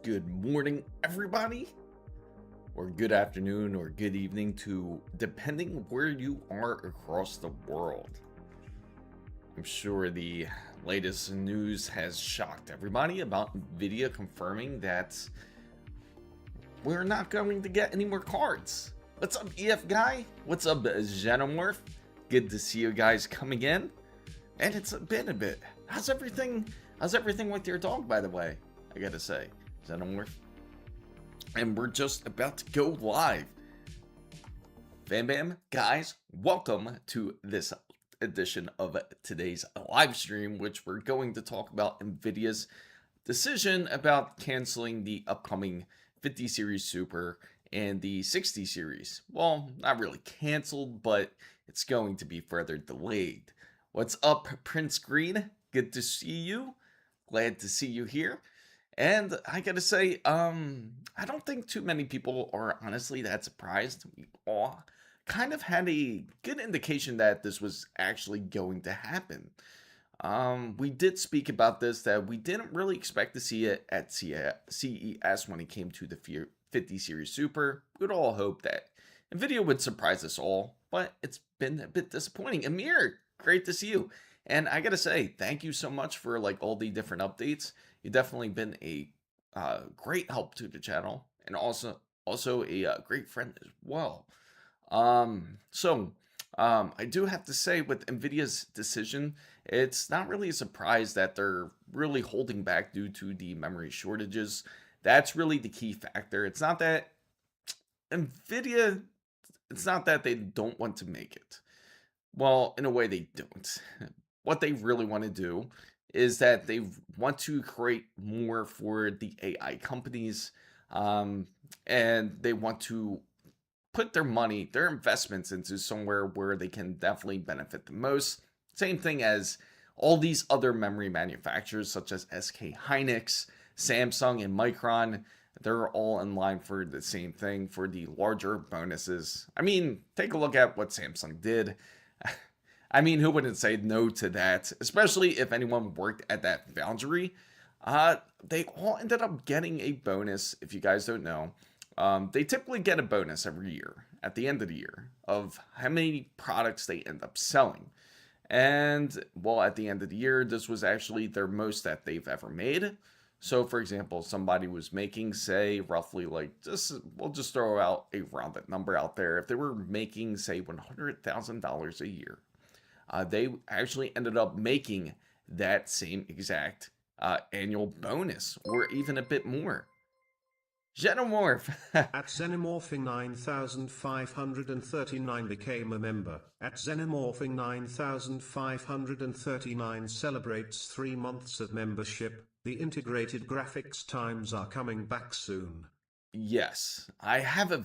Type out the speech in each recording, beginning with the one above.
Good morning, everybody, or good afternoon, or good evening to depending where you are across the world. I'm sure the latest news has shocked everybody about NVIDIA confirming that we're not going to get any more cards. What's up, EF Guy? What's up, Xenomorph? Good to see you guys coming in. And it's been a bit. How's everything with your dog, by the way? I gotta say, Xenomorph. And we're just about to go live. Bam, guys, welcome to this edition of today's live stream, which we're going to talk about NVIDIA's decision about canceling the upcoming 50 series Super and the 60 series. Well, not really canceled, but it's going to be further delayed. What's up, Prince Green? Good to see you. Glad to see you here. And I gotta say, I don't think too many people are honestly that surprised. We all kind of had a good indication that this was actually going to happen. We did speak about this, that we didn't really expect to see it at CES when it came to the 50 series Super. We'd all hope that NVIDIA would surprise us all, but it's been a bit disappointing. Amir, great to see you. And I gotta say, thank you so much for all the different updates. You've definitely been a great help to the channel, and also a great friend as well. I do have to say, with NVIDIA's decision, it's not really a surprise that they're really holding back due to the memory shortages. That's really the key factor. It's not that NVIDIA, it's not that they don't want to make it. Well, in a way they don't. What they really want to do is that they want to create more for the AI companies, and they want to put their money, their investments into somewhere where they can definitely benefit the most. Same thing as all these other memory manufacturers such as SK Hynix, Samsung, and Micron. They're all in line for the same thing, for the larger bonuses. I mean, take a look at what Samsung did. I mean, who wouldn't say no to that? Especially if anyone worked at that foundry. They all ended up getting a bonus. If you guys don't know, they typically get a bonus every year at the end of the year of how many products they end up selling. And well, at the end of the year, this was actually their most that they've ever made. So for example, somebody was making, say, roughly we'll just throw out a rounded number out there. If they were making, say, $100,000 a year, they actually ended up making that same exact annual bonus, or even a bit more. Xenomorph! At Xenomorphing 9539 became a member. At Xenomorphing 9539 celebrates 3 months of membership. The integrated graphics times are coming back soon. Yes, I have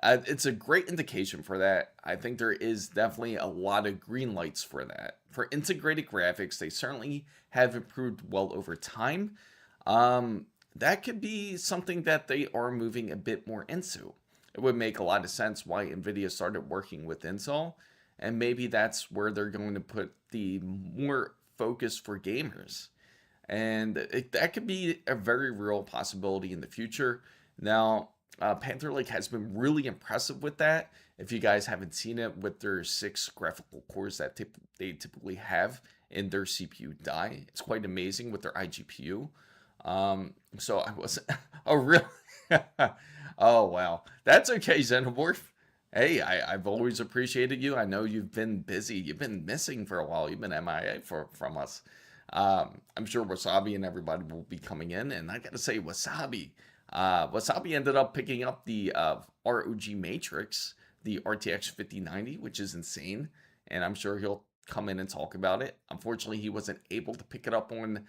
it's a great indication for that. I think there is definitely a lot of green lights for that. For integrated graphics, they certainly have improved well over time. That could be something that they are moving a bit more into. It would make a lot of sense why NVIDIA started working with Intel, and maybe that's where they're going to put the more focus for gamers. And that could be a very real possibility in the future. Now, Panther Lake has been really impressive with that. If you guys haven't seen it, with their 6 graphical cores that they typically have in their CPU die, it's quite amazing with their iGPU. So I wasn't, oh really? Oh wow, that's okay, Xenomorph. Hey, I've always appreciated you. I know you've been busy. You've been missing for a while. You've been MIA from us. I'm sure Wasabi and everybody will be coming in, and I gotta say, Wasabi ended up picking up the ROG Matrix, the RTX 5090, which is insane, and I'm sure he'll come in and talk about it. Unfortunately, he wasn't able to pick it up on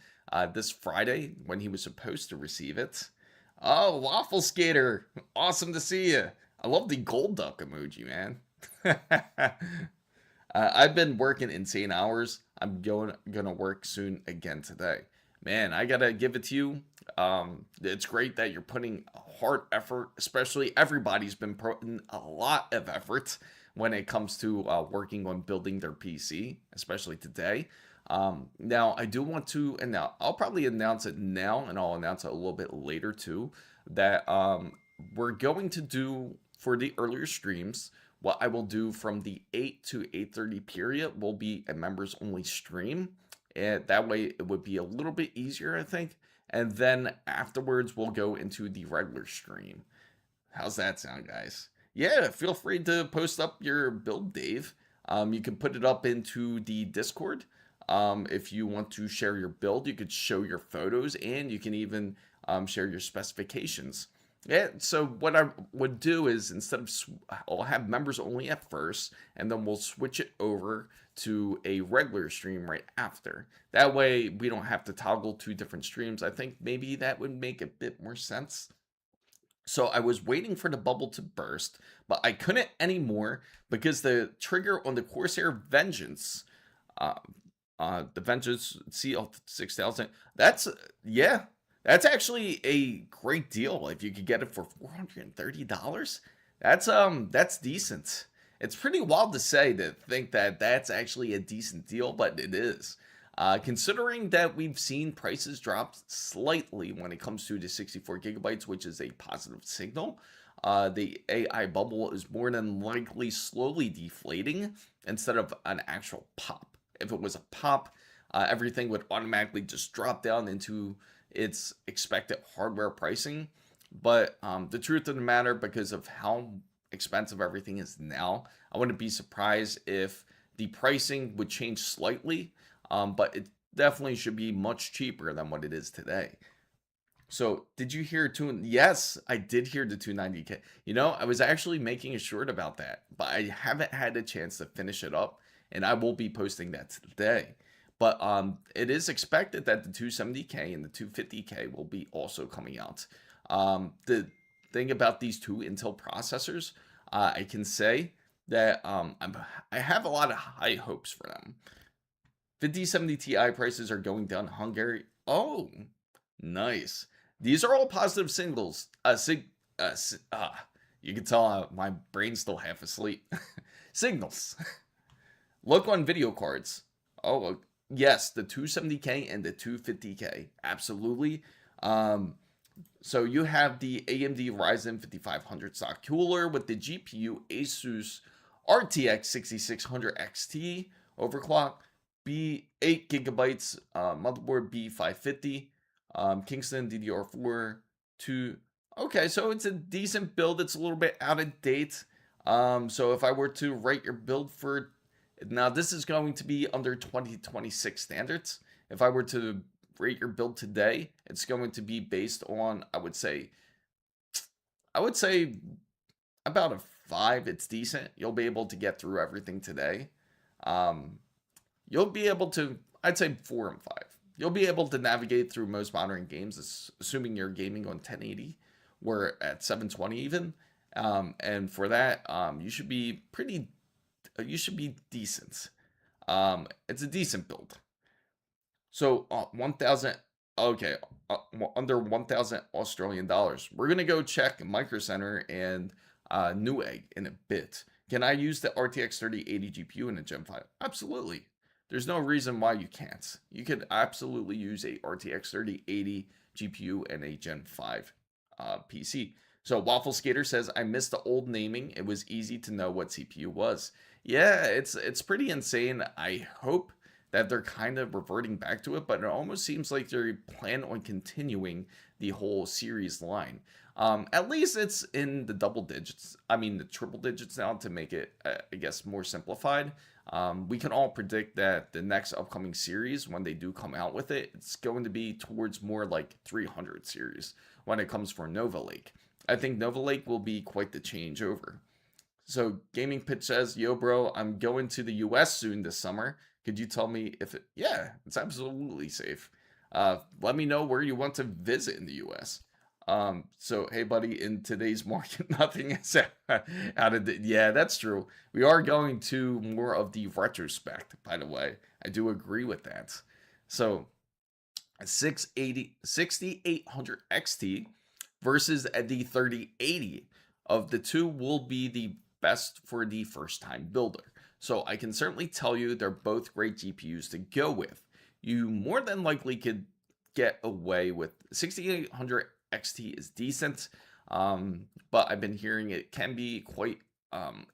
this Friday when he was supposed to receive it. Oh, Waffle Skater, awesome to see you. I love the gold duck emoji, man. I've been working insane hours. I'm gonna work soon again today. Man, I gotta give it to you. It's great that you're putting hard effort, especially everybody's been putting a lot of effort when it comes to working on building their PC, especially today. Now I do want to, and now I'll probably announce it now, and I'll announce it a little bit later too, that we're going to do for the earlier streams. What I will do from the 8 to 8:30 period will be a members only stream, and that way it would be a little bit easier, I think. And then afterwards we'll go into the regular stream. How's that sound, guys? Yeah, feel free to post up your build, Dave. You can put it up into the Discord. If you want to share your build, you could show your photos, and you can even share your specifications. Yeah, so what I would do is instead of, I'll have members only at first, and then we'll switch it over to a regular stream right after. That way we don't have to toggle two different streams. I think maybe that would make a bit more sense. So I was waiting for the bubble to burst, but I couldn't anymore because the trigger on the Corsair Vengeance, the Vengeance CL6000, yeah, that's actually a great deal. If you could get it for $430, that's decent. It's pretty wild to say, to think that that's actually a decent deal, but it is. Considering that we've seen prices drop slightly when it comes to the 64 gigabytes, which is a positive signal. The AI bubble is more than likely slowly deflating instead of an actual pop. If it was a pop, everything would automatically just drop down into its expected hardware pricing. But the truth of the matter, because of how expensive everything is now, I wouldn't be surprised if the pricing would change slightly. But it definitely should be much cheaper than what it is today. So did you hear yes, I did hear the 290K. You know, I was actually making a short about that, but I haven't had a chance to finish it up, and I will be posting that today. But it is expected that the 270K and the 250K will be also coming out. The thing about these two Intel processors, I can say that I have a lot of high hopes for them. 5070 Ti prices are going down in Hungary. Oh, nice. These are all positive signals. You can tell my brain's still half asleep. Signals. Look on video cards. Oh, yes, the 270K and the 250K. Absolutely. So you have the AMD Ryzen 5500 stock cooler with the GPU ASUS RTX 6600 XT overclock. B8 gigabytes, motherboard B550, Kingston DDR4 2. Okay, so it's a decent build. It's a little bit out of date. So if I were to rate your build for, now this is going to be under 2026 standards. If I were to rate your build today, it's going to be based on, I would say about a 5. It's decent. You'll be able to get through everything today. You'll be able to, I'd say 4 and 5. You'll be able to navigate through most modern games, assuming you're gaming on 1080. We're at 720 even. And for that, you should be decent. It's a decent build. So 1,000, okay, under 1,000 Australian dollars. We're going to go check Micro Center and Newegg in a bit. Can I use the RTX 3080 GPU in a Gen 5? Absolutely. There's no reason why you can't. You could absolutely use a RTX 3080 GPU and a Gen 5 PC. So Waffle Skater says, I missed the old naming. It was easy to know what CPU was. Yeah, it's pretty insane. I hope that they're kind of reverting back to it, but it almost seems like they plan on continuing the whole series line. At least it's in the double digits. I mean, the triple digits now to make it, I guess, more simplified. We can all predict that the next upcoming series, when they do come out with it, it's going to be towards more like 300 series when it comes for Nova Lake. I think Nova Lake will be quite the changeover. So Gaming Pitch says, yo bro, I'm going to the US soon this summer. Could you tell me if it, yeah, it's absolutely safe. Let me know where you want to visit in the US. So hey buddy, in today's market, nothing is out of the, yeah, that's true. We are going to more of the retrospect, by the way. I do agree with that. So 6800 XT versus the 3080 of the two will be the best for the first time builder. So I can certainly tell you they're both great GPUs to go with. You more than likely could get away with 6800 XT is decent, but I've been hearing it can be quite,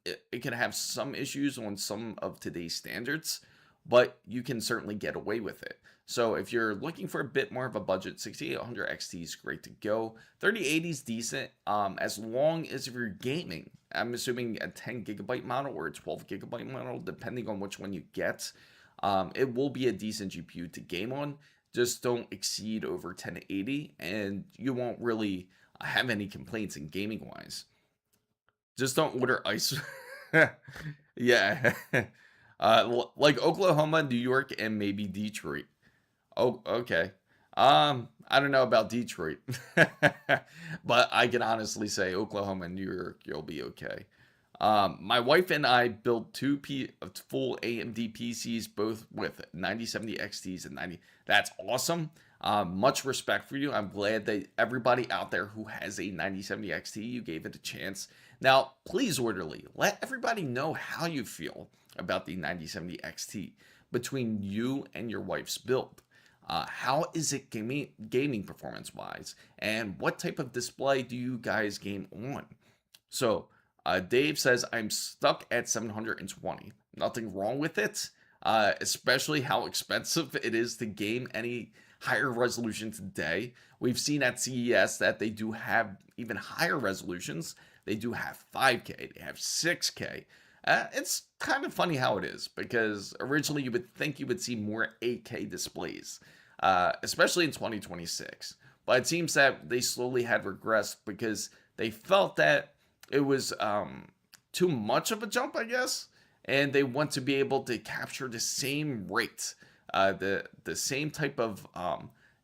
it can have some issues on some of today's standards, but you can certainly get away with it. So if you're looking for a bit more of a budget, 6800 XT is great to go. 3080 is decent, as long as if you're gaming. I'm assuming a 10 gigabyte model or a 12 gigabyte model, depending on which one you get. It will be a decent GPU to game on. Just don't exceed over 1080, and you won't really have any complaints in gaming wise. Just don't order ice. Yeah. Like Oklahoma, New York, and maybe Detroit. Oh, okay. I don't know about Detroit, but I can honestly say Oklahoma and New York, you'll be okay. My wife and I built full AMD PCs, both with 9070 XTs and 90. That's awesome. Much respect for you. I'm glad that everybody out there who has a 9070 XT, you gave it a chance. Now, please, orderly, let everybody know how you feel about the 9070 XT between you and your wife's build. How is it gaming performance wise, and what type of display do you guys game on? So Dave says, I'm stuck at 720. Nothing wrong with it, especially how expensive it is to game any higher resolution today. We've seen at CES that they do have even higher resolutions. They do have 5K, they have 6K. It's kind of funny how it is, because originally you would think you would see more 8K displays, especially in 2026. But it seems that they slowly had regressed because they felt that it was too much of a jump, I guess, and they want to be able to capture the same rate, the same type of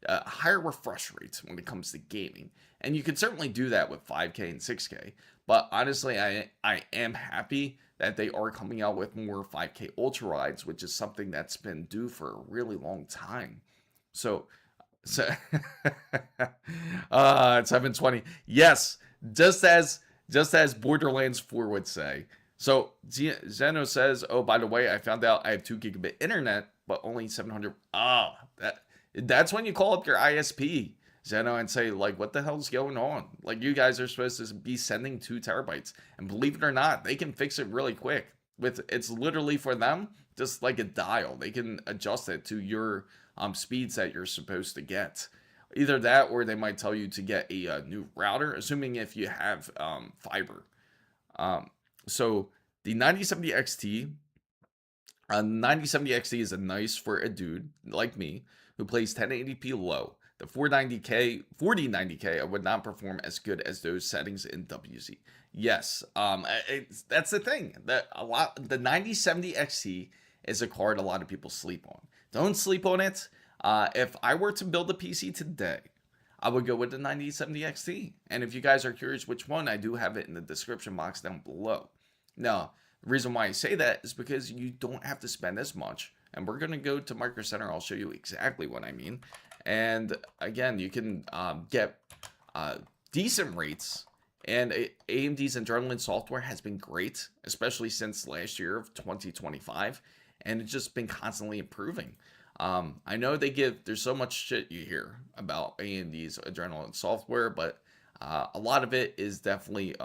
higher refresh rates when it comes to gaming. And you can certainly do that with 5K and 6K. But honestly, I am happy that they are coming out with more 5K ultra wides, which is something that's been due for a really long time. So it's 720. Yes, just as Borderlands 4 would say. So Zeno says, oh, by the way, I found out I have 2 gigabit internet, but only 700. That's when you call up your ISP, Zeno, and say, like, what the hell's going on? Like, you guys are supposed to be sending 2 terabytes. And believe it or not, they can fix it really quick. It's literally for them, just like a dial. They can adjust it to your speeds that you're supposed to get. Either that, or they might tell you to get a new router, assuming if you have fiber. So the 9070 XT, 9070 XT is a nice for a dude like me who plays 1080p low. The 4090K would not perform as good as those settings in WZ. Yes, that's the thing. The 9070 XT is a card a lot of people sleep on. Don't sleep on it. If I were to build a PC today, I would go with the 9070 XT. And if you guys are curious which one, I do have it in the description box down below. Now, the reason why I say that is because you don't have to spend as much. And we're going to go to Micro Center. I'll show you exactly what I mean. And again, you can get decent rates. And AMD's Adrenalin software has been great, especially since last year of 2025. And it's just been constantly improving. I know there's so much shit you hear about AMD's Adrenalin software, but a lot of it is definitely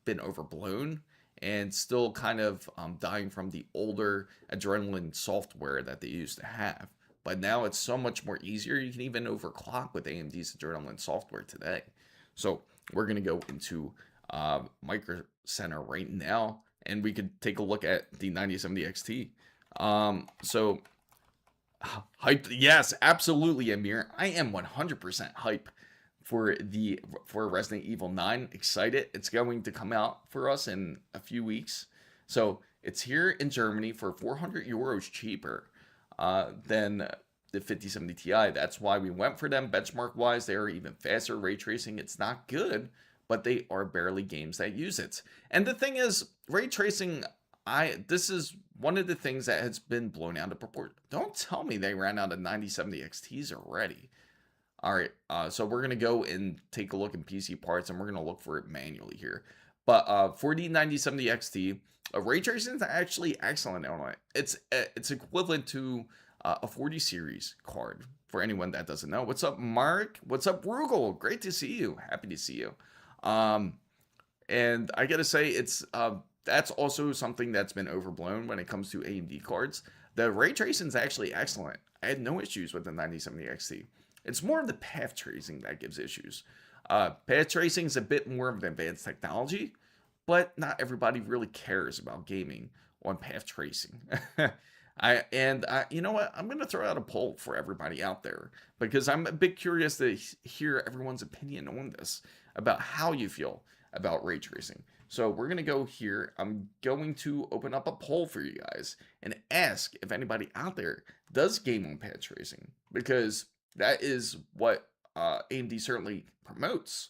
been overblown and still kind of dying from the older Adrenalin software that they used to have. But now it's so much more easier. You can even overclock with AMD's Adrenalin software today. So we're going to go into Micro Center right now, and we could take a look at the 9070 XT. So hype, yes, absolutely, Amir. I am 100% hype for Resident Evil 9. Excited. It's going to come out for us in a few weeks. So it's here in Germany for 400 euros cheaper than the 5070 Ti. That's why we went for them. Benchmark wise, they are even faster. Ray tracing, it's not good, but they are barely games that use it. And the thing is, ray tracing, this is one of the things that has been blown out of proportion. Don't tell me they ran out of 9070 XTs already. All right, so we're going to go and take a look in PC parts, and we're going to look for it manually here. But for the 9070 XT, ray tracing is actually excellent on it. It's equivalent to a 40 series card. For anyone that doesn't know, what's up, Mark? What's up, Rugal? Great to see you. Happy to see you. And I gotta say, it's that's also something that's been overblown when it comes to AMD cards. The ray tracing is actually excellent. I had no issues with the 9070 XT. It's more of the path tracing that gives issues. Path tracing is a bit more of an advanced technology, but not everybody really cares about gaming on path tracing. You know what? I'm gonna throw out a poll for everybody out there because I'm a bit curious to hear everyone's opinion on this about how you feel about ray tracing. So we're gonna go here. I'm going to open up a poll for you guys and ask if anybody out there does game on path tracing, because that is what AMD certainly promotes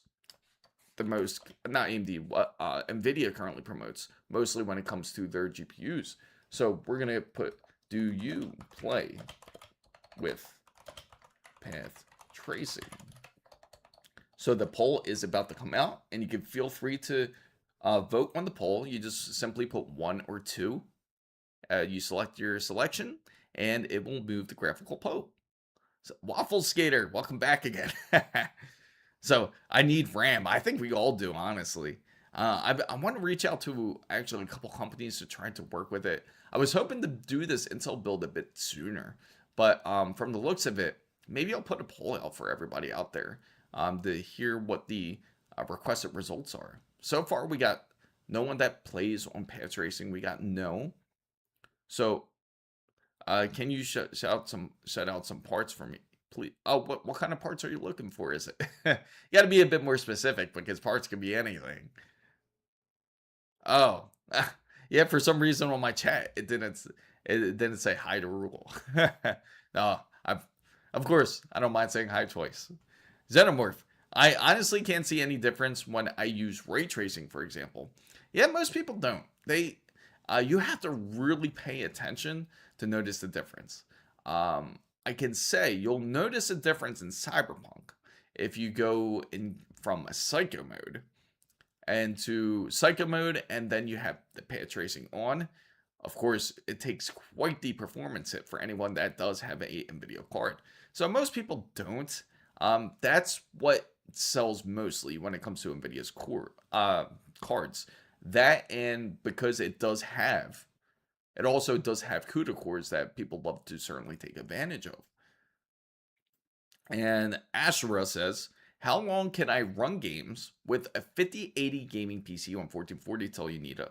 the most. Not AMD, what NVIDIA currently promotes mostly when it comes to their GPUs. So we're gonna put, do you play with path tracing? So the poll is about to come out, and you can feel free to vote on the poll. You just simply put 1 or 2. You select your selection, and it will move the graphical poll. So, Waffle Skater, welcome back again. So I need RAM. I think we all do, honestly. I want to reach out to actually a couple companies to try to work with it. I was hoping to do this Intel build a bit sooner, but from the looks of it, maybe I'll put a poll out for everybody out there to hear what the requested results are. So far, we got no one that plays on path tracing. We got no. So can you shout out some parts for me, please? Oh, what kind of parts are you looking for? Is it? You got to be a bit more specific because parts can be anything. Oh, yeah. For some reason on my chat, it didn't say hi to Rule. No, of course I don't mind saying hi twice. Xenomorph. I honestly can't see any difference when I use ray tracing, for example. Yeah, most people don't. You have to really pay attention to notice the difference. I can say you'll notice a difference in Cyberpunk if you go in from a psycho mode and to psycho mode, and then you have the path tracing on. Of course, it takes quite the performance hit for anyone that does have a NVIDIA card. So most people don't. That's what sells mostly when it comes to NVIDIA's core cards. That, and because it also does have CUDA cores that people love to certainly take advantage of. And Ashura says, how long can I run games with a 5080 gaming PC on 1440 till you need a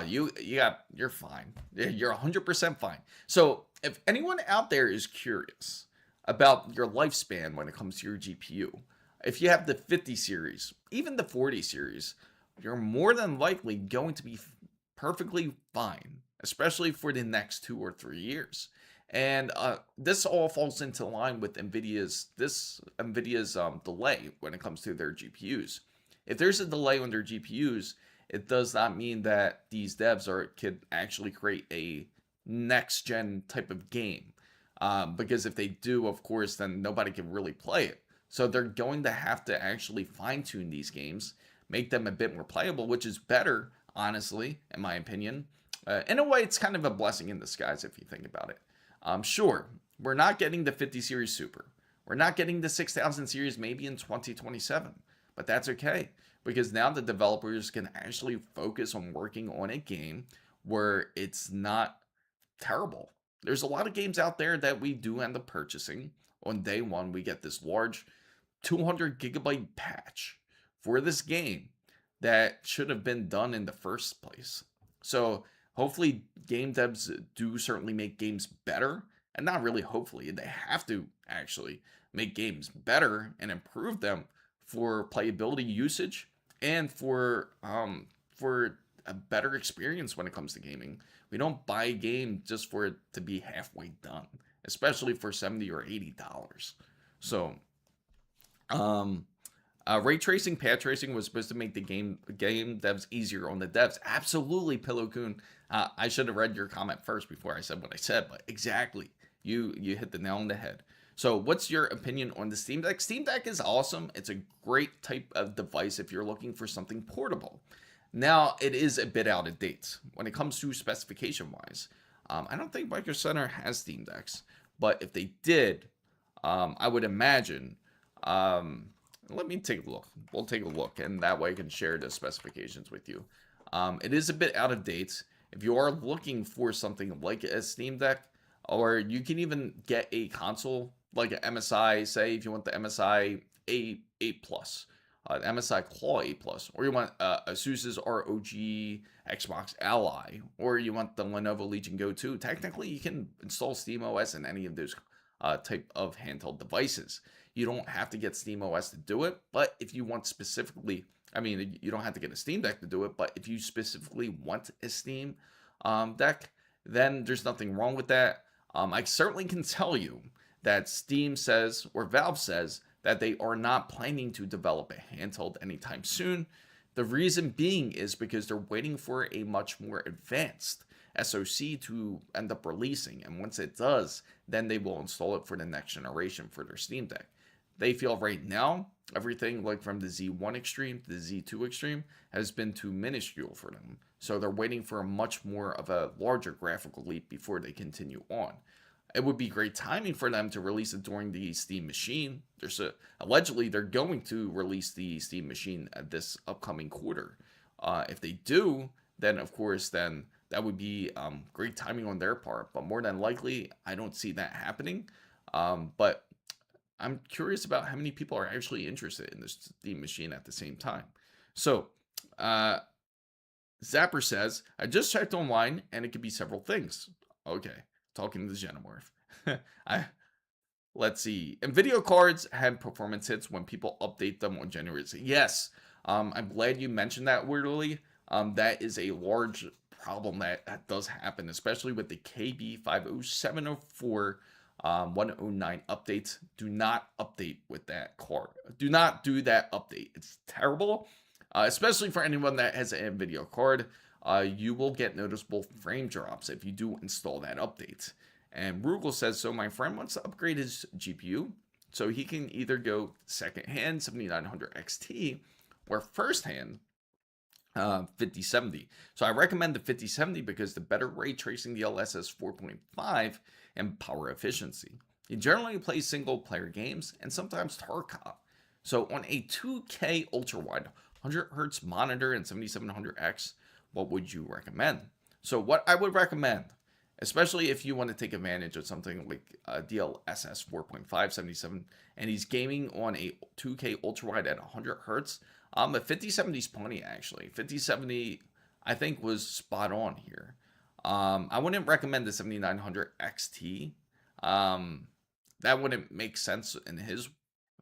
you're fine. You're 100% fine. So if anyone out there is curious about your lifespan when it comes to your GPU, if you have the 50 series, even the 40 series, you're more than likely going to be perfectly fine, especially for the next 2 or 3 years. And this all falls into line with NVIDIA's delay when it comes to their GPUs. If there's a delay on their GPUs, it does not mean that these devs could actually create a next gen type of game. Because if they do, of course, then nobody can really play it. So they're going to have to actually fine tune these games, make them a bit more playable, which is better, honestly, in my opinion. In a way, it's kind of a blessing in disguise if you think about it. Sure, we're not getting the 50 series Super. We're not getting the 6000 series maybe in 2027, but that's okay because now the developers can actually focus on working on a game where it's not terrible. There's a lot of games out there that we do end up purchasing. On day one, we get this large 200 gigabyte patch for this game that should have been done in the first place. So hopefully game devs do certainly make games better, and not really hopefully, they have to actually make games better and improve them for playability usage and for a better experience when it comes to gaming. We don't buy a game just for it to be halfway done, especially for $70 or $80. So ray tracing, path tracing was supposed to make the game devs easier on the devs. Absolutely, Pillowcoon. I should have read your comment first before I said what I said, but exactly. You hit the nail on the head. So what's your opinion on the Steam Deck? Steam Deck is awesome. It's a great type of device if you're looking for something portable. Now, it is a bit out of date when it comes to specification-wise. I don't think Micro Center has Steam Decks, but if they did, I would imagine. Let me take a look. We'll take a look, and that way I can share the specifications with you. It is a bit out of date. If you are looking for something like a Steam Deck, or you can even get a console like an MSI, say if you want the MSI A8 Plus, MSI Claw 8 Plus, or you want ASUS's ROG Xbox Ally, or you want the Lenovo Legion Go 2, technically you can install SteamOS in any of those type of handheld devices. You don't have to get SteamOS to do it, but if you want specifically, I mean, you don't have to get a Steam Deck to do it, but if you specifically want a Steam Deck, then there's nothing wrong with that. I certainly can tell you that Steam says, or Valve says, that they are not planning to develop a handheld anytime soon. The reason being is because they're waiting for a much more advanced SoC to end up releasing. And once it does, then they will install it for the next generation for their Steam Deck. They feel right now, everything like from the Z1 Extreme to the Z2 Extreme has been too minuscule for them. So they're waiting for a much more of a larger graphical leap before they continue on. It would be great timing for them to release it during the Steam Machine. Allegedly, they're going to release the Steam Machine this upcoming quarter. If they do, then of course, then that would be great timing on their part. But more than likely, I don't see that happening. But I'm curious about how many people are actually interested in this Steam Machine at the same time. So, Zapper says, I just checked online and it could be several things. Okay. Talking to the Genomorph. Let's see. NVIDIA cards have performance hits when people update them on January. Yes, I'm glad you mentioned that, Weirdly. That is a large problem that does happen, especially with the KB50704 109 updates. Do not update with that card. Do not do that update. It's terrible, especially for anyone that has an NVIDIA card. You will get noticeable frame drops if you do install that update. And Rugal says, so my friend wants to upgrade his GPU, so he can either go second-hand 7900 XT or first-hand 5070. So I recommend the 5070 because the better ray tracing DLSS 4.5 and power efficiency. He generally plays single-player games and sometimes Tarkov. So on a 2K ultra-wide 100Hz monitor and 7700X, what would you recommend? So what I would recommend, especially if you want to take advantage of something like DLSS 4.5 77, and he's gaming on a 2K ultra wide at 100 hertz, a 5070 is plenty actually. 5070 I think was spot on here. I wouldn't recommend the 7900 XT. That wouldn't make sense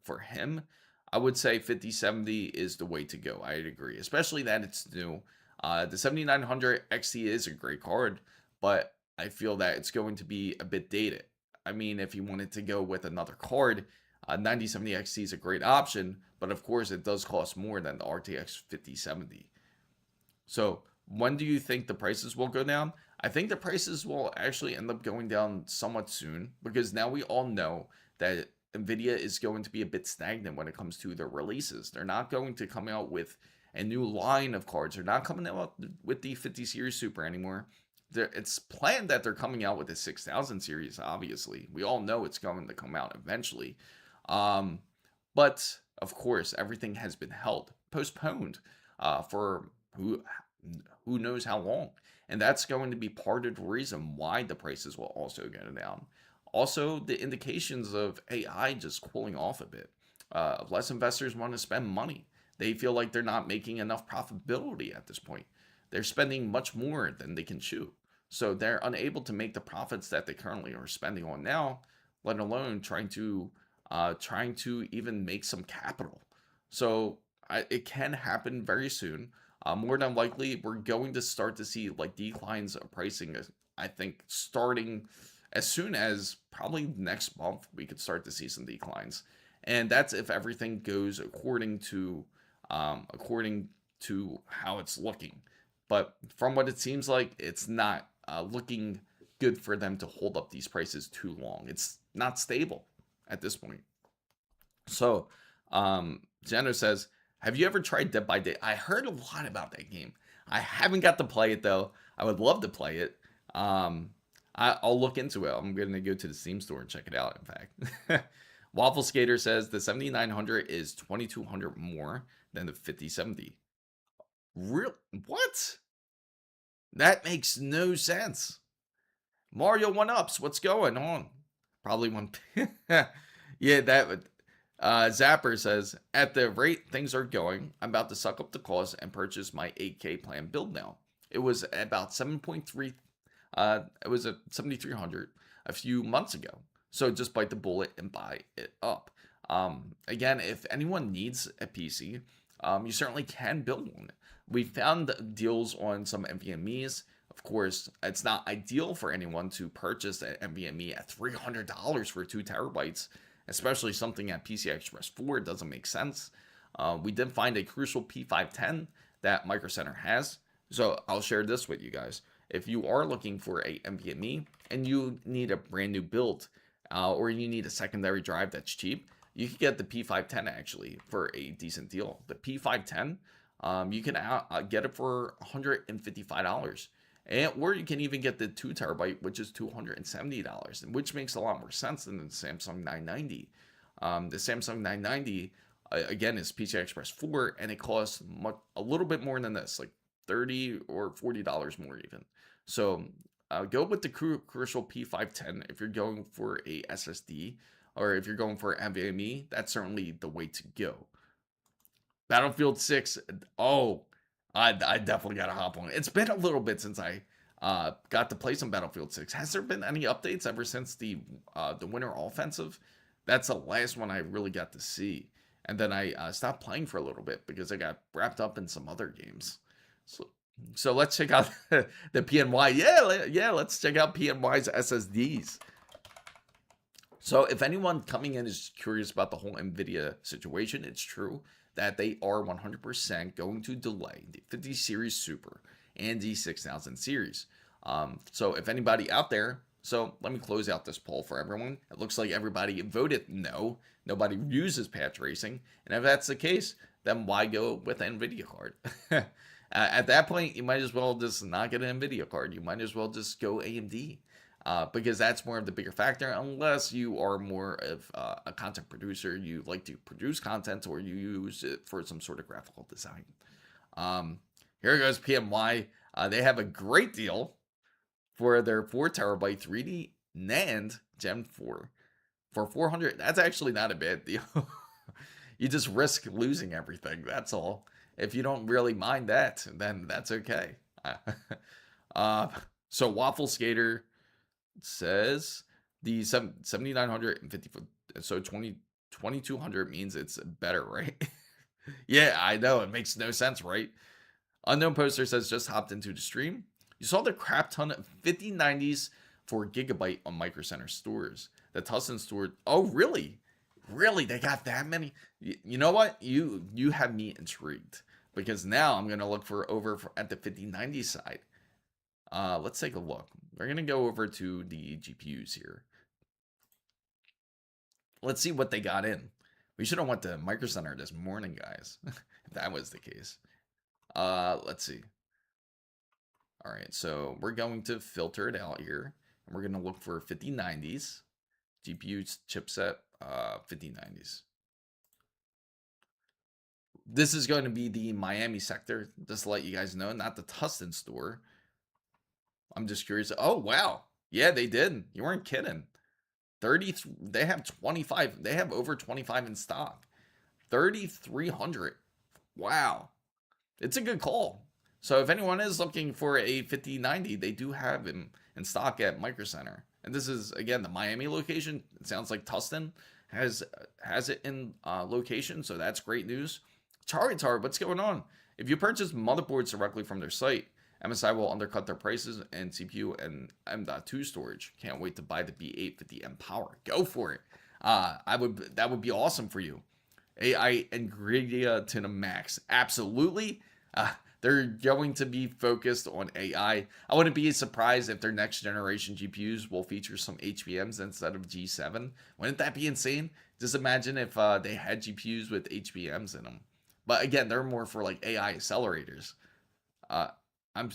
for him. I would say 5070 is the way to go. I'd agree, especially that it's new. The 7900 XT is a great card, but I feel that it's going to be a bit dated. I mean, if you wanted to go with another card, 9070 XT is a great option, but of course it does cost more than the RTX 5070. So when do you think the prices will go down? I think the prices will actually end up going down somewhat soon, because now we all know that NVIDIA is going to be a bit stagnant when it comes to their releases. They're not going to come out with a new line of cards. They're not coming out with the 50 series Super anymore. It's planned that they're coming out with the 6000 series, obviously. We all know it's going to come out eventually. But, of course, everything has been postponed for who knows how long. And that's going to be part of the reason why the prices will also go down. Also, the indications of AI just cooling off a bit. Less investors want to spend money. They feel like they're not making enough profitability at this point. They're spending much more than they can chew. So they're unable to make the profits that they currently are spending on now, let alone trying to even make some capital. So it can happen very soon. More than likely, we're going to start to see like declines of pricing. I think starting as soon as probably next month, we could start to see some declines. And that's if everything goes according to how it's looking. But from what it seems like, it's not looking good for them to hold up these prices too long. It's not stable at this point. So, Jenner says, Have you ever tried Dead by Day? I heard a lot about that game. I haven't got to play it though. I would love to play it. I'll look into it. I'm gonna go to the Steam store and check it out. In fact, Waffle Skater says the 7900 is 2200 more than the 5070. Real? What? That makes no sense. Mario 1-ups, what's going on? Probably one. Yeah, that would. Zapper says, at the rate things are going, I'm about to suck up the cost and purchase my 8K plan build now. It was about 7.3. It was a 7300 a few months ago. So just bite the bullet and buy it up. Again, if anyone needs a PC, you certainly can build one. We found deals on some NVMe's. Of course, it's not ideal for anyone to purchase an NVMe at $300 for 2 terabytes, especially something at PCI Express 4. It doesn't make sense. We did find a crucial P510 that Micro Center has. So I'll share this with you guys. If you are looking for a NVMe and you need a brand new build, or you need a secondary drive that's cheap, you can get the P510 actually for a decent deal. The P510, you can get it for $155. Or you can even get the 2 terabyte, which is $270, which makes a lot more sense than the Samsung 990. The Samsung 990, again, is PCI Express 4, and it costs a little bit more than this, like $30 or $40 more even. So go with the crucial P510 if you're going for a SSD, or if you're going for NVMe. That's certainly the way to go. Battlefield 6. Oh, I definitely got to hop on. It's been a little bit since I got to play some Battlefield 6. Has there been any updates ever since the Winter Offensive? That's the last one I really got to see. And then I stopped playing for a little bit because I got wrapped up in some other games. So let's check out the PNY. Yeah, let's check out PNY's SSDs. So if anyone coming in is curious about the whole NVIDIA situation, it's true that they are 100% going to delay the 50 series Super and the 6000 series. So if anybody out there, so let me close out this poll for everyone. It looks like everybody voted no. Nobody uses patch racing. And if that's the case, then why go with an NVIDIA card? At that point, you might as well just not get an NVIDIA card. You might as well just go AMD. Because that's more of the bigger factor, unless you are more of a content producer. You like to produce content, or you use it for some sort of graphical design. Here goes PMY. They have a great deal for their 4 terabyte 3D NAND Gen 4 for $400. That's actually not a bad deal. You just risk losing everything. That's all. If you don't really mind that, then that's okay. So Waffle Skater says the 7950, so 2200 means it's better, right? Yeah, I know, it makes no sense, right? Unknown Poster says just hopped into the stream. You saw the crap ton of 5090s for gigabyte on Micro Center stores. The Tustin store. Oh, really? They got that many? You know what? You have me intrigued, because now I'm gonna look at the 5090 side. Let's take a look. We're going to go over to the GPUs here. Let's see what they got in. We should have went to Micro Center this morning, guys, if that was the case. Let's see. All right, so we're going to filter it out here, and we're going to look for 5090s, GPU chipset, 5090s. This is going to be the Miami sector, just to let you guys know, not the Tustin store. I'm just curious. Oh, wow. Yeah, they did. You weren't kidding. 30. They have 25. They have over 25 in stock. 3,300. Wow. It's a good call. So if anyone is looking for a 5090, they do have them in stock at Micro Center. And this is, again, the Miami location. It sounds like Tustin has it in location, so that's great news. Charitar, what's going on? If you purchase motherboards directly from their site, MSI will undercut their prices and CPU and M.2 storage. Can't wait to buy the B850M Power. Go for it. That would be awesome for you. AI NVIDIA to the max. Absolutely. They're going to be focused on AI. I wouldn't be surprised if their next generation GPUs will feature some HBMs instead of G7. Wouldn't that be insane? Just imagine if they had GPUs with HBMs in them. But again, they're more for like AI accelerators. Uh, I'm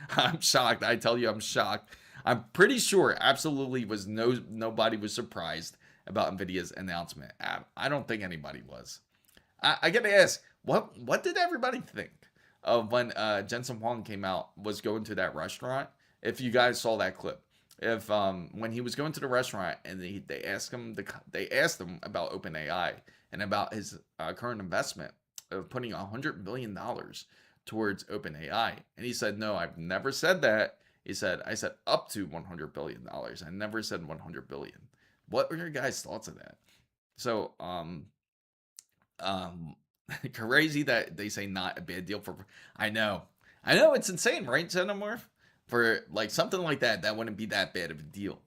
I'm shocked. I tell you, I'm shocked. I'm pretty sure absolutely was nobody was surprised about Nvidia's announcement. I don't think anybody was. I gotta ask, what did everybody think of when Jensen Huang came out, was going to that restaurant? If you guys saw that clip, if when he was going to the restaurant and they asked him about OpenAI and about his current investment of putting $100 billion towards OpenAI, and he said, "No, I've never said that." He said, "I said up to $100 billion. I never said 100 billion." What were your guys' thoughts of that? So, um, crazy that they say not a bad deal for. I know, I know, it's insane, right, Xenomorph? For like something like that, that wouldn't be that bad of a deal.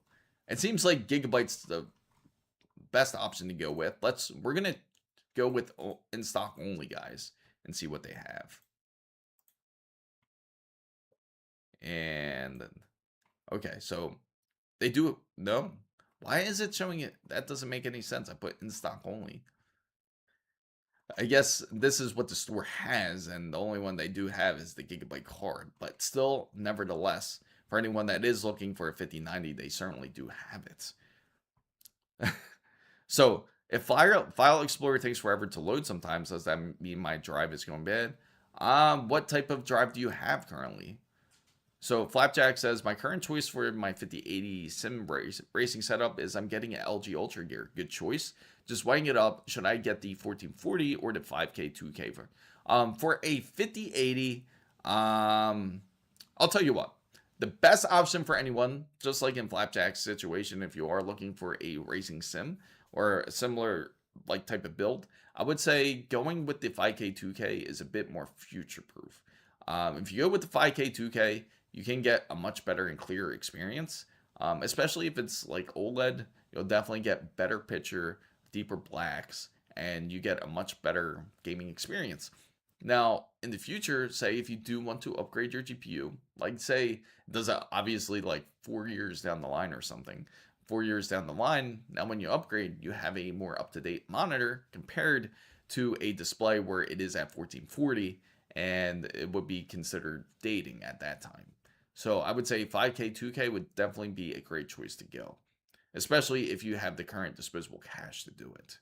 It seems like Gigabyte's the best option to go with. We're gonna go with in stock only guys and see what they have. And okay, so they do no. Why is it showing it? That doesn't make any sense. I put in stock only. I guess this is what the store has, and the only one they do have is the Gigabyte card. But still, nevertheless, for anyone that is looking for a 5090, they certainly do have it. So, if File Explorer takes forever to load sometimes, does that mean my drive is going bad? What type of drive do you have currently? So Flapjack says, my current choice for my 5080 sim racing setup is I'm getting an LG Ultra Gear. Good choice. Just weighing it up, should I get the 1440 or the 5K 2K for a 5080? I'll tell you what. The best option for anyone, just like in Flapjack's situation, if you are looking for a racing sim or a similar like type of build, I would say going with the 5K 2K is a bit more future proof. If you go with the 5K 2K, you can get a much better and clearer experience, especially if it's like OLED. You'll definitely get better picture, deeper blacks, and you get a much better gaming experience. Now, in the future, say if you do want to upgrade your GPU, like say, does that obviously like 4 years down the line or something, 4 years down the line, now when you upgrade, you have a more up-to-date monitor compared to a display where it is at 1440 and it would be considered dating at that time. So I would say 5K, 2K would definitely be a great choice to go, especially if you have the current disposable cash to do it.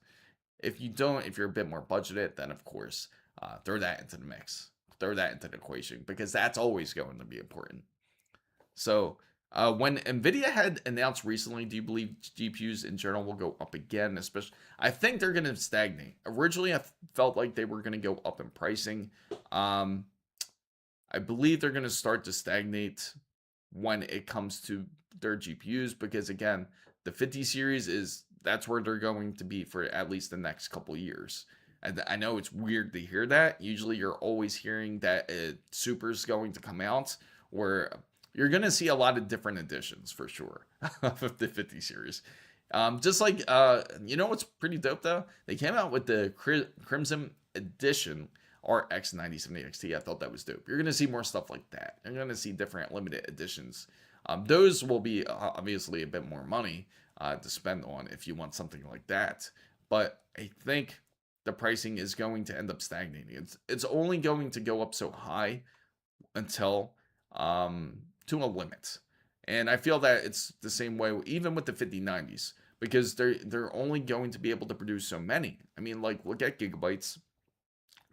If you don't, if you're a bit more budgeted, then of course, throw that into the mix, throw that into the equation, because that's always going to be important. So when NVIDIA had announced recently, do you believe GPUs in general will go up again? Especially, I think they're going to stagnate. Originally, I felt like they were going to go up in pricing. I believe they're going to start to stagnate when it comes to their GPUs, because again, the 50 series that's where they're going to be for at least the next couple years. And I know it's weird to hear that. Usually you're always hearing that Super's going to come out, where you're going to see a lot of different editions for sure of the 50 series. Just like, you know what's pretty dope though? They came out with the Crimson Edition RX 9070 XT. I thought that was dope. You're going to see more stuff like that. You're going to see different limited editions. Those will be obviously a bit more money to spend on if you want something like that. But I think the pricing is going to end up stagnating. It's only going to go up so high until to a limit. And I feel that it's the same way even with the 5090s, because they're only going to be able to produce so many. I mean, like, look at Gigabytes.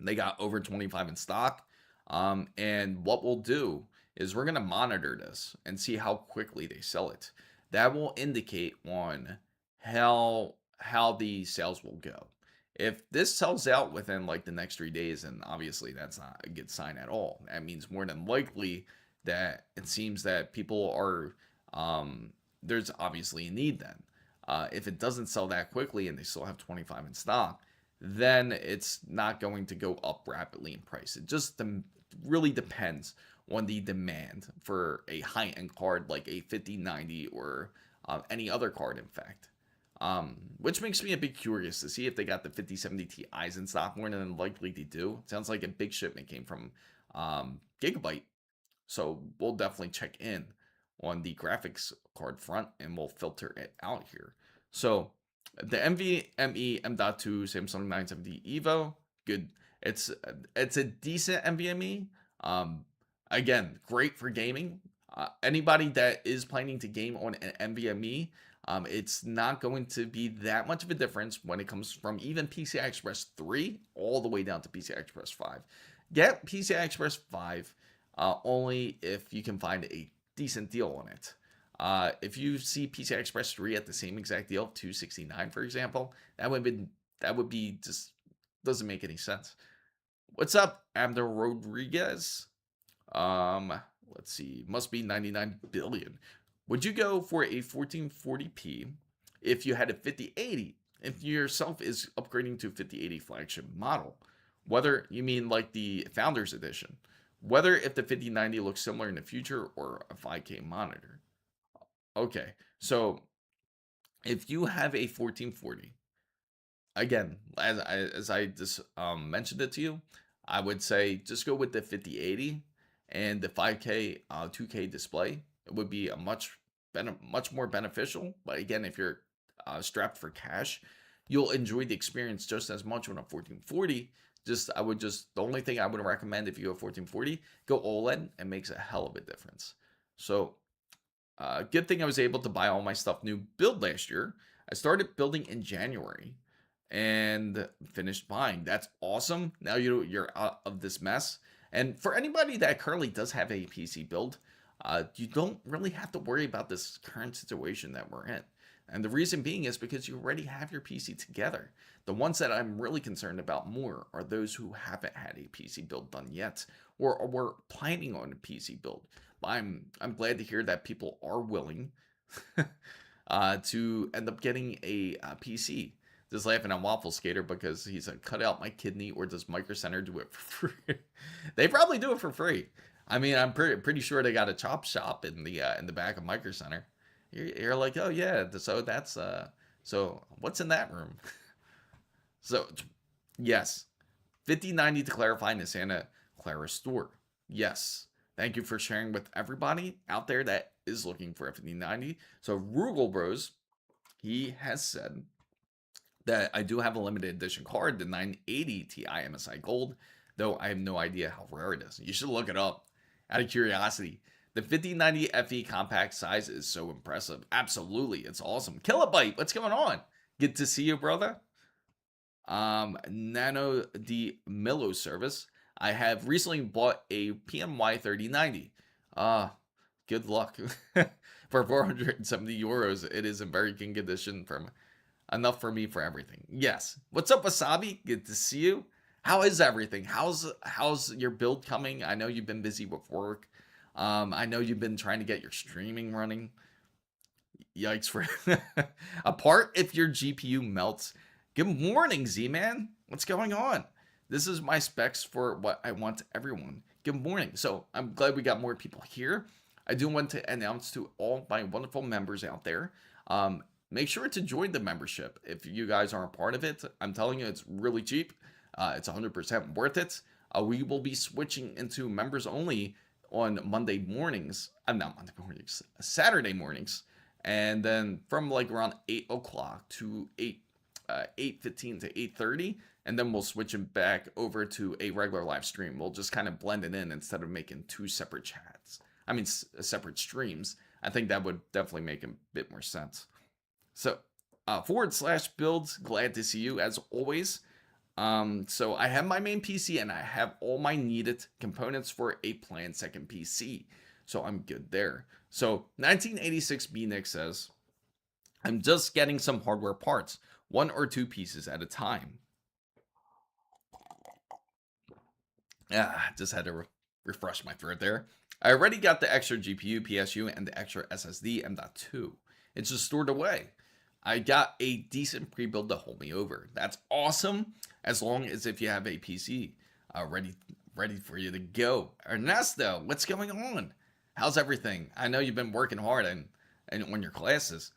They got over 25 in stock. And what we'll do is we're going to monitor this and see how quickly they sell it. That will indicate on how the sales will go. If this sells out within like the next 3 days, and obviously that's not a good sign at all. That means more than likely that it seems that people are, there's obviously a need then. If it doesn't sell that quickly and they still have 25 in stock, then it's not going to go up rapidly in price. It just really depends on the demand for a high-end card like a 5090 or any other card, in fact. Which makes me a bit curious to see if they got the 5070 Ti's in stock. More than likely they do. It sounds like a big shipment came from Gigabyte. So we'll definitely check in on the graphics card front and we'll filter it out here. So the NVMe M.2 Samsung 970 Evo, good. It's it's a decent NVMe. Um, Again, great for gaming. Anybody that is planning to game on an NVMe, it's not going to be that much of a difference when it comes from even PCI Express 3 all the way down to PCI Express 5. Get PCI Express 5 only if you can find a decent deal on it. If you see PCI Express 3 at the same exact deal, 269 for example, that would be just doesn't make any sense. What's up, Abner Rodriguez? Um, let's see, must be 99 billion. Would you go for a 1440p if you had a 5080? If yourself is upgrading to 5080 flagship model, whether you mean like the Founders Edition, whether if the 5090 looks similar in the future or a 5K monitor. Okay, so if you have a 1440, again, as I just mentioned it to you, I would say just go with the 5080 and the 5K 2K display. It would be a much more beneficial. But again, if you're strapped for cash, you'll enjoy the experience just as much on a 1440. The only thing I would recommend if you go 1440, go OLED, and makes a hell of a difference. So good thing I was able to buy all my stuff new build last year. I started building in January and finished buying. That's awesome. Now you're out of this mess. And for anybody that currently does have a PC build, you don't really have to worry about this current situation that we're in. And the reason being is because you already have your PC together. The ones that I'm really concerned about more are those who haven't had a PC build done yet, or were planning on a PC build. I'm glad to hear that people are willing to end up getting a PC. Just laughing at Waffle Skater because he's like, cut out my kidney, or does Micro Center do it for free? They probably do it for free. I mean, I'm pretty sure they got a chop shop in the back of Micro Center. You're like, oh yeah, so that's so what's in that room? So yes, 5090 to clarify in the Santa Clara store. Yes. Thank you for sharing with everybody out there that is looking for a 5090. So Rugal Bros, he has said that I do have a limited edition card, the 980 Ti MSI Gold, though I have no idea how rare it is. You should look it up out of curiosity. The 5090 FE compact size is so impressive. Absolutely, it's awesome. Kilobyte, what's going on? Good to see you, brother. Nano D Milo service. I have recently bought a PNY 3090. Good luck. For 470 euros, it is in very good condition from enough for me for everything. Yes. What's up, Wasabi? Good to see you. How is everything? How's your build coming? I know you've been busy with work. I know you've been trying to get your streaming running. Yikes for apart if your GPU melts. Good morning, Z-Man. What's going on? This is my specs for what I want everyone. Good morning. So I'm glad we got more people here. I do want to announce to all my wonderful members out there, make sure to join the membership if you guys aren't part of it. I'm telling you, it's really cheap. It's 100% worth it. We will be switching into members only on Monday mornings. Not Monday mornings, Saturday mornings. And then from like around 8 o'clock to 8:15 to 8:30. And then we'll switch it back over to a regular live stream. We'll just kind of blend it in instead of making two separate chats. I mean, separate streams. I think that would definitely make a bit more sense. So, /builds, glad to see you as always. So I have my main PC and I have all my needed components for a planned second PC. So I'm good there. So 1986 BNIC says, I'm just getting some hardware parts, 1 or 2 pieces at a time. Just had to refresh my throat there. I already got the extra GPU, PSU, and the extra SSD M.2. It's just stored away. I got a decent pre-build to hold me over. That's awesome, as long as if you have a PC ready for you to go. Ernesto, what's going on? How's everything? I know you've been working hard and on your classes.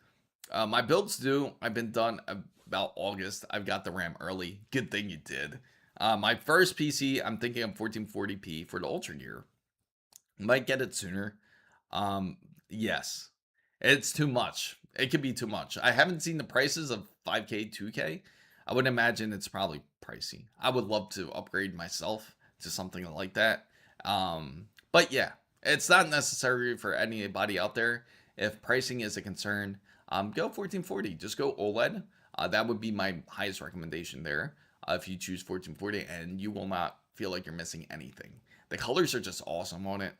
My build's due. I've been done about August. I've got the RAM early. Good thing you did. My first PC, I'm thinking of 1440p for the Ultra Gear. Might get it sooner. Yes, it's too much. It could be too much. I haven't seen the prices of 5K, 2K. I would imagine it's probably pricey. I would love to upgrade myself to something like that. But yeah, it's not necessary for anybody out there. If pricing is a concern, go 1440. Just go OLED. That would be my highest recommendation there. If you choose 1440, and you will not feel like you're missing anything. The colors are just awesome on it.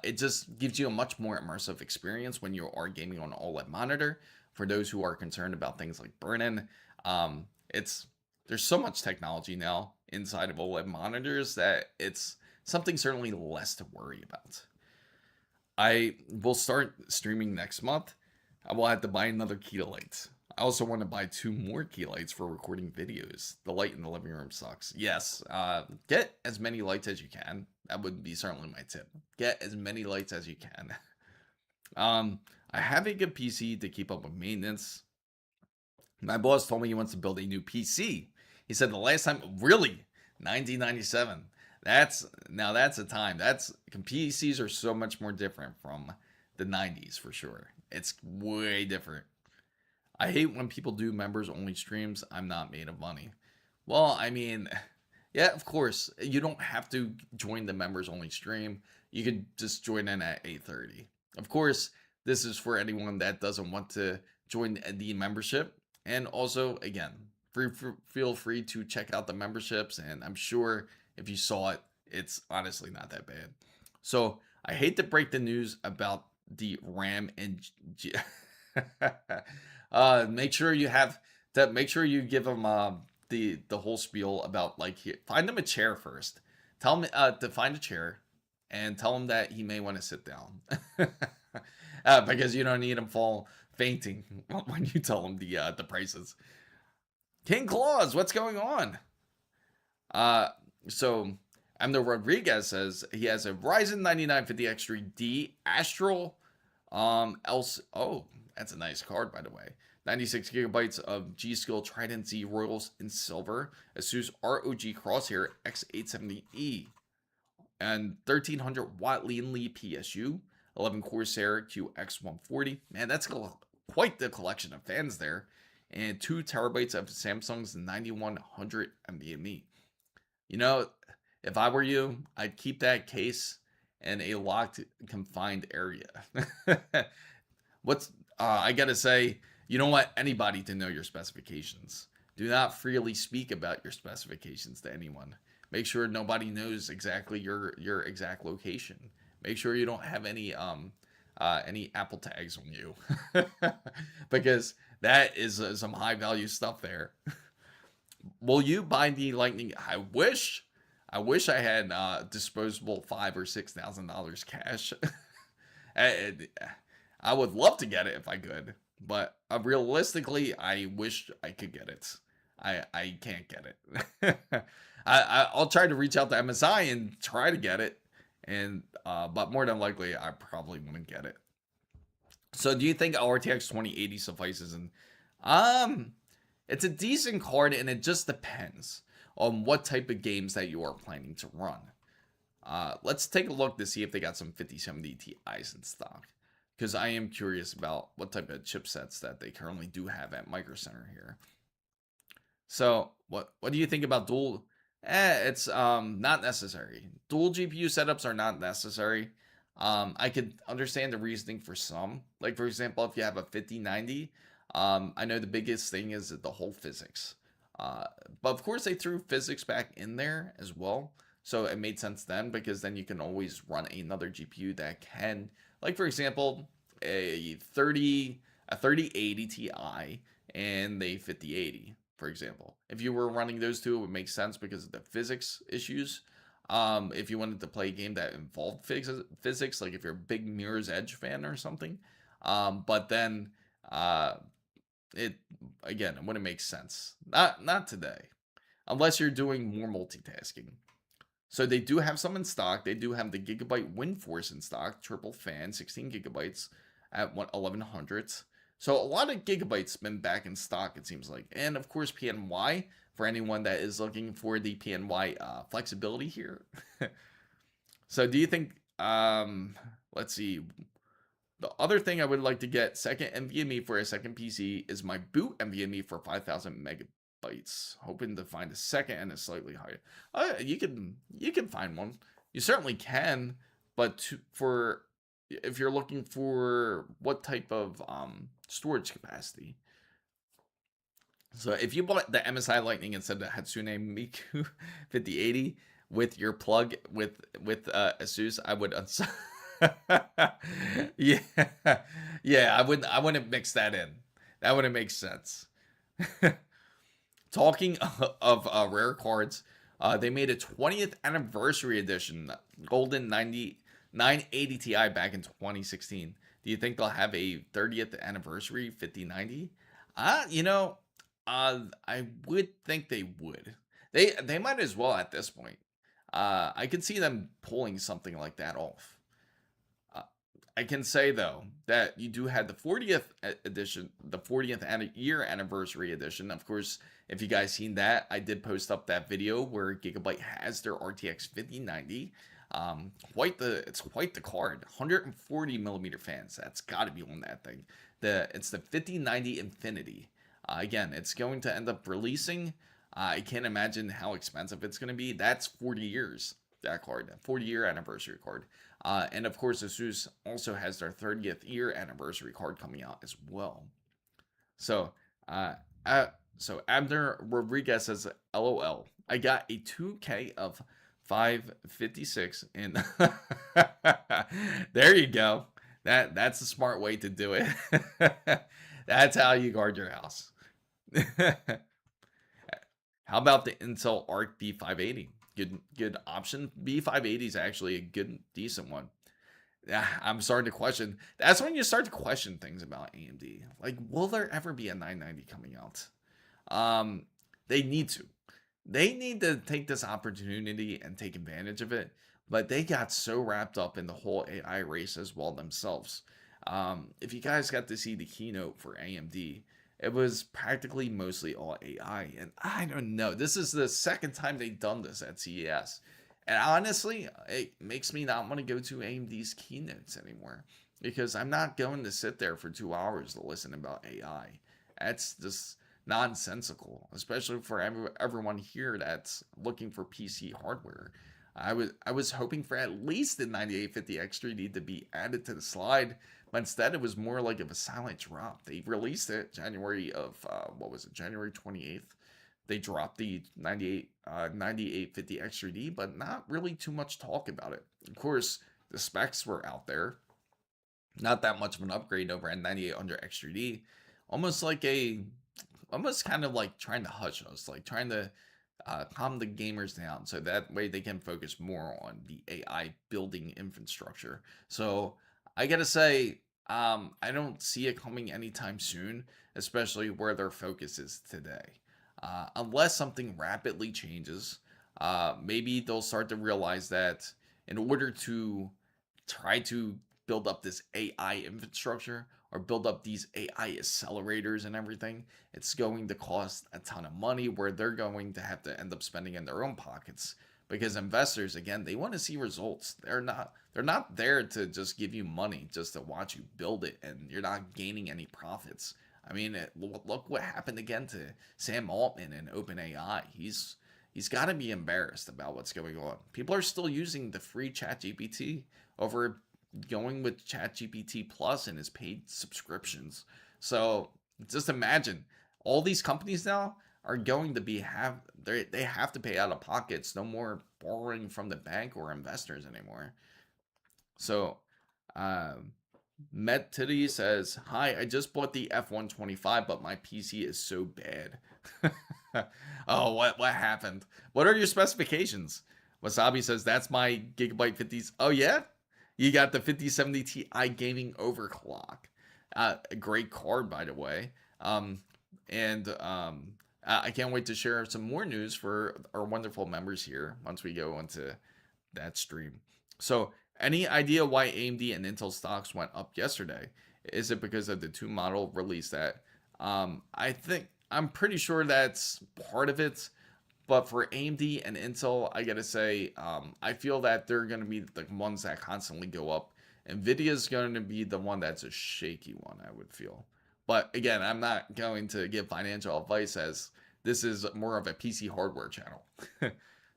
It just gives you a much more immersive experience when you are gaming on an OLED monitor. For those who are concerned about things like burn-in, there's so much technology now inside of OLED monitors that it's something certainly less to worry about. I will start streaming next month. I will have to buy another key light. I also want to buy 2 more key lights for recording videos. The light in the living room sucks. Yes, get as many lights as you can. That would be certainly my tip. Get as many lights as you can. I have a good PC to keep up with maintenance. My boss told me he wants to build a new PC. He said the last time, really, 1997. That's a time. PCs are so much more different from the 90s for sure. It's way different. I hate when people do members only streams. I'm not made of money. Well, I mean, yeah, of course, you don't have to join the members only stream. You could just join in at 8:30. Of course, this is for anyone that doesn't want to join the membership. And also, again, feel free to check out the memberships. And I'm sure if you saw it, it's honestly not that bad. So I hate to break the news about the RAM and make sure you have that. Make sure you give them the whole spiel about, like, find him a chair first. Tell him to find a chair, and tell him that he may want to sit down, because you don't need him fall fainting when you tell him the prices. King Claus, what's going on? So Amdo Rodriguez says he has a Ryzen 9950X3D Astral. Oh, that's a nice card, by the way. 96 gigabytes of G-Skill Trident Z Royals in silver, ASUS ROG Crosshair X870E, and 1300 watt Lean Li PSU, 11 Corsair QX140. Man, that's quite the collection of fans there. And 2 terabytes of Samsung's 9100 NVMe. You know, if I were you, I'd keep that case in a locked, confined area. I gotta say, you don't want anybody to know your specifications. Do not freely speak about your specifications to anyone. Make sure nobody knows exactly your exact location. Make sure you don't have any Apple tags on you, because that is some high value stuff there. Will you buy the Lightning? I wish I had disposable $5,000 or $6,000 cash. I would love to get it if I could, but realistically, I wish I could get it. I can't get it. I'll try to reach out to MSI and try to get it, and but more than likely, I probably wouldn't get it. So, do you think RTX 2080 suffices? And it's a decent card, and it just depends on what type of games that you are planning to run. Let's take a look to see if they got some 5070 Ti's in stock, because I am curious about what type of chipsets that they currently do have at Micro Center here. So, what do you think about dual? It's not necessary. Dual GPU setups are not necessary. I could understand the reasoning for some. Like, for example, if you have a 5090, I know the biggest thing is the whole physics. But of course, they threw physics back in there as well. So it made sense then, because then you can always run another GPU that can, like, for example, a 3080 Ti and a 5080, for example. If you were running those two, it would make sense because of the physics issues. If you wanted to play a game that involved physics, like if you're a big Mirror's Edge fan or something. But then it wouldn't make sense. Not today, unless you're doing more multitasking. So they do have some in stock. They do have the Gigabyte WindForce in stock, triple fan, 16 gigabytes at 1100. So a lot of Gigabytes been back in stock, it seems like. And of course, PNY, for anyone that is looking for the PNY flexibility here. So do you think, let's see. The other thing I would like to get, second NVMe for a second PC, is my boot NVMe for 5000 gigabytes. Hoping to find a second and a slightly higher. You can find one. You certainly can, but for if you're looking for what type of storage capacity. So if you bought the MSI Lightning instead of the Hatsune Miku 5080 with your plug with ASUS, I would yeah, yeah, I wouldn't mix that in. That wouldn't make sense. Talking of rare cards, they made a 20th anniversary edition Golden 980 Ti back in 2016. Do you think they'll have a 30th anniversary 5090? I would think they would. They might as well at this point. I could see them pulling something like that off. I can say though that you do have the 40th edition, the 40th year anniversary edition. Of course, if you guys seen that, I did post up that video where Gigabyte has their RTX 5090. It's quite the card. 140 millimeter fans. That's got to be on that thing. It's the 5090 Infinity. Again, it's going to end up releasing. I can't imagine how expensive it's going to be. That's 40 years, that card, 40-year anniversary card. And of course, ASUS also has their 30th year anniversary card coming out as well. So, Abner Rodriguez says, LOL, I got a 2K of 556 in. There you go. That's a smart way to do it. That's how you guard your house. How about the Intel Arc B580? Good option. B580 is actually a decent one. I'm starting to question. That's when you start to question things about AMD. Like, will there ever be a 990 coming out? They need to. They need to take this opportunity and take advantage of it. But they got so wrapped up in the whole AI race as well themselves. If you guys got to see the keynote for AMD, it was practically mostly all AI. And I don't know. This is the second time they've done this at CES. And honestly, it makes me not want to go to AMD's keynotes anymore. Because I'm not going to sit there for 2 hours to listen about AI. That's just nonsensical. Especially for everyone here that's looking for PC hardware. I was hoping for at least the 9850X3D to be added to the slide, but instead it was more like of a silent drop. They released it January 28th. They dropped the 9850X3D, but not really too much talk about it. Of course, the specs were out there. Not that much of an upgrade over at 9800X3D. Almost kind of like trying to hush us, like trying to calm the gamers down so that way they can focus more on the AI building infrastructure. So I gotta say, I don't see it coming anytime soon, especially where their focus is today. Unless something rapidly changes, maybe they'll start to realize that in order to try to build up this AI infrastructure or build up these AI accelerators and everything, it's going to cost a ton of money where they're going to have to end up spending in their own pockets. Because investors, again, they want to see results. They're not there to just give you money just to watch you build it and you're not gaining any profits. I mean, look what happened again to Sam Altman and OpenAI. He's got to be embarrassed about what's going on. People are still using the free ChatGPT over going with ChatGPT Plus and his paid subscriptions. So just imagine all these companies now are going to they have to pay out of pockets. No more borrowing from the bank or investors anymore. So Met Titty says, hi, I just bought the F125, but my PC is so bad. Oh, what happened? What are your specifications? Wasabi says, that's my Gigabyte 50s. Oh, yeah? You got the 5070 Ti gaming overclock. A great card, by the way. I can't wait to share some more news for our wonderful members here once we go into that stream. So, any idea why AMD and Intel stocks went up yesterday? Is it because of the two model release that I'm pretty sure that's part of it. But for AMD and Intel, I gotta say, I feel that they're gonna be the ones that constantly go up. NVIDIA is going to be the one that's a shaky one, I would feel. But again, I'm not going to give financial advice as this is more of a PC hardware channel.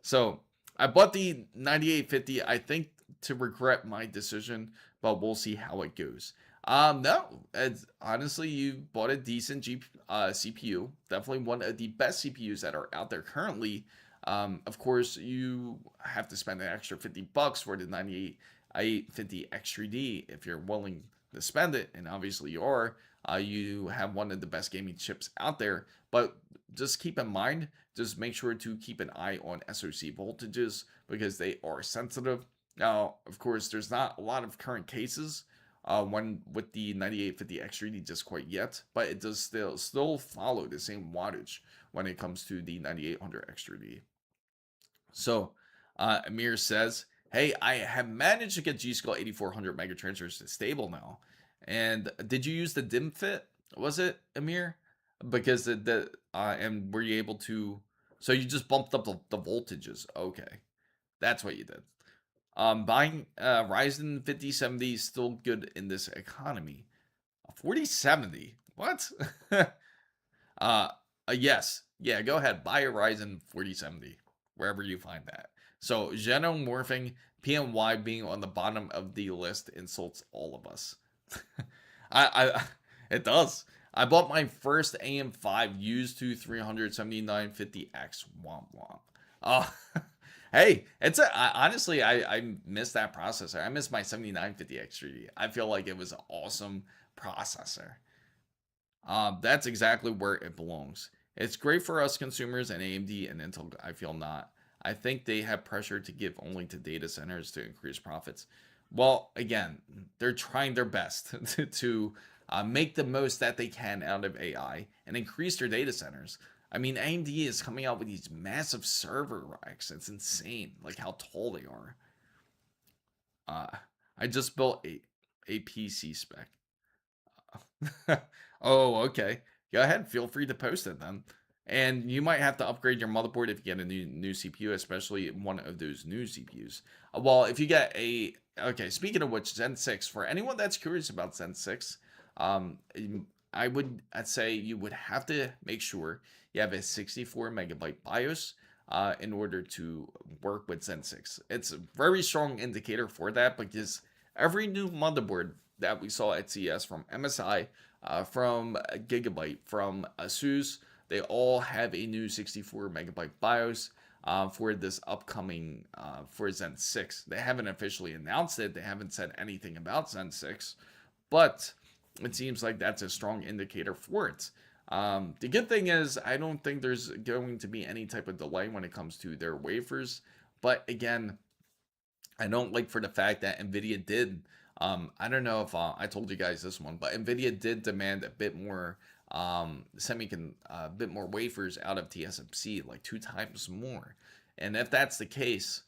So I bought the 9850. I think to regret my decision, but we'll see how it goes. No, it's, honestly, you bought a decent CPU. Definitely one of the best CPUs that are out there currently. Of course, you have to spend an extra $50 for the 9850 X3D if you're willing to spend it, and obviously you are. You have one of the best gaming chips out there, but just keep in mind, just make sure to keep an eye on SoC voltages because they are sensitive. Now, of course, there's not a lot of current cases one with the 9850 X3D just quite yet, but it does still follow the same wattage when it comes to the 9800 X3D. So Amir says, hey, I have managed to get G-Skill 8400 megatransfers to stable now. And did you use the dim fit? Was it, Amir? Because and were you able to, so you just bumped up the voltages. Okay. That's what you did. Buying Ryzen 5070 is still good in this economy. 4070? What? Yes. Yeah, go ahead. Buy a Ryzen 4070 wherever you find that. So xenomorphing PNY being on the bottom of the list insults all of us. It does. I bought my first AM5 used to 37950X. Womp womp. Hey, honestly, I miss that processor. I miss my 7950X3D. I feel like it was an awesome processor. That's exactly where it belongs. It's great for us consumers, and AMD and Intel, I feel not. I think they have pressure to give only to data centers to increase profits. Well, again, they're trying their best to make the most that they can out of AI and increase their data centers. I mean, AMD is coming out with these massive server racks. It's insane, like how tall they are. I just built a PC spec. Oh, okay. Go ahead. Feel free to post it then. And you might have to upgrade your motherboard if you get a new CPU, especially one of those new CPUs. Well, if you get a... Okay, speaking of which, Zen 6, for anyone that's curious about Zen 6, I'd say you would have to make sure you have a 64 megabyte BIOS in order to work with Zen 6. It's a very strong indicator for that because every new motherboard that we saw at CES from MSI, from Gigabyte, from ASUS, they all have a new 64 megabyte BIOS for this upcoming for Zen 6. They haven't officially announced it. They haven't said anything about Zen 6, but it seems like that's a strong indicator for it. The good thing is I don't think there's going to be any type of delay when it comes to their wafers. But again, I don't like for the fact that NVIDIA did, I don't know if I told you guys this one, but NVIDIA did demand a bit more bit more wafers out of TSMC, like 2 times more. And if that's the case,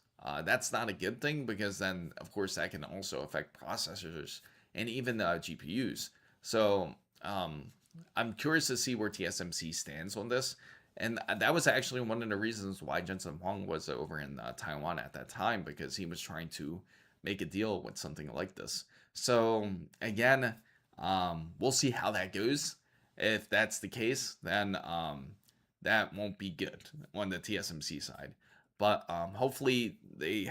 that's not a good thing because then, of course, that can also affect processors and even GPUs. So I'm curious to see where TSMC stands on this. And that was actually one of the reasons why Jensen Huang was over in Taiwan at that time, because he was trying to make a deal with something like this. So again, we'll see how that goes. If that's the case, then that won't be good on the TSMC side. But hopefully they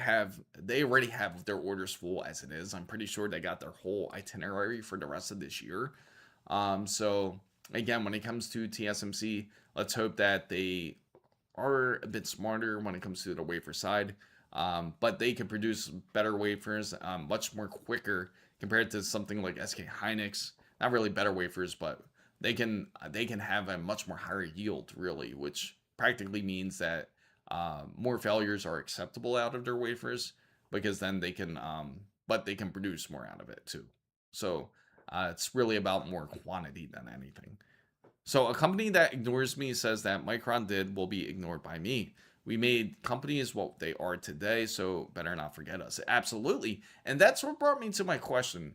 already have their orders full as it is. I'm pretty sure they got their whole itinerary for the rest of this year. So again, when it comes to TSMC, let's hope that they are a bit smarter when it comes to the wafer side. But they can produce better wafers much more quicker compared to something like SK Hynix. Not really better wafers, but they can have a much more higher yield, really, which practically means that more failures are acceptable out of their wafers, because then they can but they can produce more out of it too. So it's really about more quantity than anything. So a company that ignores me says that Micron will be ignored by me. We made companies what they are today, so better not forget us. Absolutely. And that's what brought me to my question.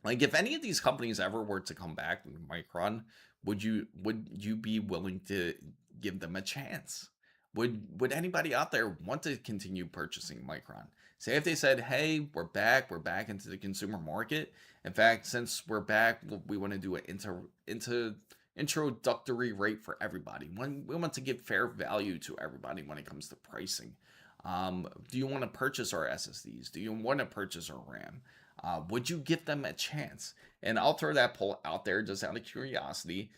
Like, if any of these companies ever were to come back with Micron, would you be willing to give them a chance? Would anybody out there want to continue purchasing Micron? Say if they said, hey, we're back into the consumer market. In fact, since we're back, we want to do it into introductory rate for everybody. We want to give fair value to everybody when it comes to pricing. Do you want to purchase our SSDs? Do you want to purchase our RAM? Would you give them a chance? And I'll throw that poll out there just out of curiosity.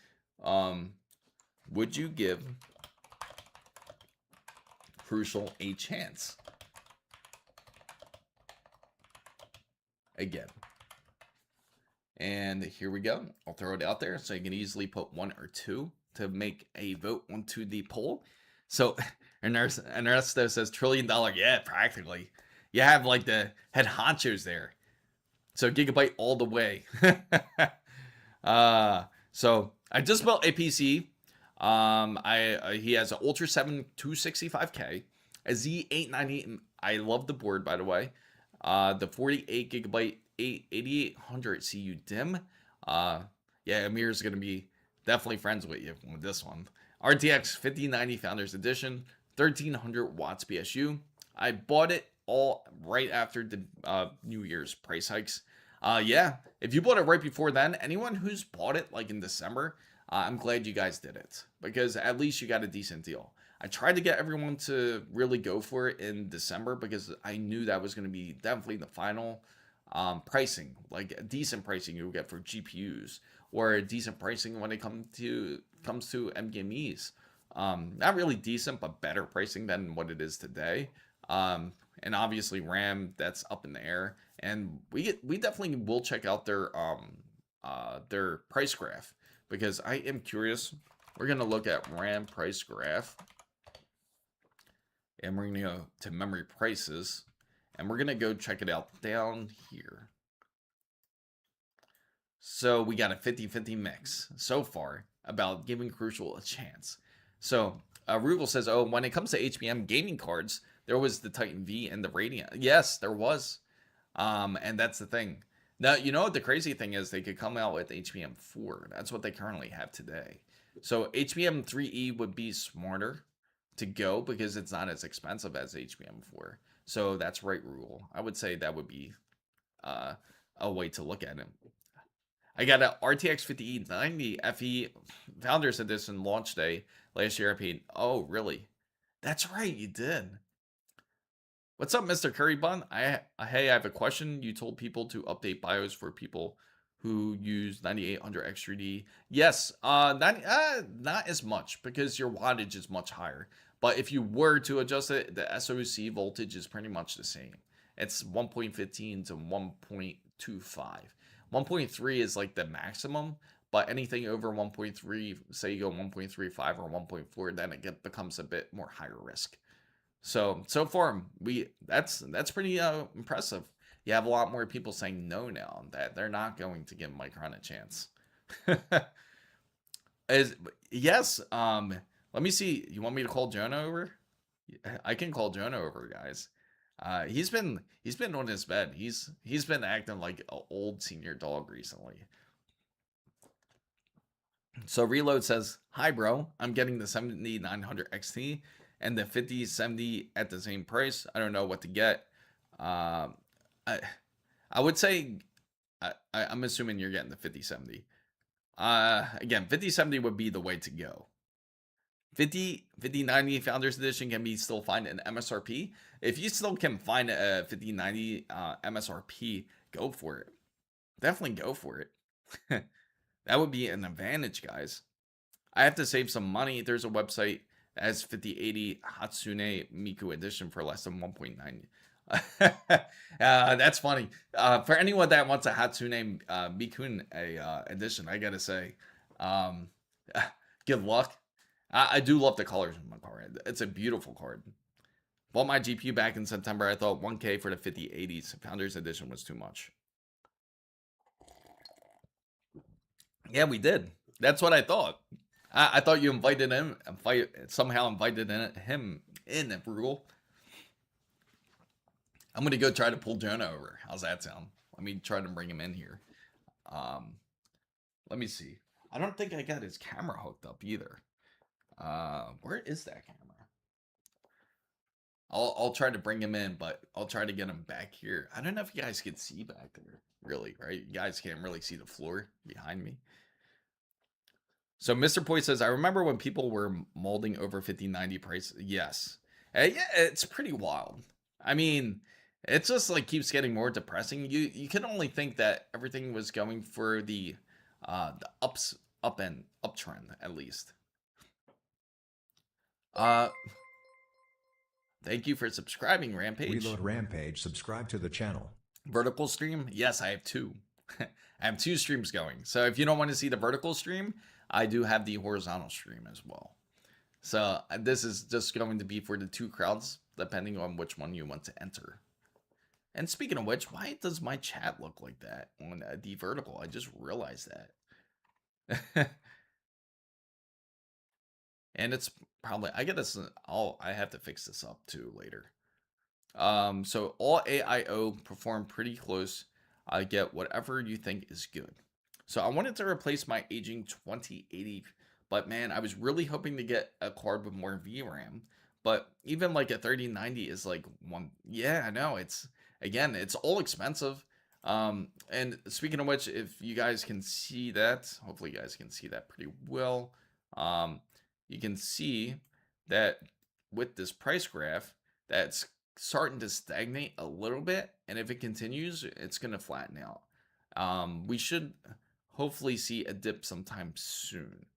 Would you give Crucial a chance? Again. And here we go. I'll throw it out there so you can easily put 1 or 2 to make a vote onto the poll. So Ernesto says $1 trillion. Yeah, practically. You have like the head honchos there. So Gigabyte all the way. So I just built a PC. He has an Ultra 7 265K, a Z898. I love the board, by the way. The 48 gigabyte 8800 CU DIMM. Yeah, Amir's gonna be definitely friends with you with this one. RTX 5090 Founders Edition, 1300 watts PSU. I bought it all right after the New Year's price hikes. Yeah, if you bought it right before then, anyone who's bought it like in December, I'm glad you guys did it, because at least you got a decent deal. I tried to get everyone to really go for it in December because I knew that was going to be definitely the final pricing, like a decent pricing you'll get for GPUs, or a decent pricing when it comes to NVMEs. Not really decent, but better pricing than what it is today. And obviously RAM, that's up in the air. And we definitely will check out their price graph, because I am curious. We're gonna look at RAM price graph, and we're gonna go to memory prices, and we're gonna go check it out down here. So we got a 50-50 mix so far about giving Crucial a chance. So Rugal says, oh, when it comes to HBM gaming cards, there was the Titan V and the Radeon. Yes, there was. And that's the thing. Now, you know what the crazy thing is? They could come out with HBM4. That's what they currently have today. So HBM3E would be smarter to go because it's not as expensive as HBM4. So that's right, Rule. I would say that would be a way to look at it. I got an RTX 5090 FE Founders Edition launch day last year. I paid. Oh, really? That's right, you did. What's up, Mr. Curry Bun? Hey, I have a question. You told people to update BIOS for people who use 9800 X3D. Yes, not as much, because your wattage is much higher. But if you were to adjust it, the SoC voltage is pretty much the same. It's 1.15 to 1.25. 1.3 is like the maximum, but anything over 1.3, say you go 1.35 or 1.4, then it becomes a bit more higher risk. So far that's pretty impressive. You have a lot more people saying no now, that they're not going to give Micron a chance. Yes, let me see. You want me to call Jonah over? I can call Jonah over, guys. He's been on his bed. He's been acting like an old senior dog recently. So Reload says, hi bro, I'm getting the 7900 XT and the 5070 at the same price. I don't know what to get. I would say, I'm assuming you're getting the 5070. Again, 5070 would be the way to go. 5090 Founders Edition can be still find an MSRP. If you still can find a 5090 MSRP, go for it. Definitely go for it. That would be an advantage, guys. I have to save some money. There's a website that has 5080 Hatsune Miku Edition for less than 1.9. That's funny. For anyone that wants a Hatsune Miku edition, I gotta say, good luck. I do love the colors in my card. It's a beautiful card. Bought my GPU back in September. I thought 1K for the 5080s Founders Edition was too much. Yeah, we did. That's what I thought. I thought you invited him, somehow invited him in, Brutal. I'm going to go try to pull Jonah over. How's that sound? Let me try to bring him in here. Let me see. I don't think I got his camera hooked up either. Where is that camera? I'll try to bring him in, but I'll try to get him back here. I don't know if you guys can see back there, really, right? You guys can't really see the floor behind me. So Mr. Poi says, I remember when people were molding over 5090 price. Yes. Yeah, it's pretty wild. I mean, it just like keeps getting more depressing. You can only think that everything was going for the uptrend at least. Thank you for subscribing, Rampage. Reload Rampage, subscribe to the channel. Vertical stream? Yes, I have two. I have two streams going. So if you don't want to see the vertical stream, I do have the horizontal stream as well. So this is just going to be for the two crowds, depending on which one you want to enter. And speaking of which, why does my chat look like that on the vertical? I just realized that. And it's probably, I have to fix this up too later. So all AIO perform pretty close. I get whatever you think is good. So I wanted to replace my aging 2080, but man, I was really hoping to get a card with more VRAM. But even like a 3090 is like one. Yeah, I know. It's all expensive. And speaking of which, if you guys can see that, hopefully you guys can see that pretty well. You can see that with this price graph, that's starting to stagnate a little bit, and if it continues, it's going to flatten out. We should hopefully see a dip sometime soon.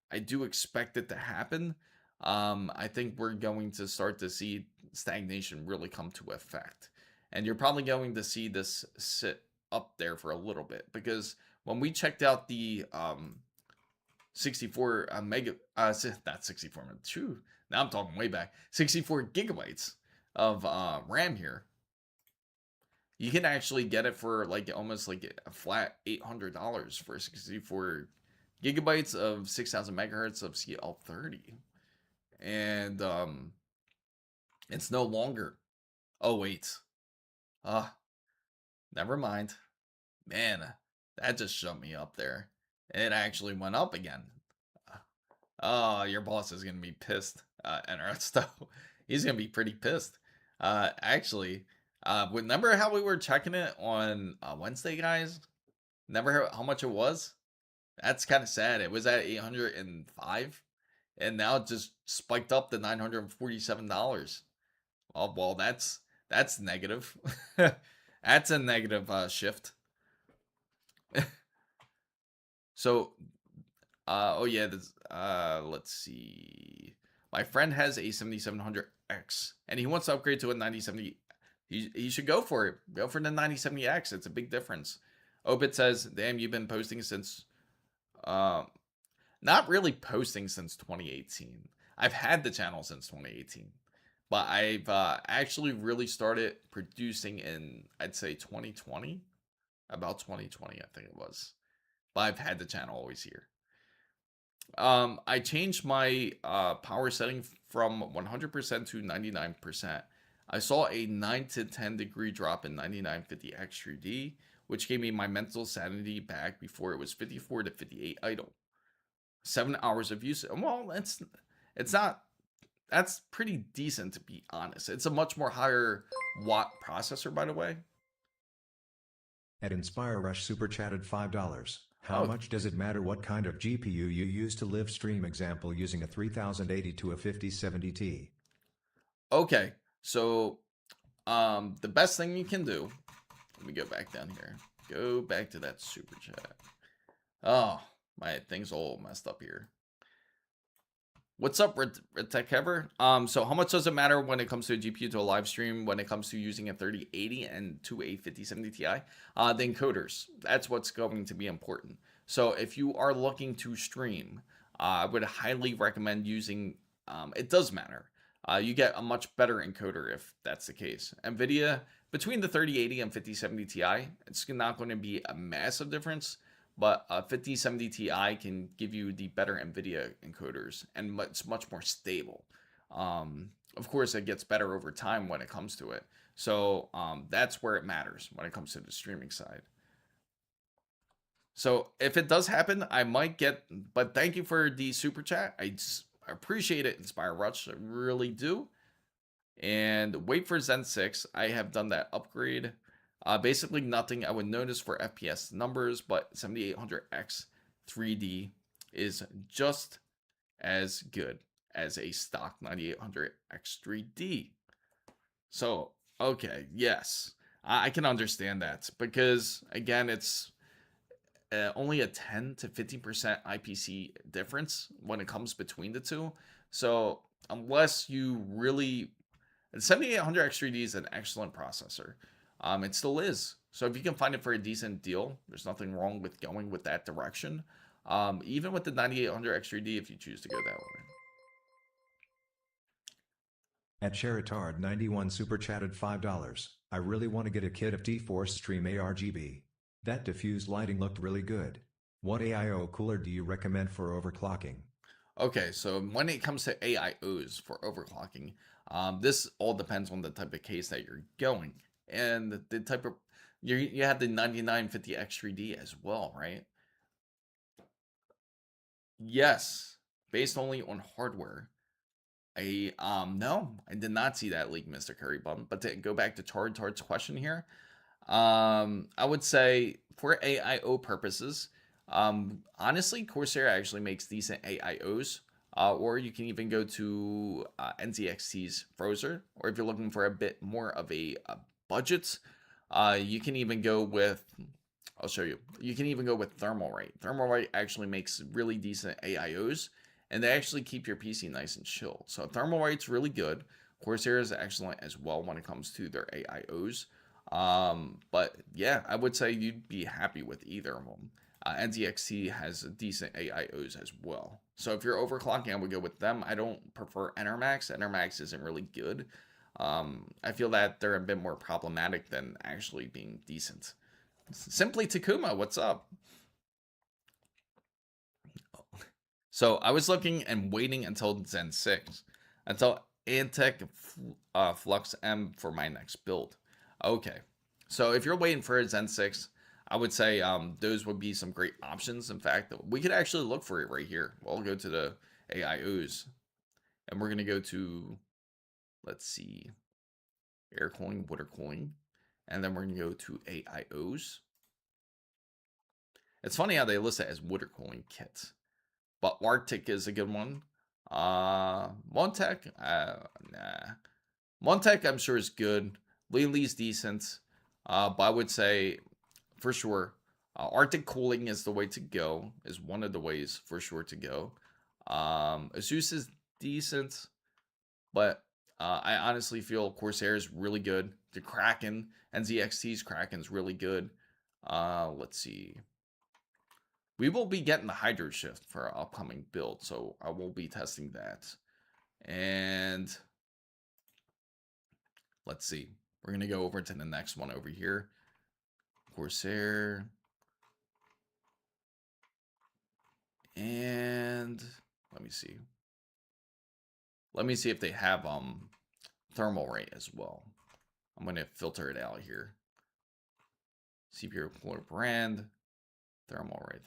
I do expect it to happen. I think we're going to start to see stagnation really come to effect, and you're probably going to see this sit up there for a little bit, because when we checked out the 64 not 64, now I'm talking way back, 64 gigabytes of RAM here, you can actually get it for like almost like a flat $800 for 64 gigabytes of 6000 megahertz of CL30. And it's no longer, oh wait, never mind, man, that just shut me up there. It actually went up again. Oh, your boss is gonna be pissed, Enresto. He's gonna be pretty pissed. Actually, remember how we were checking it on Wednesday, guys? Remember how much it was? That's kind of sad. It was at 805, and now it just spiked up to $947. Well, that's negative. That's a negative shift. So, oh yeah, this, let's see. My friend has a 7700X, and he wants to upgrade to a 9070. He should go for it. Go for the 9070X. It's a big difference. Obit says, damn, you've been posting since, not really posting since 2018. I've had the channel since 2018, but I've actually really started producing in, I'd say 2020, about 2020, I think it was. But I've had the channel always here. I changed my power setting from 100% to 99%. I saw a 9 to 10 degree drop in 9950X 3D, which gave me my mental sanity back before it was 54 to 58 idle. 7 hours of use. Well, it's not, that's pretty decent, to be honest. It's a much more higher watt processor, by the way. At Inspire Rush super chatted $5. How much does it matter what kind of GPU you use to live stream? Example, using a 3080 to a 5070 Ti. Okay, so the best thing you can do, let me go back down here. Go back to that super chat. Oh, my thing's all messed up here. What's up, Red Tech Ever? So how much does it matter when it comes to a GPU to a live stream, when it comes to using a 3080 and to a 5070 Ti? The encoders. That's what's going to be important. So if you are looking to stream, I would highly recommend using, it does matter. You get a much better encoder if that's the case. NVIDIA, between the 3080 and 5070 Ti, it's not going to be a massive difference. But 5070 Ti can give you the better NVIDIA encoders, and it's much more stable. Of course, it gets better over time when it comes to it. So that's where it matters when it comes to the streaming side. So if it does happen, I might get, but thank you for the super chat. I appreciate it, Inspire Rush. I really do. And wait for Zen 6. I have done that upgrade. Basically nothing I would notice for FPS numbers, but 7800X 3D is just as good as a stock 9800X3D. So, okay, yes, I can understand that because, again, it's only a 10 to 15% IPC difference when it comes between the two. So, unless you really, the 7800X3D is an excellent processor. It still is. So, if you can find it for a decent deal, there's nothing wrong with going with that direction. Even with the 9800X3D, if you choose to go that way. At Cheritard91 super chatted $5. I really want to get a kit of T-Force Stream ARGB. That diffused lighting looked really good. What AIO cooler do you recommend for overclocking? Okay, so when it comes to AIOs for overclocking, this all depends on the type of case that you're going and the type of you have the 9950X3D as well, right? Yes, based only on hardware. No, I did not see that leak, Mr. Curry Bum. But to go back to Tard's question here, I would say for AIO purposes, honestly, Corsair actually makes decent AIOs. Or you can even go to NZXT's Frozer, or if you're looking for a bit more of a budget, you can even go with, I'll show you. You can even go with Thermalright. Thermalright actually makes really decent AIOs, and they actually keep your PC nice and chill. So Thermalright's really good. Corsair is excellent as well when it comes to their AIOs. But yeah, I would say you'd be happy with either of them. NZXT has decent AIOs as well. So if you're overclocking, I would go with them. I don't prefer Enermax. Enermax isn't really good. I feel that they're a bit more problematic than actually being decent. Simply Takuma, what's up? So I was looking and waiting until Zen 6, until Antec Flux M for my next build. Okay, so if you're waiting for a Zen 6, I would say those would be some great options. In fact, we could actually look for it right here. We'll go to the AIOs, and we're going to go to, let's see, air cooling, water cooling, and then we're going to go to AIOs. It's funny how they list it as water cooling kits, but Arctic is a good one. Montech, nah. Montech, I'm sure, is good. Lily's decent, but I would say for sure, Arctic cooling is the way to go. Is one of the ways for sure to go. ASUS is decent, but I honestly feel Corsair is really good. The Kraken, NZXT's Kraken's really good. Let's see. We will be getting the Hydro Shift for our upcoming build, so I will be testing that. And let's see. We're going to go over to the next one over here. Corsair. And let me see. Let me see if they have Thermalright as well. I'm going to filter it out here. CPU cooler brand. Thermalright.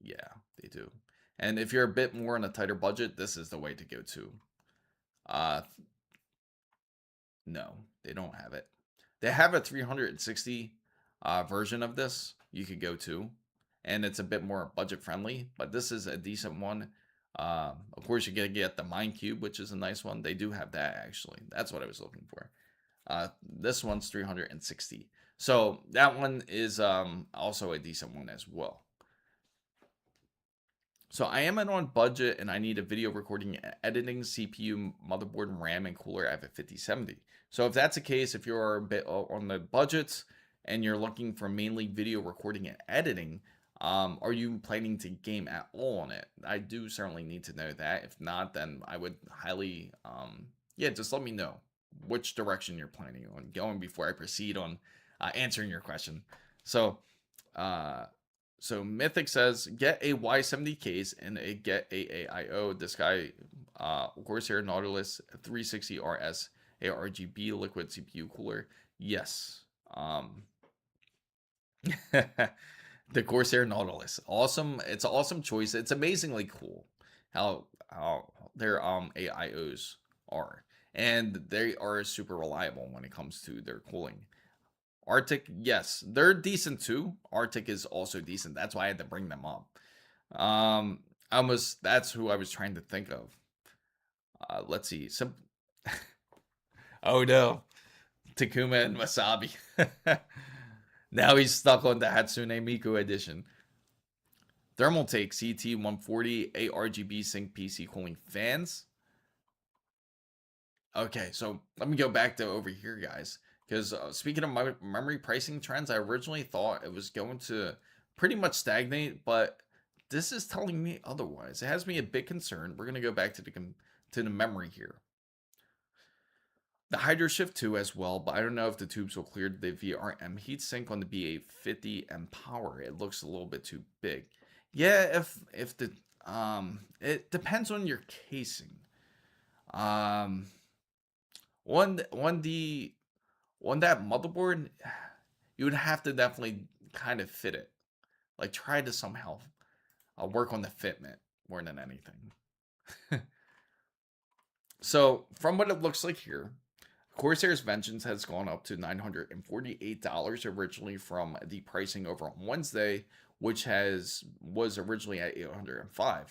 Yeah, they do. And if you're a bit more on a tighter budget, this is the way to go to. No, they don't have it. They have a 360 version of this you could go to, and it's a bit more budget friendly, but this is a decent one. Of course, you're going to get the Minecube, which is a nice one. They do have that, actually. That's what I was looking for. This one's 360. So that one is also a decent one as well. So I am on budget, and I need a video recording and editing CPU, motherboard, RAM, and cooler. I have a 5070. So if that's the case, if you're a bit on the budgets and you're looking for mainly video recording and editing, are you planning to game at all on it? I do certainly need to know that. If not, then I would highly, yeah, just let me know which direction you're planning on going before I proceed on answering your question. So Mythic says, get a Y70 case and get a AIO. This guy, Corsair Nautilus 360 RS ARGB liquid CPU cooler. Yes. The Corsair Nautilus. Awesome. It's an awesome choice. It's amazingly cool how their AIOs are. And they are super reliable when it comes to their cooling. Arctic, yes, they're decent too. Arctic is also decent. That's why I had to bring them up. Almost that's who I was trying to think of. Let's see. Some Oh no, Takuma and Wasabi. Now he's stuck on the Hatsune Miku edition. Thermaltake CT140 ARGB sync PC cooling fans. Okay, so let me go back to over here, guys. Because speaking of my memory pricing trends, I originally thought it was going to pretty much stagnate, but this is telling me otherwise. It has me a bit concerned. We're gonna go back to the memory here. The Hydro Shift 2 as well, but I don't know if the tubes will clear the VRM heatsink on the BA50M Power. It looks a little bit too big. Yeah, if the it depends on your casing. Um on that motherboard, you would have to definitely kind of fit it. Like try to somehow work on the fitment more than anything. So from what it looks like here, Corsair's Vengeance has gone up to $948 originally from the pricing over on Wednesday, which was originally at $805.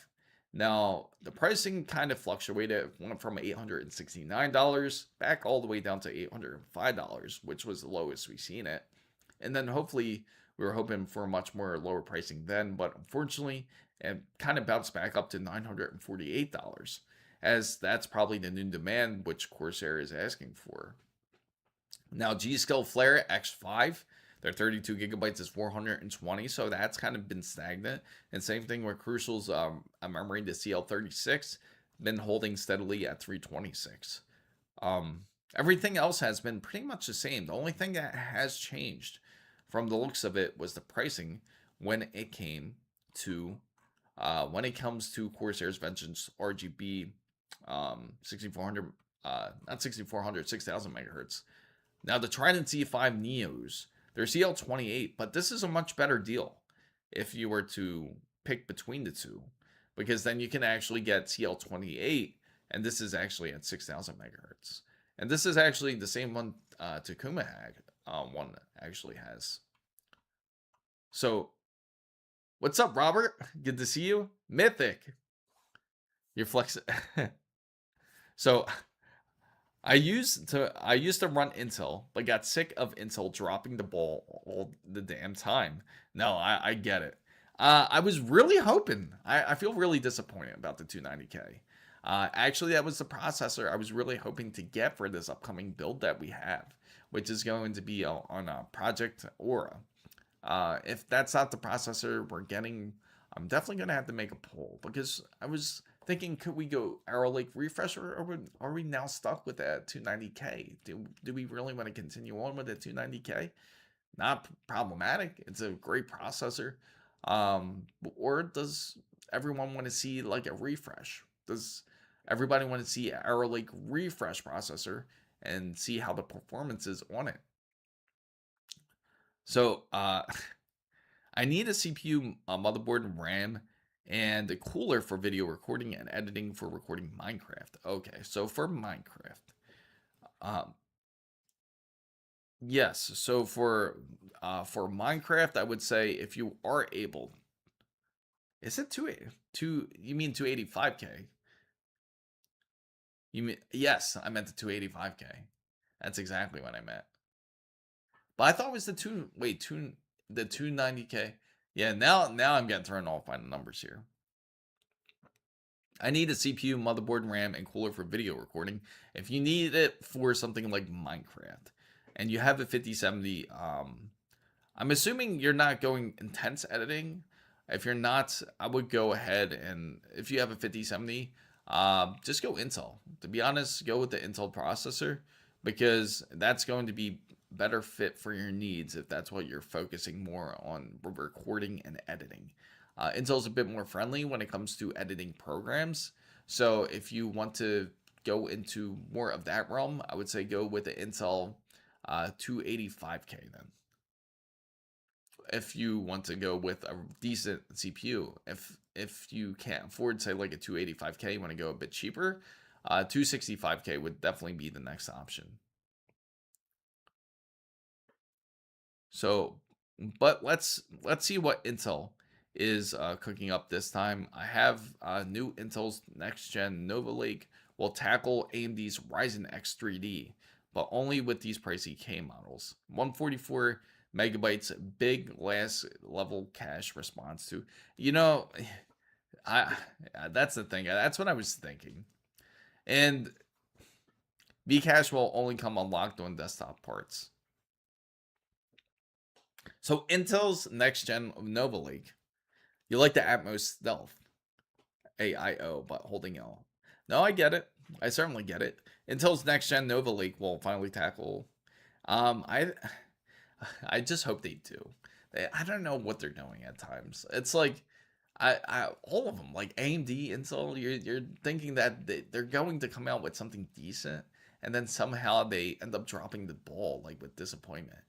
Now, the pricing kind of fluctuated, went from $869 back all the way down to $805, which was the lowest we've seen it. And then hopefully we were hoping for much more lower pricing then, but unfortunately, it kind of bounced back up to $948, as that's probably the new demand which Corsair is asking for. Now, G-Skill Flare X5, their 32 gigabytes is 420, so that's kind of been stagnant. And same thing with Crucial's memory, the CL36, been holding steadily at 326. Everything else has been pretty much the same. The only thing that has changed from the looks of it was the pricing when it came to when it comes to Corsair's Vengeance RGB 6400, not 6400, 6000 megahertz. Now the Trident Z5 Neos, they're CL28, but this is a much better deal if you were to pick between the two, because then you can actually get CL28, and this is actually at 6000 megahertz. And this is actually the same one Takuma one actually has. So, what's up, Robert? Good to see you. Mythic. You're flexing. So, I used to run Intel, but got sick of Intel dropping the ball all the damn time. No, I get it. I was really hoping. I feel really disappointed about the 290K. Actually, that was the processor I was really hoping to get for this upcoming build that we have, which is going to be on Project Aura. If that's not the processor we're getting, I'm definitely going to have to make a poll, because I was thinking, could we go Arrow Lake refresh, or are we now stuck with that 290K? Do we really want to continue on with the 290K? Not problematic. It's a great processor. Or does everyone want to see like a refresh? Does everybody want to see Arrow Lake refresh processor and see how the performance is on it? So I need a CPU, motherboard, and RAM, and a cooler for video recording and editing for recording Minecraft. Okay, so for Minecraft, yes. So for Minecraft, I would say if you are able, is it 2? You mean 285K? You mean, yes? I meant the 285K. That's exactly what I meant. But I thought it was the the 290K. Yeah, now I'm getting thrown off by the numbers here. I need a CPU, motherboard, RAM, and cooler for video recording. If you need it for something like Minecraft, and you have a 5070, I'm assuming you're not going intense editing. If you're not, I would go ahead, and if you have a 5070, just go Intel. To be honest, go with the Intel processor, because that's going to be better fit for your needs if that's what you're focusing more on, recording and editing. Intel's a bit more friendly when it comes to editing programs. So if you want to go into more of that realm, I would say go with the Intel 285K then. If you want to go with a decent CPU, if you can't afford, say, like a 285K, you want to go a bit cheaper, 265K would definitely be the next option. So, but let's see what Intel is cooking up this time. I have new Intel's next gen Nova Lake will tackle AMD's Ryzen X 3D, but only with these pricey K models. 144 megabytes, big last level cache response to. You know, I that's the thing. That's what I was thinking. And Vcache will only come unlocked on desktop parts. So Intel's next gen Nova Lake. You like the Atmos stealth. AIO, but holding L. No, I get it. I certainly get it. Intel's next gen Nova Lake will finally tackle. I just hope they do. I don't know what they're doing at times. It's like all of them, like AMD, Intel. You're thinking that they're going to come out with something decent, and then somehow they end up dropping the ball, like with disappointment.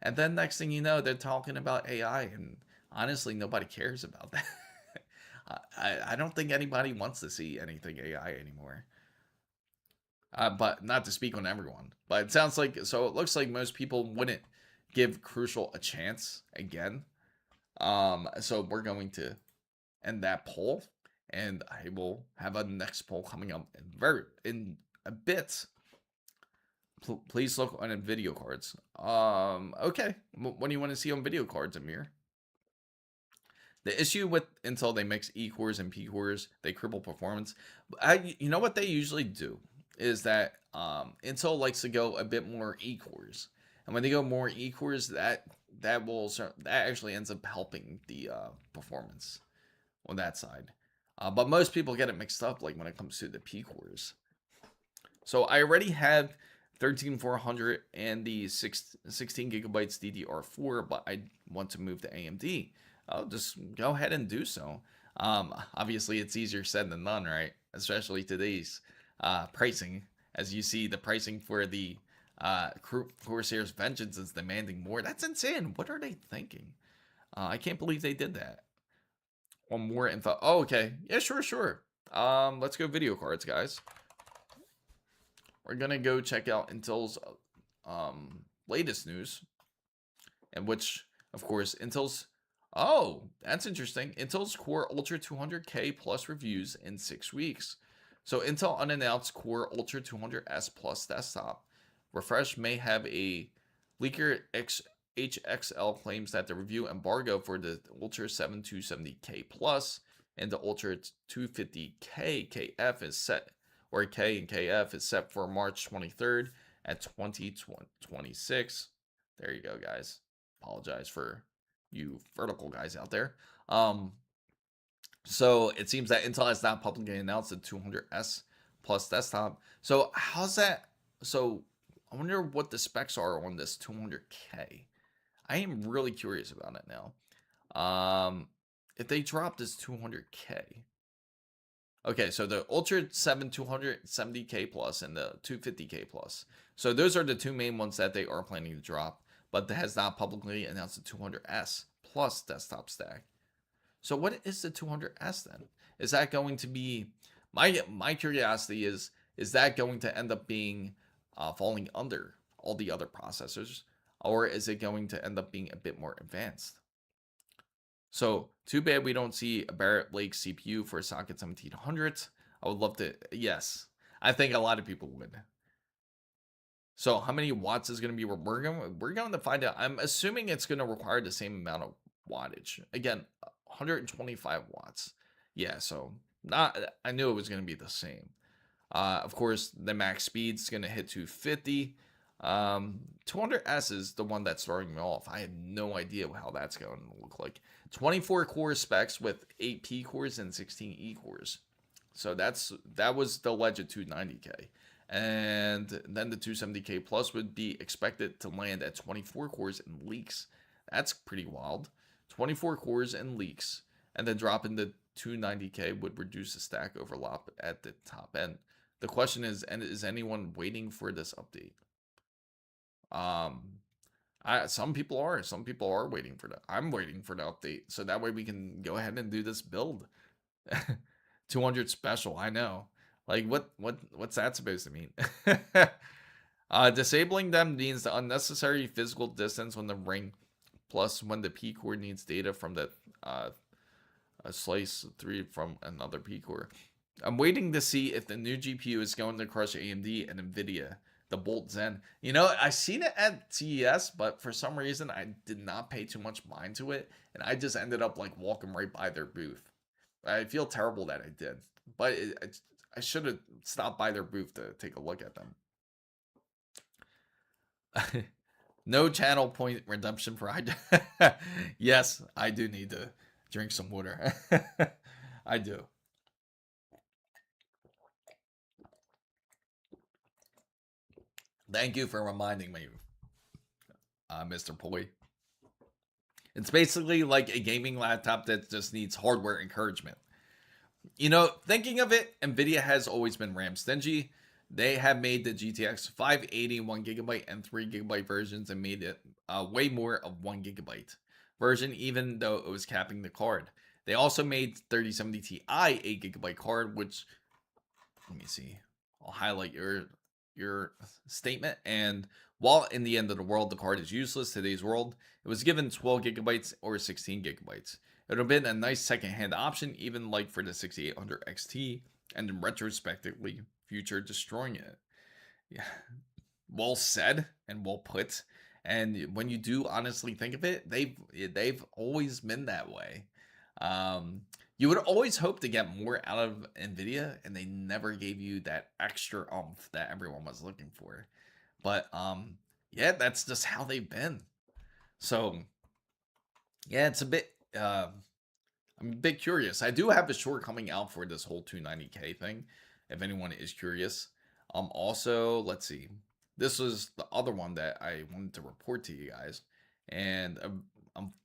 And then next thing you know, they're talking about AI, and honestly, nobody cares about that. I don't think anybody wants to see anything AI anymore. But not to speak on everyone. But it sounds like, so it looks like most people wouldn't give Crucial a chance again. So we're going to end that poll, and I will have a next poll coming up in a bit. Please look on video cards. Okay. What do you want to see on video cards, Amir? The issue with Intel, they mix E cores and P cores. They cripple performance. You know what they usually do is that Intel likes to go a bit more E cores, and when they go more E cores, that actually ends up helping the performance on that side. But most people get it mixed up, like when it comes to the P cores. So I already have 13400 and the 16 gigabytes DDR4, but I want to move to AMD. I'll just go ahead and do so. Obviously, it's easier said than done, right? Especially today's pricing. As you see, the pricing for the Corsair's Vengeance is demanding more. That's insane. What are they thinking? I can't believe they did that. One more info. Oh, okay. Yeah, sure. Let's go video cards, guys. We're going to go check out Intel's latest news. And which, of course, Intel's... Oh, that's interesting. Intel's Core Ultra 200K Plus reviews in 6 weeks. So Intel unannounced Core Ultra 200S Plus desktop. Refresh may have a leaker HXL claims that the review embargo for the Ultra 7270K Plus and the Ultra 250K KF is set, or K and KF is set for March 23rd at 2026. There you go, guys. Apologize for you vertical guys out there. So it seems that Intel has not publicly announced the 200S Plus desktop. So how's that? So I wonder what the specs are on this 200K. I am really curious about it now. If they drop this 200K. Okay, so the Ultra 270K Plus and the 250K Plus. So those are the two main ones that they are planning to drop, but that has not publicly announced the 200S Plus desktop stack. So what is the 200S then? Is that going to be, my curiosity is that going to end up being falling under all the other processors, or is it going to end up being a bit more advanced? So too bad we don't see a Barrett Lake CPU for a socket 1700. I would love to, yes, I think a lot of people would. So how many watts is going to be? We're going to find out. I'm assuming it's going to require the same amount of wattage. Again, 125 watts. Yeah, so I knew it was going to be the same. Of course, the max speed's going to hit 250. 200S is the one that's starting me off. I had no idea how that's going to look like. 24 core specs with 8 P cores and 16 E cores. So that was the alleged 290K. And then the 270K Plus would be expected to land at 24 cores and leaks. That's pretty wild. 24 cores and leaks. And then dropping the 290K would reduce the stack overlap at the top end. The question is anyone waiting for this update? Some people are waiting for that. I'm waiting for the update, so that way we can go ahead and do this build. 200 special, I know. Like what's that supposed to mean? Disabling them means the unnecessary physical distance when the ring, plus when the P core needs data from the a slice 3 from another P core. I'm waiting to see if the new GPU is going to crush AMD and NVIDIA. The Bolt Zen. You know, I seen it at CES, but for some reason I did not pay too much mind to it, and I just ended up like walking right by their booth. I feel terrible that I did, but I should have stopped by their booth to take a look at them. No channel point redemption for Yes, I do need to drink some water. I do. Thank you for reminding me, Mr. Poi. It's basically like a gaming laptop that just needs hardware encouragement. You know, thinking of it, NVIDIA has always been RAM stingy. They have made the GTX 580 1GB and 3GB versions and made it way more of 1GB version, even though it was capping the card. They also made 3070 Ti 8GB card, which, let me see, I'll highlight your statement. And while in the end of the world the card is useless today's world, it was given 12GB or 16GB. It would have been a nice second-hand option, even like for the 6800 XT, and in retrospectively future destroying it. Yeah, well said and well put. And when you do honestly think of it, they've always been that way. You would always hope to get more out of NVIDIA, and they never gave you that extra oomph that everyone was looking for. But yeah, that's just how they've been. So yeah, it's a bit I'm a bit curious. I do have a short coming out for this whole 290K thing, if anyone is curious. Also, let's see. This was the other one that I wanted to report to you guys. And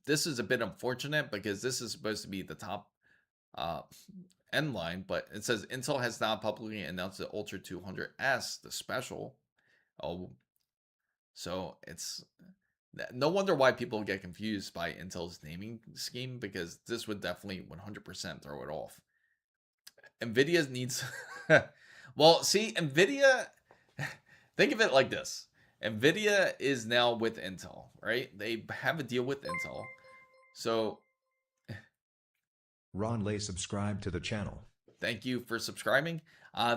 this is a bit unfortunate because this is supposed to be the top end line, but it says Intel has now publicly announced the Ultra 200S, the special. Oh, so it's no wonder why people get confused by Intel's naming scheme, because this would definitely 100% throw it off. NVIDIA needs well, see, NVIDIA, think of it like this. NVIDIA is now with Intel, right? They have a deal with Intel. So Ron Lay subscribed to the channel. Thank you for subscribing.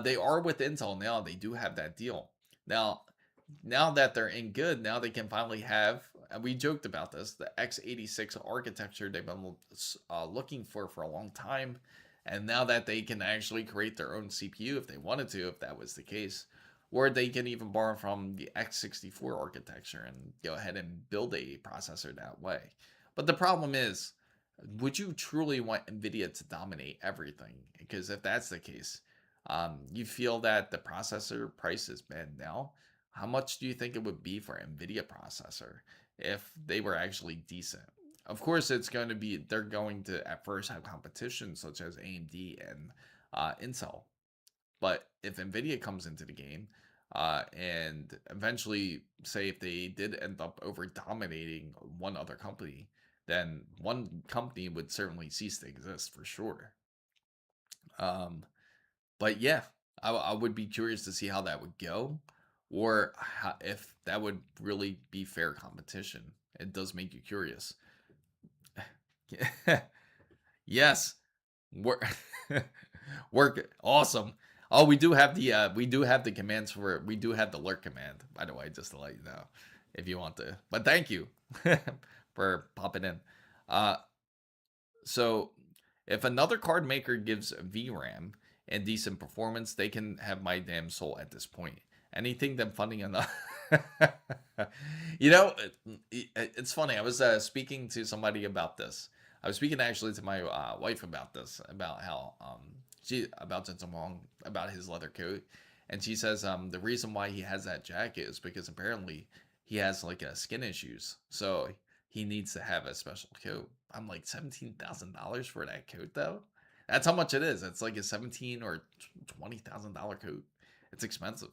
They are with Intel now. They do have that deal. Now that they're in good, now they can finally have, and we joked about this, the x86 architecture they've been looking for a long time. And now that they can actually create their own CPU if they wanted to, if that was the case, or they can even borrow from the x64 architecture and go ahead and build a processor that way. But the problem is, would you truly want NVIDIA to dominate everything? Because if that's the case, you feel that the processor price is bad now. How much do you think it would be for NVIDIA processor if they were actually decent? Of course, it's going to be, they're going to at first have competition such as AMD and Intel. But if NVIDIA comes into the game and eventually, say if they did end up over dominating one other company, then one company would certainly cease to exist for sure. But yeah, I would be curious to see how that would go, or if that would really be fair competition. It does make you curious. Yes, work, work, awesome. Oh, we do have the commands for it. We do have the lurk command, by the way, just to let you know, if you want to. But thank you for popping in. So if another card maker gives VRAM and decent performance, they can have my damn soul at this point. Anything them funding enough. You know, it's funny. I was speaking to somebody about this. I was speaking actually to my wife about this, about how about Jensen Wong, about his leather coat, and she says the reason why he has that jacket is because apparently he has like skin issues, so he needs to have a special coat. I'm like, $17,000 for that coat though. That's how much it is. It's like a $17,000 or $20,000 coat. It's expensive.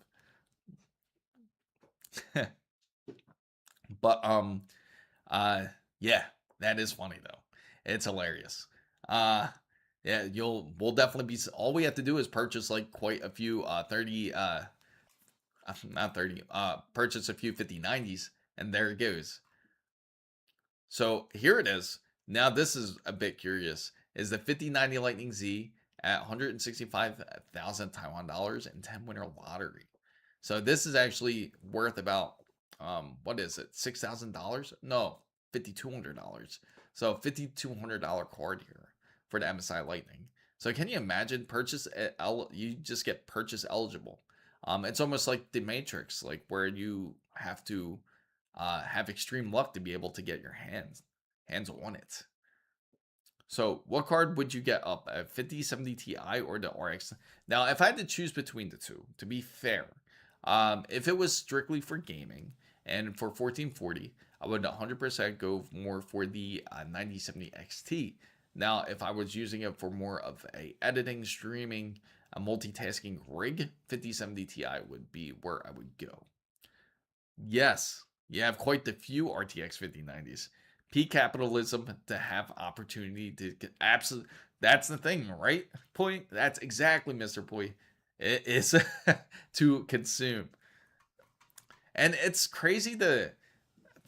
But yeah, that is funny though. It's hilarious. Yeah, we'll definitely be, all we have to do is purchase like quite a few 30 not 30 purchase a few 5090s, and there it goes. So here it is. Now this is a bit curious, is the 5090 Lightning Z at 165,000 Taiwan dollars and 10 winner lottery. So this is actually worth about what is it, $6,000? No, $5,200. So $5,200 card here for the MSI Lightning. So can you imagine you just get purchase eligible. It's almost like the Matrix, like where you have to have extreme luck to be able to get your hands on it. So what card would you get up, a 5070 Ti or the RX? Now, if I had to choose between the two, to be fair, if it was strictly for gaming and for 1440, I would 100% go more for the 9070 XT. Now, if I was using it for more of a editing, streaming, a multitasking rig, 5070 Ti would be where I would go. Yes, you have quite the few RTX 5090s. Peak capitalism to have opportunity to get absolute. That's the thing, right? Point. That's exactly, Mr. Poi. It is to consume. And it's crazy to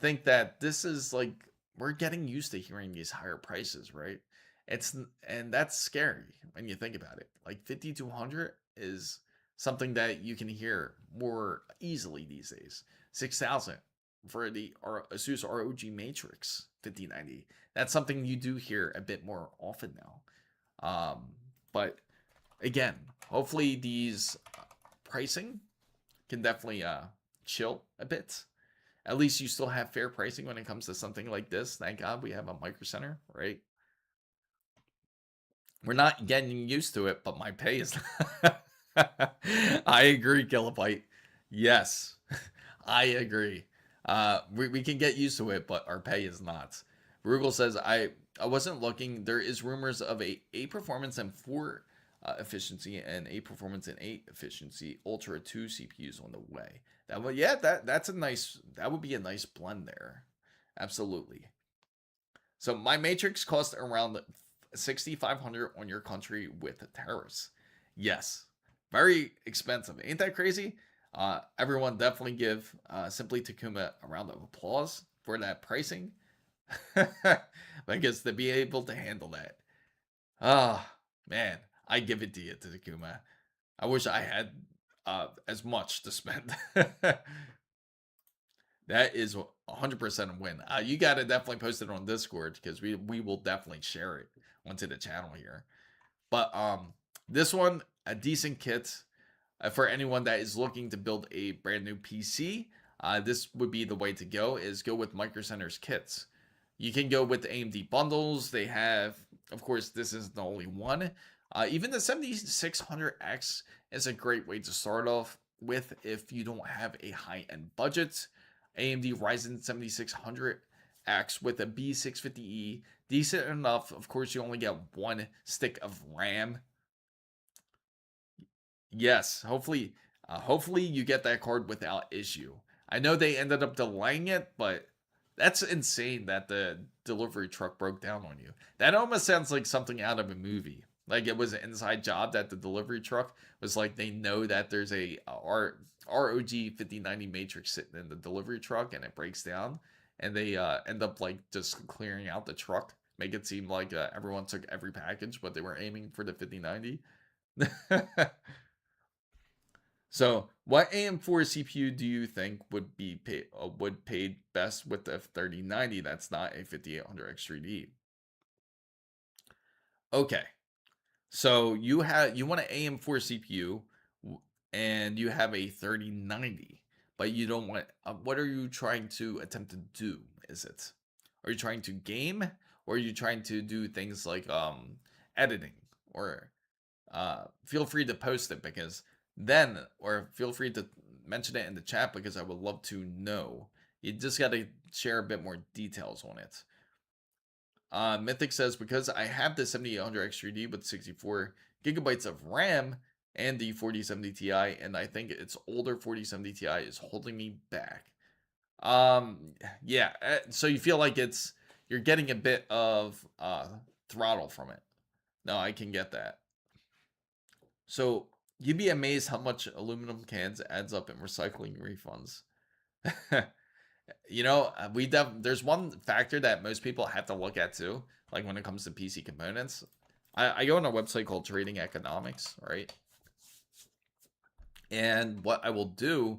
think that this is like, we're getting used to hearing these higher prices, right? And that's scary when you think about it. Like 5,200 is something that you can hear more easily these days. 6,000 for the ASUS ROG Matrix 5090. That's something you do hear a bit more often now. But again, hopefully these pricing can definitely chill a bit. At least you still have fair pricing when it comes to something like this. Thank God we have a Micro Center, right? We're not getting used to it, but my pay is. I agree, Kilobyte. Yes, I agree. We can get used to it, but our pay is not. Rugal says, I wasn't looking. There is rumors of a 8 performance and 4 efficiency and 8 performance and 8 efficiency Ultra 2 CPUs on the way. That's a nice, that would be a nice blend there. Absolutely. So my Matrix cost around 6,500 on your country with tariffs. Yes, very expensive. Ain't that crazy? Everyone definitely give Simply Takuma a round of applause for that pricing. Because to be able to handle that. Man, I give it to you, to Takuma. I wish I had as much to spend. That is 100% a win. You got to definitely post it on Discord because we will definitely share it onto the channel here. But this one, a decent kit for anyone that is looking to build a brand new PC. This would be the way to go, is go with Micro Center's kits. You can go with the AMD bundles. They have, of course, this is the only one. Even the 7600X is a great way to start off with if you don't have a high-end budget. AMD Ryzen 7600X with a B650E, decent enough. Of course, you only get 1 stick of RAM. Yes, hopefully you get that card without issue. I know they ended up delaying it, but that's insane that the delivery truck broke down on you. That almost sounds like something out of a movie. Like it was an inside job that the delivery truck was like, they know that there's a ROG 5090 Matrix sitting in the delivery truck and it breaks down, and they end up like just clearing out the truck, make it seem like everyone took every package, but they were aiming for the 5090. So what AM4 CPU do you think would be paid best with the 3090 that's not a 5800X3D? Okay, so you want an AM4 CPU and you have a 3090, but you don't want. What are you trying to attempt to do? Are you trying to game, or are you trying to do things like editing? Or feel free to post it, because then, or feel free to mention it in the chat, because I would love to know. You just got to share a bit more details on it. Mythic says, because I have the 7800X3D with 64 gigabytes of RAM and the 4070 Ti, and I think its older 4070 Ti is holding me back. Yeah, so you feel like you're getting a bit of throttle from it. No, I can get that. So you'd be amazed how much aluminum cans adds up in recycling refunds. You know, there's one factor that most people have to look at too, like when it comes to PC components. I go on a website called Trading Economics, right? And what I will do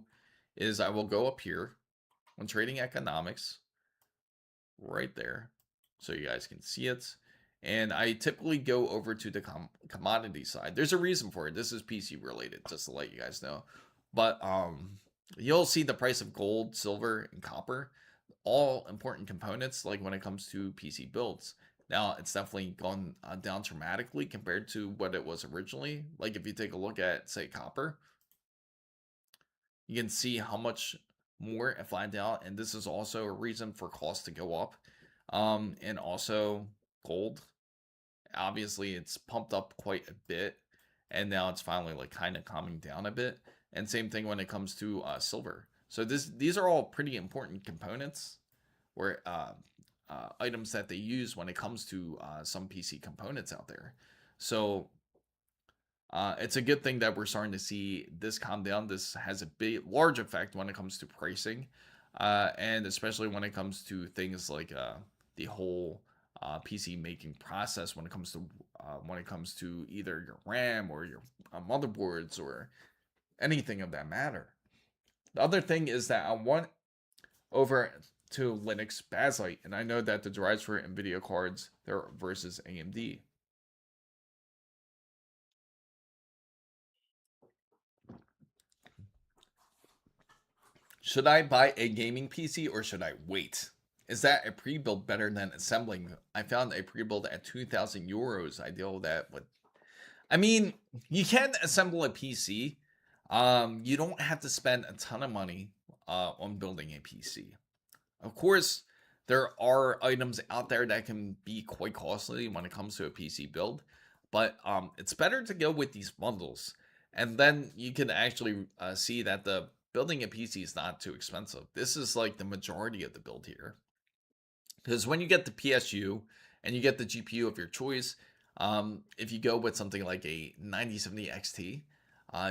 is I will go up here on Trading Economics, right there, so you guys can see it. And I typically go over to the commodity side. There's a reason for it. This is PC related, just to let you guys know. But you'll see the price of gold, silver, and copper, all important components like when it comes to PC builds. Now, it's definitely gone down dramatically compared to what it was originally. Like if you take a look at, say, copper, you can see how much more it flattened out. And this is also a reason for cost to go up. And also gold, obviously it's pumped up quite a bit, and now it's finally like kind of calming down a bit. And same thing when it comes to silver. So these are all pretty important components, where items that they use when it comes to some PC components out there. So it's a good thing that we're starting to see this calm down. This has a large effect when it comes to pricing, and especially when it comes to things like the whole PC making process. When it comes to either your RAM or your motherboards or anything of that matter. The other thing is that I want over to Linux Bakelite, and I know that the drives for NVIDIA cards they're versus AMD. Should I buy a gaming PC or should I wait? Is that a pre-build better than assembling? I found a pre-build at 2,000 euros. I deal with that with. I mean, you can assemble a PC. You don't have to spend a ton of money on building a PC. Of course, there are items out there that can be quite costly when it comes to a PC build, but it's better to go with these bundles. And then you can actually see that the building a PC is not too expensive. This is like the majority of the build here. Because when you get the PSU and you get the GPU of your choice, if you go with something like a 9070 XT,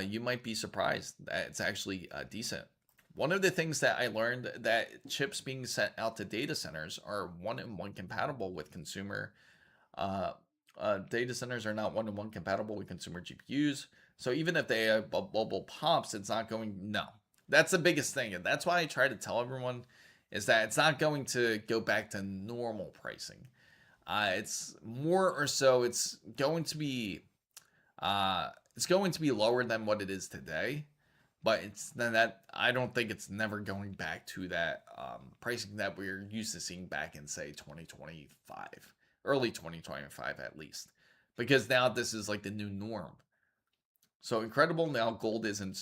you might be surprised that it's actually decent. One of the things that I learned, that chips being sent out to data centers are one-in-one compatible with consumer. Data centers are not one-in-one compatible with consumer GPUs. So even if they have bubble pops, it's not going. No, that's the biggest thing, and that's why I try to tell everyone is that it's not going to go back to normal pricing. It's more or so. It's going to be lower than what it is today, but it's that I don't think it's never going back to that pricing that we're used to seeing back in, say, 2025, early 2025 at least, because now this is like the new norm. So incredible. Now gold isn't.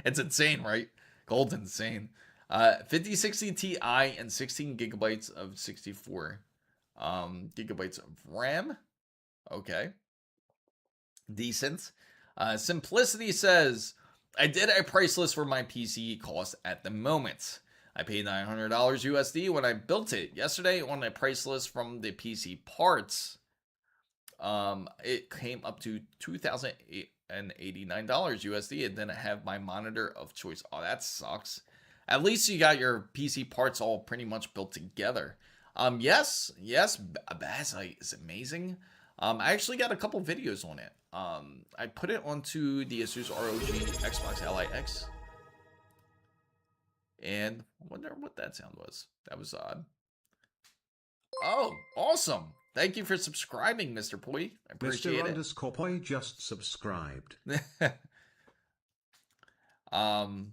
It's insane, right? Gold's insane. 5060 Ti and 16 gigabytes of 64 gigabytes of RAM. Okay. Decent. Simplicity says, I did a price list for my PC cost at the moment. I paid $900 USD when I built it. Yesterday on a price list from the PC parts, it came up to $2,089 USD. It didn't have my monitor of choice. Oh, that sucks. At least you got your PC parts all pretty much built together. Yes, Bakelite is amazing. I actually got a couple videos on it. I put it onto the ASUS ROG Xbox Ally X. And I wonder what that sound was. That was odd. Oh, awesome. Thank you for subscribing, Mr. Poi. I appreciate it. Mr. _ Poi just subscribed. And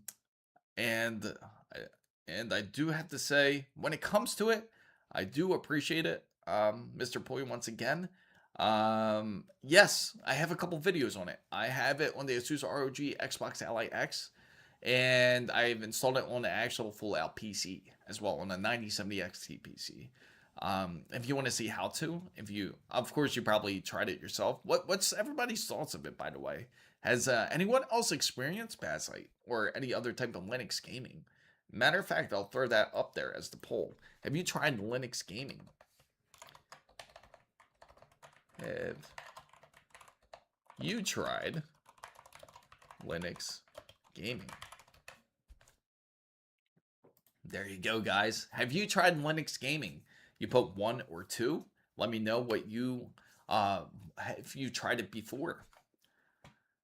I do have to say, when it comes to it, I do appreciate it, Mr. Poi, once again. Yes, I have a couple videos on it. I have it on the ASUS ROG Xbox Ally X, and I've installed it on the actual full-out PC as well, on the 9070 XT PC. If you want to see how to, of course, you probably tried it yourself. What's everybody's thoughts of it, by the way? Has anyone else experienced Bakelite or any other type of Linux gaming? Matter of fact, I'll throw that up there as the poll. Have you tried Linux gaming? Have you tried Linux gaming? There you go, guys. Have you tried Linux gaming? You put 1 or 2. Let me know what you uh, if you tried it before.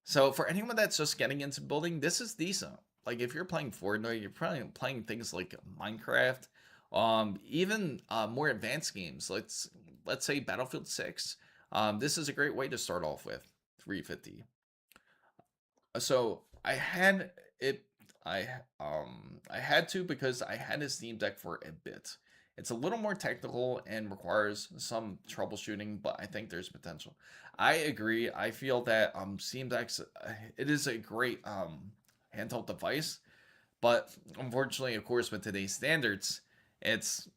So for anyone that's just getting into building, this is decent. Like if you're playing Fortnite, you're probably playing things like Minecraft, even more advanced games. Let's say Battlefield 6. This is a great way to start off with 350. So I had it. I had to because I had a Steam Deck for a bit. It's a little more technical and requires some troubleshooting, but I think there's potential. I agree. I feel that Steam Deck's it is a great handheld device, but unfortunately, of course, with today's standards, it's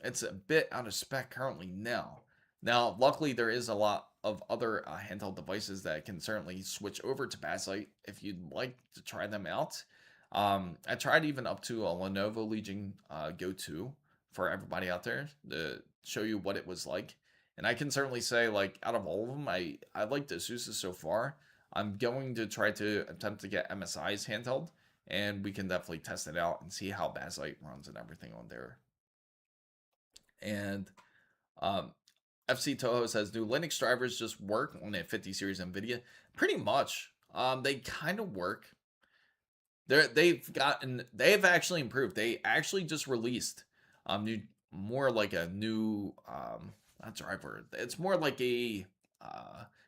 it's a bit out of spec currently now. Now, luckily, there is a lot of other handheld devices that can certainly switch over to backlight if you'd like to try them out. I tried even up to a Lenovo Legion Go 2 for everybody out there to show you what it was like. And I can certainly say, like, out of all of them, I like the ASUS so far. I'm going to try to attempt to get MSI's handheld, and we can definitely test it out and see how backlight runs and everything on there. And FC Toho says, do Linux drivers just work on a 50 series NVIDIA? Pretty much. They kind of work. They've actually improved. They actually just released more like a new not driver. It's more like a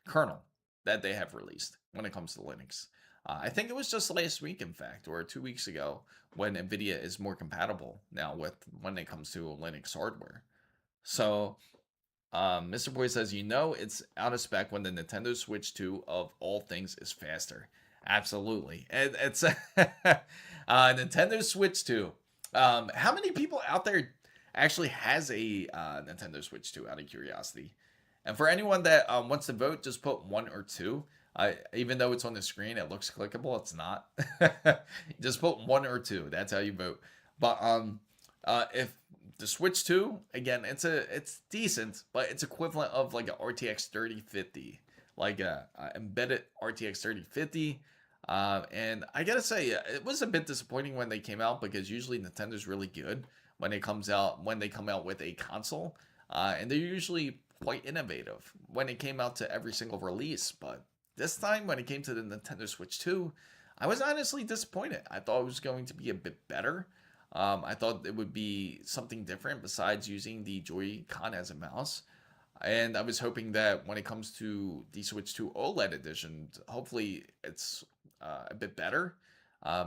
kernel that they have released when it comes to Linux. I think it was just last week, in fact, or 2 weeks ago, when NVIDIA is more compatible now with when it comes to Linux hardware. So Mr. Boy says, it's out of spec when the Nintendo Switch 2 of all things is faster. Absolutely. It's Nintendo Switch 2. How many people out there actually has a Nintendo Switch 2 out of curiosity? And for anyone that wants to vote, just put 1 or 2. Even though it's on the screen, it looks clickable. It's not. Just put 1 or 2. That's how you vote. But if the Switch 2, again, it's decent, but it's equivalent of like a RTX 3050, like a embedded RTX 3050. And I gotta say, it was a bit disappointing when they came out, because usually Nintendo's really good when they come out with a console, and they're usually quite innovative when it came out to every single release. But this time, when it came to the Nintendo Switch 2, I was honestly disappointed. I thought it was going to be a bit better. I thought it would be something different besides using the Joy-Con as a mouse. And I was hoping that when it comes to the Switch 2 OLED edition, hopefully it's a bit better.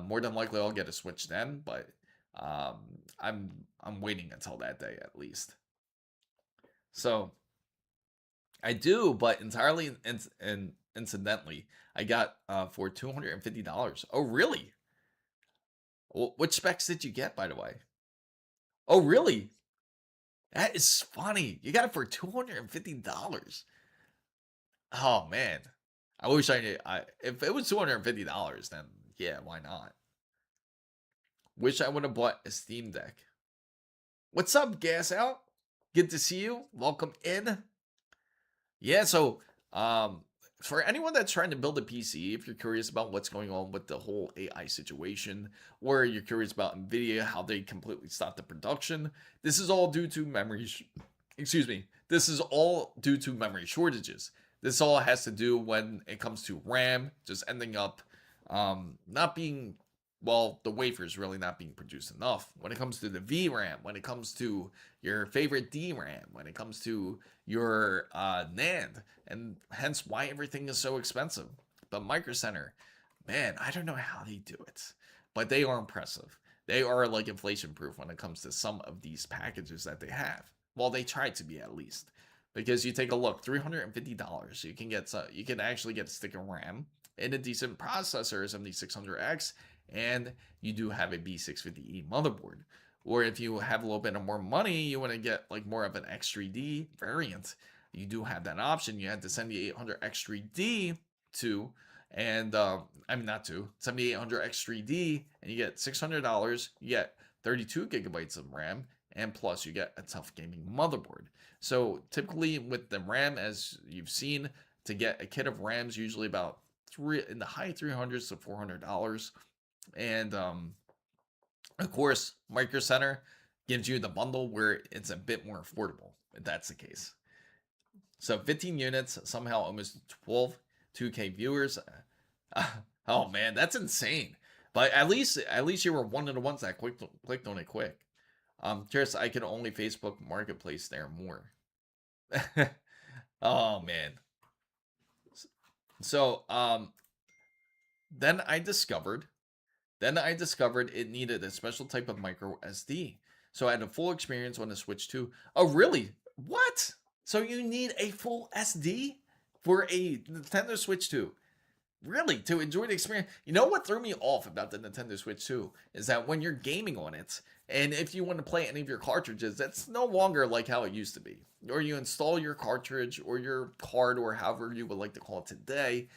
More than likely I'll get a Switch then, but I'm waiting until that day at least. So I do, but entirely incidentally, I got for $250. Oh, really? Which specs did you get, by the way? Oh, really? That is funny. You got it for $250. Oh man, I wish I knew. If it was $250, then yeah, why not? Wish I would have bought a Steam Deck. What's up, Gas Out? Good to see you. Welcome in. Yeah, so for anyone that's trying to build a PC, if you're curious about what's going on with the whole AI situation, or you're curious about NVIDIA, how they completely stopped the production, this is all due to This is all due to memory shortages. This all has to do when it comes to RAM just ending up not being, well, the wafers really not being produced enough. When it comes to the VRAM, when it comes to your favorite DRAM, when it comes to your NAND, and hence why everything is so expensive. But Micro Center, man, I don't know how they do it, but they are impressive. They are like inflation proof when it comes to some of these packages that they have. Well, they try to be, at least. Because you take a look, $350, you can actually get a stick of RAM and a decent processor, 7600X, and you do have a B650E motherboard. Or if you have a little bit of more money, you want to get like more of an X3D variant, you do have that option. You have the 7800X3D to, and not to, 7800X3D, and you get $600. You get 32 gigabytes of RAM, and plus you get a tough gaming motherboard. So typically with the RAM, as you've seen, to get a kit of RAMs usually about in the high $300s to $400. And of course, Micro Center gives you the bundle where it's a bit more affordable, if that's the case. So 15 units, somehow almost 12 2K viewers. Oh man, that's insane. But at least you were one of the ones that clicked on it quick. Curious, I can only Facebook Marketplace there more. Oh man. So then I discovered it needed a special type of micro SD. So I had a full experience on the Switch 2. Oh really? What? So you need a full SD for a Nintendo Switch 2? Really, to enjoy the experience. You know what threw me off about the Nintendo Switch 2 is that when you're gaming on it, and if you want to play any of your cartridges, that's no longer like how it used to be. Or you install your cartridge or your card or however you would like to call it today,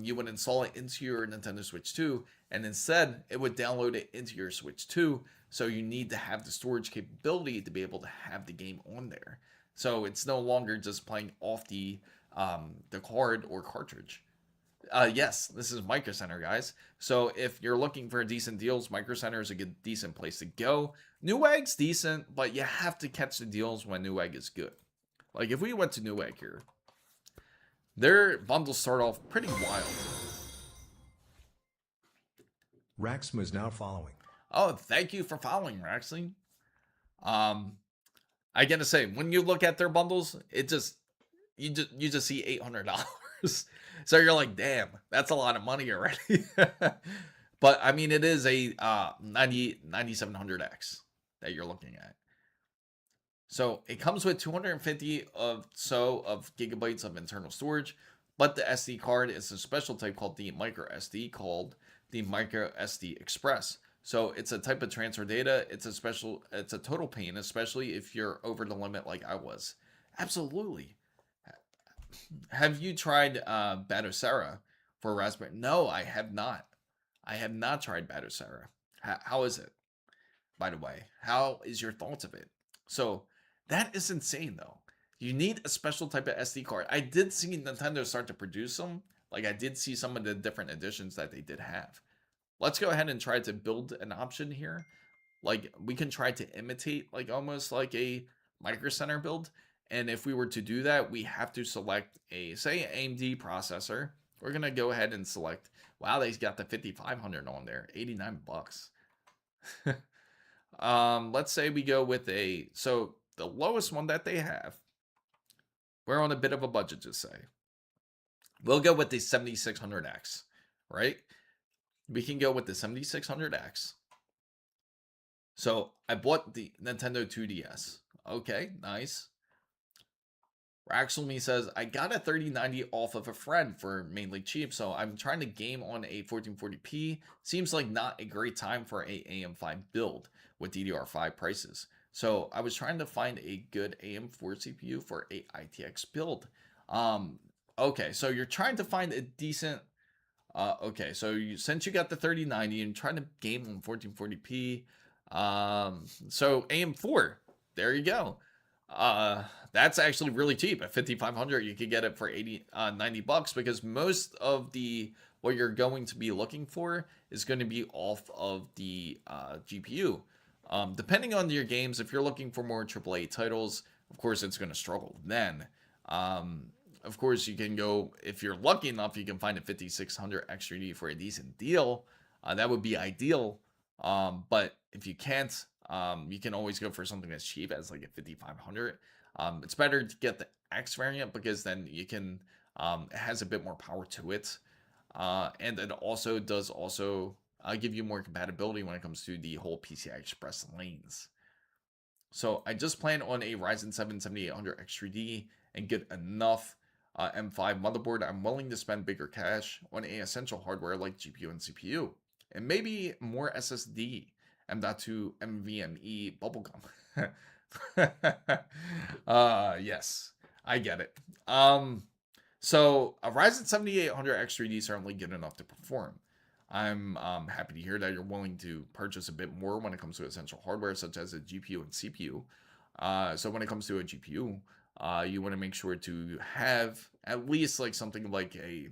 you would install it into your Nintendo Switch 2, and instead it would download it into your Switch 2. So you need to have the storage capability to be able to have the game on there. So it's no longer just playing off the card or cartridge. Yes, this is Micro Center, guys. So if you're looking for decent deals, Micro Center is a good, decent place to go. Newegg's decent, but you have to catch the deals when Newegg is good. Like if we went to Newegg here, their bundles start off pretty wild. Raxm is now following. Oh, thank you for following, Raxley. I gotta say, when you look at their bundles, it just you just see $800. So you're like, damn, that's a lot of money already. But I mean, it is a 9700X that you're looking at. So it comes with 250 of gigabytes of internal storage, but the SD card is a special type called the micro SD, called the micro SD Express. So it's a type of transfer data. It's a total pain, especially if you're over the limit like I was. Absolutely. Have you tried Batocera for Raspberry? No, I have not. I have not tried Batocera. How is it? By the way, how is your thoughts of it? So that is insane though. You need a special type of SD card. I did see Nintendo start to produce them. Like I did see some of the different editions that they did have. Let's go ahead and try to build an option here. Like we can try to imitate like almost like a Micro Center build. And if we were to do that, we have to select a, say, AMD processor. We're going to go ahead and select, wow, they've got the 5500 on there, 89 bucks. Let's say we go with so the lowest one that they have, we're on a bit of a budget, just say. We'll go with the 7600X, right? We can go with the 7600X. So I bought the Nintendo 2DS. Okay, nice. Raxelme says, I got a 3090 off of a friend for mainly cheap, so I'm trying to game on a 1440p. Seems like not a great time for a AM5 build with DDR5 prices. So I was trying to find a good AM4 CPU for a ITX build. Okay, so you're trying to find a decent... okay, so since you got the 3090 and trying to game on 1440p, so AM4, there you go. That's actually really cheap. At 5500 you could get it for 90 bucks, because most of what you're going to be looking for is going to be off of the GPU. Depending on your games, if you're looking for more AAA titles, of course it's going to struggle. Then of course you can go, if you're lucky enough, you can find a 5600 X3D for a decent deal. That would be ideal. But if you can't, you can always go for something that's cheap as like a 5500. It's better to get the X variant, because then you can, it has a bit more power to it. And it also does give you more compatibility when it comes to the whole PCI Express lanes. So I just plan on a Ryzen 7 7800 X3D and get enough M5 motherboard. I'm willing to spend bigger cash on a essential hardware like GPU and CPU, and maybe more SSD. M.2 NVMe bubblegum. Yes, I get it. So a Ryzen 7800 X3D is certainly good enough to perform. I'm happy to hear that you're willing to purchase a bit more when it comes to essential hardware such as a GPU and CPU. So when it comes to a GPU, you want to make sure to have at least like something like a,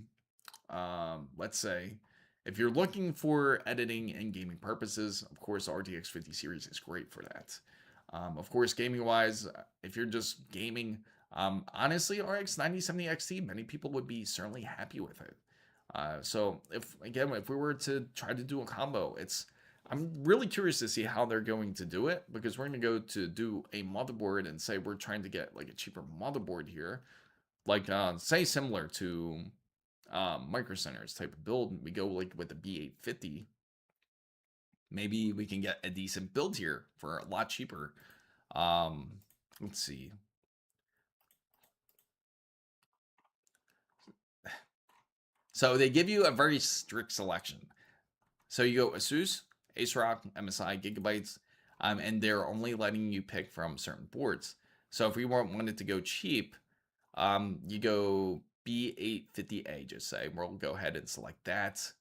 let's say, if you're looking for editing and gaming purposes, of course, the RTX 50 series is great for that. Of course, gaming-wise, if you're just gaming, Honestly, RX 9070 XT, many people would be certainly happy with it. So if we were to try to do a combo, I'm really curious to see how they're going to do it, because we're going to go to do a motherboard and say we're trying to get like a cheaper motherboard here, like say similar to Micro Center's type of build. We go like with the B850. Maybe we can get a decent build here for a lot cheaper. Let's see. So they give you a very strict selection. So you go ASUS, ASRock, MSI, Gigabytes, and they're only letting you pick from certain boards. So if we wanted to go cheap, you go B850A, just say. We'll go ahead and select that.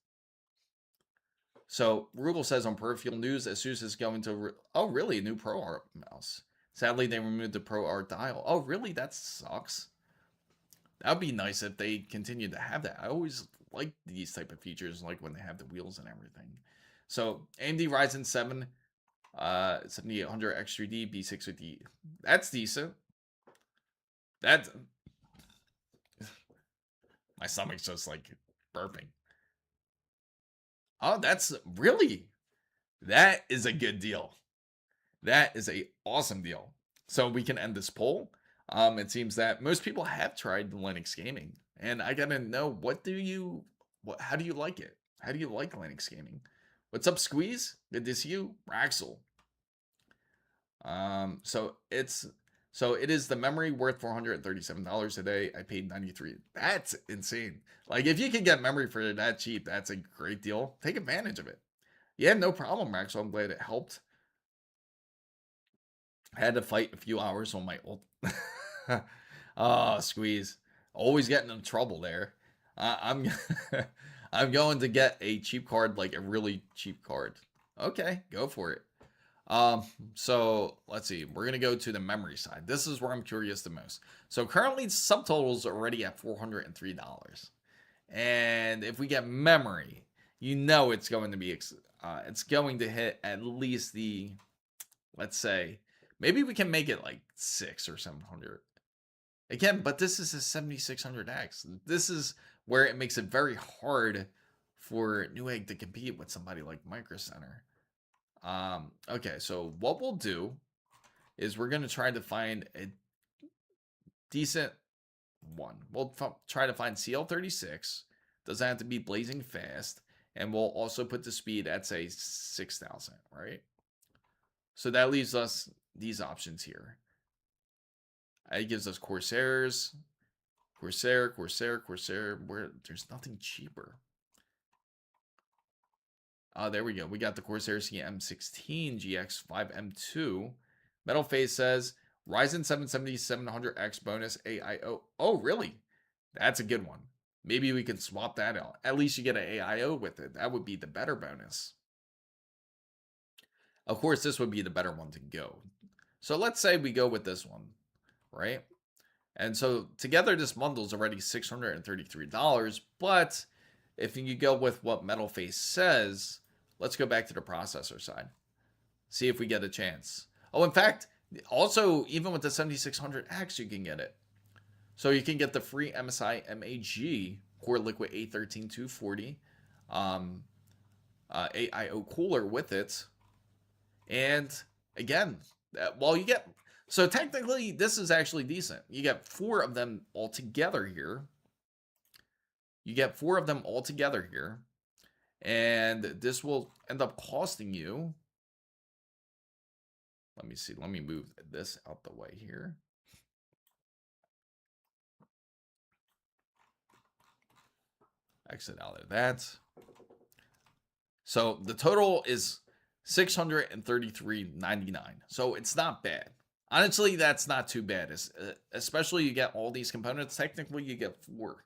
So Rugal says on Peripheral News, ASUS is going to... oh, really? A new Pro Art mouse. Sadly, they removed the Pro Art dial. Oh, really? That sucks. That would be nice if they continued to have that. I always like these type of features, like when they have the wheels and everything. So AMD Ryzen 7 7800 X3D B650. That's decent. That's... my stomach's just like burping. Oh, that's really... that is a good deal. That is a awesome deal. So we can end this poll. It seems that most people have tried Linux gaming, and I gotta know, how do you like it? How do you like Linux gaming? What's up, Squeeze? Good to see you, Raxel. So it is the memory worth $437 a day. I paid $93. That's insane. Like, if you can get memory for that cheap, that's a great deal. Take advantage of it. Yeah, no problem, Raxel. I'm glad it helped. I had to fight a few hours on my old... oh, Squeeze. Always getting in trouble there. I'm I'm going to get a cheap card, like a really cheap card. Okay, go for it. So let's see. We're gonna go to the memory side. This is where I'm curious the most. So currently subtotals are already at $403. And if we get memory, you know it's going to be it's going to hit at least the, let's say, maybe we can make it like 600 or 700. Again, but this is a 7600X. This is where it makes it very hard for Newegg to compete with somebody like Micro Center. Okay, so what we'll do is we're going to try to find a decent one. We'll try to find CL36. Doesn't have to be blazing fast. And we'll also put the speed at, say, 6,000, right? So that leaves us these options here. It gives us Corsair, where there's nothing cheaper. Oh, there we go. We got the Corsair CM16 GX5M2. Metal Face says Ryzen 7 7700X bonus AIO. Oh, really? That's a good one. Maybe we can swap that out. At least you get an AIO with it. That would be the better bonus. Of course, this would be the better one to go. So let's say we go with this one, right? And so together this bundle is already $633. But if you go with what Metal Face says, let's go back to the processor side. See if we get a chance. Oh, in fact, also, even with the 7600X, you can get it. So you can get the free MSI MAG Core Liquid A13240 AIO cooler with it. And again, while you get... so technically, this is actually decent. You get 4 of them all together here. And this will end up costing you... let me see. Let me move this out the way here. Exit out of that. So the total is $633.99. So it's not bad. Honestly, that's not too bad. Especially you get all these components. Technically, you get 4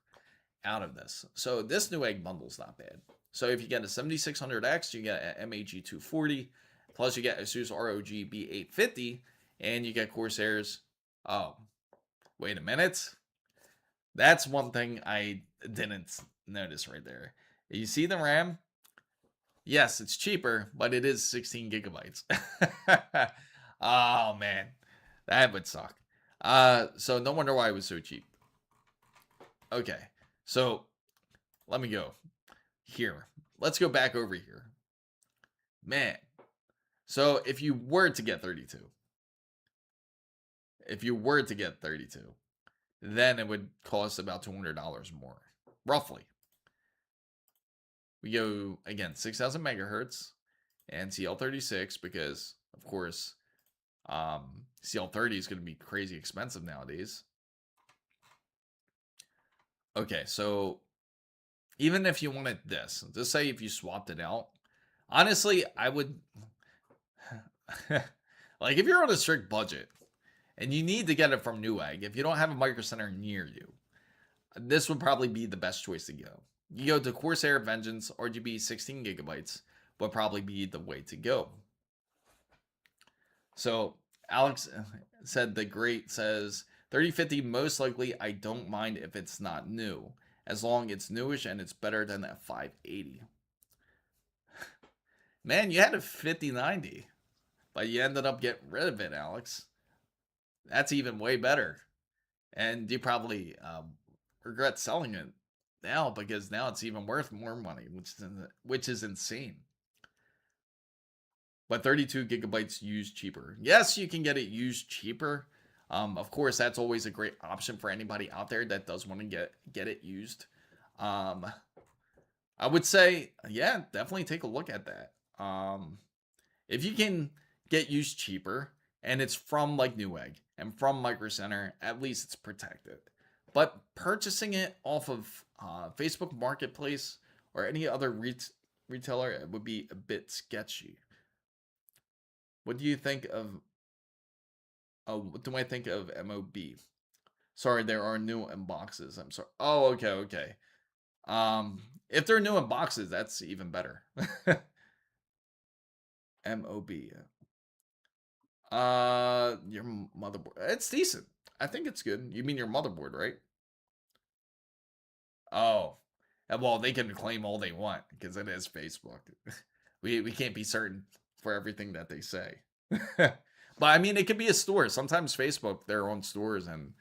out of this. So this Newegg bundle is not bad. So if you get a 7600X, you get an MAG 240. Plus you get ASUS ROG B850. And you get Corsair's... oh, wait a minute. That's one thing I didn't notice right there. You see the RAM? Yes, it's cheaper, but it is 16 gigabytes. Oh, man. That would suck. So no wonder why it was so cheap. Okay, so let me go here. Let's go back over here. Man, so if you were to get 32, then it would cost about $200 more, roughly. We go, again, 6,000 megahertz and CL36 because, of course, CL30 is going to be crazy expensive nowadays. Okay, so even if you wanted this, just say if you swapped it out, honestly, I would, like if you're on a strict budget and you need to get it from Newegg, if you don't have a Micro Center near you, this would probably be the best choice to go. You go to Corsair Vengeance, RGB 16 gigabytes would probably be the way to go. So Alex said the great says 3050 most likely. I don't mind if it's not new, as long it's newish and it's better than that 580. Man, you had a 5090, but you ended up getting rid of it, Alex. That's even way better, and you probably regret selling it now because now it's even worth more money, which is insane. But 32 gigabytes used cheaper. Yes, you can get it used cheaper. Of course, that's always a great option for anybody out there that does want to get it used. I would say, yeah, definitely take a look at that. If you can get used cheaper and it's from like Newegg and from Micro Center, at least it's protected. But purchasing it off of Facebook Marketplace or any other retailer, it would be a bit sketchy. What do you think of? Oh, what do I think of MOB? Sorry, there are new in boxes. I'm sorry. Oh, okay. If they're new in boxes, that's even better. MOB. Your motherboard. It's decent. I think it's good. You mean your motherboard, right? Oh, well, they can claim all they want because it is Facebook. we can't be certain for everything that they say. But I mean, it could be a store. Sometimes Facebook, their own stores, and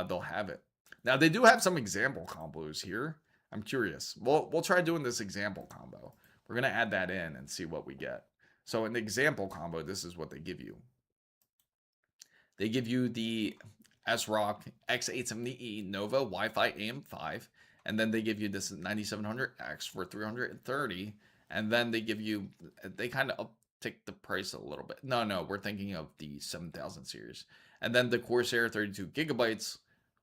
they'll have it. Now they do have some example combos here. I'm curious. We'll try doing this example combo. We're gonna add that in and see what we get. So an example combo, this is what they give you. They give you the ROG X870E Nova Wi-Fi AM5, and then they give you this 9700X for $330, and then they give you, they kind of uptick the price a little bit. No, we're thinking of the 7000 series, and then the Corsair 32 gigabytes,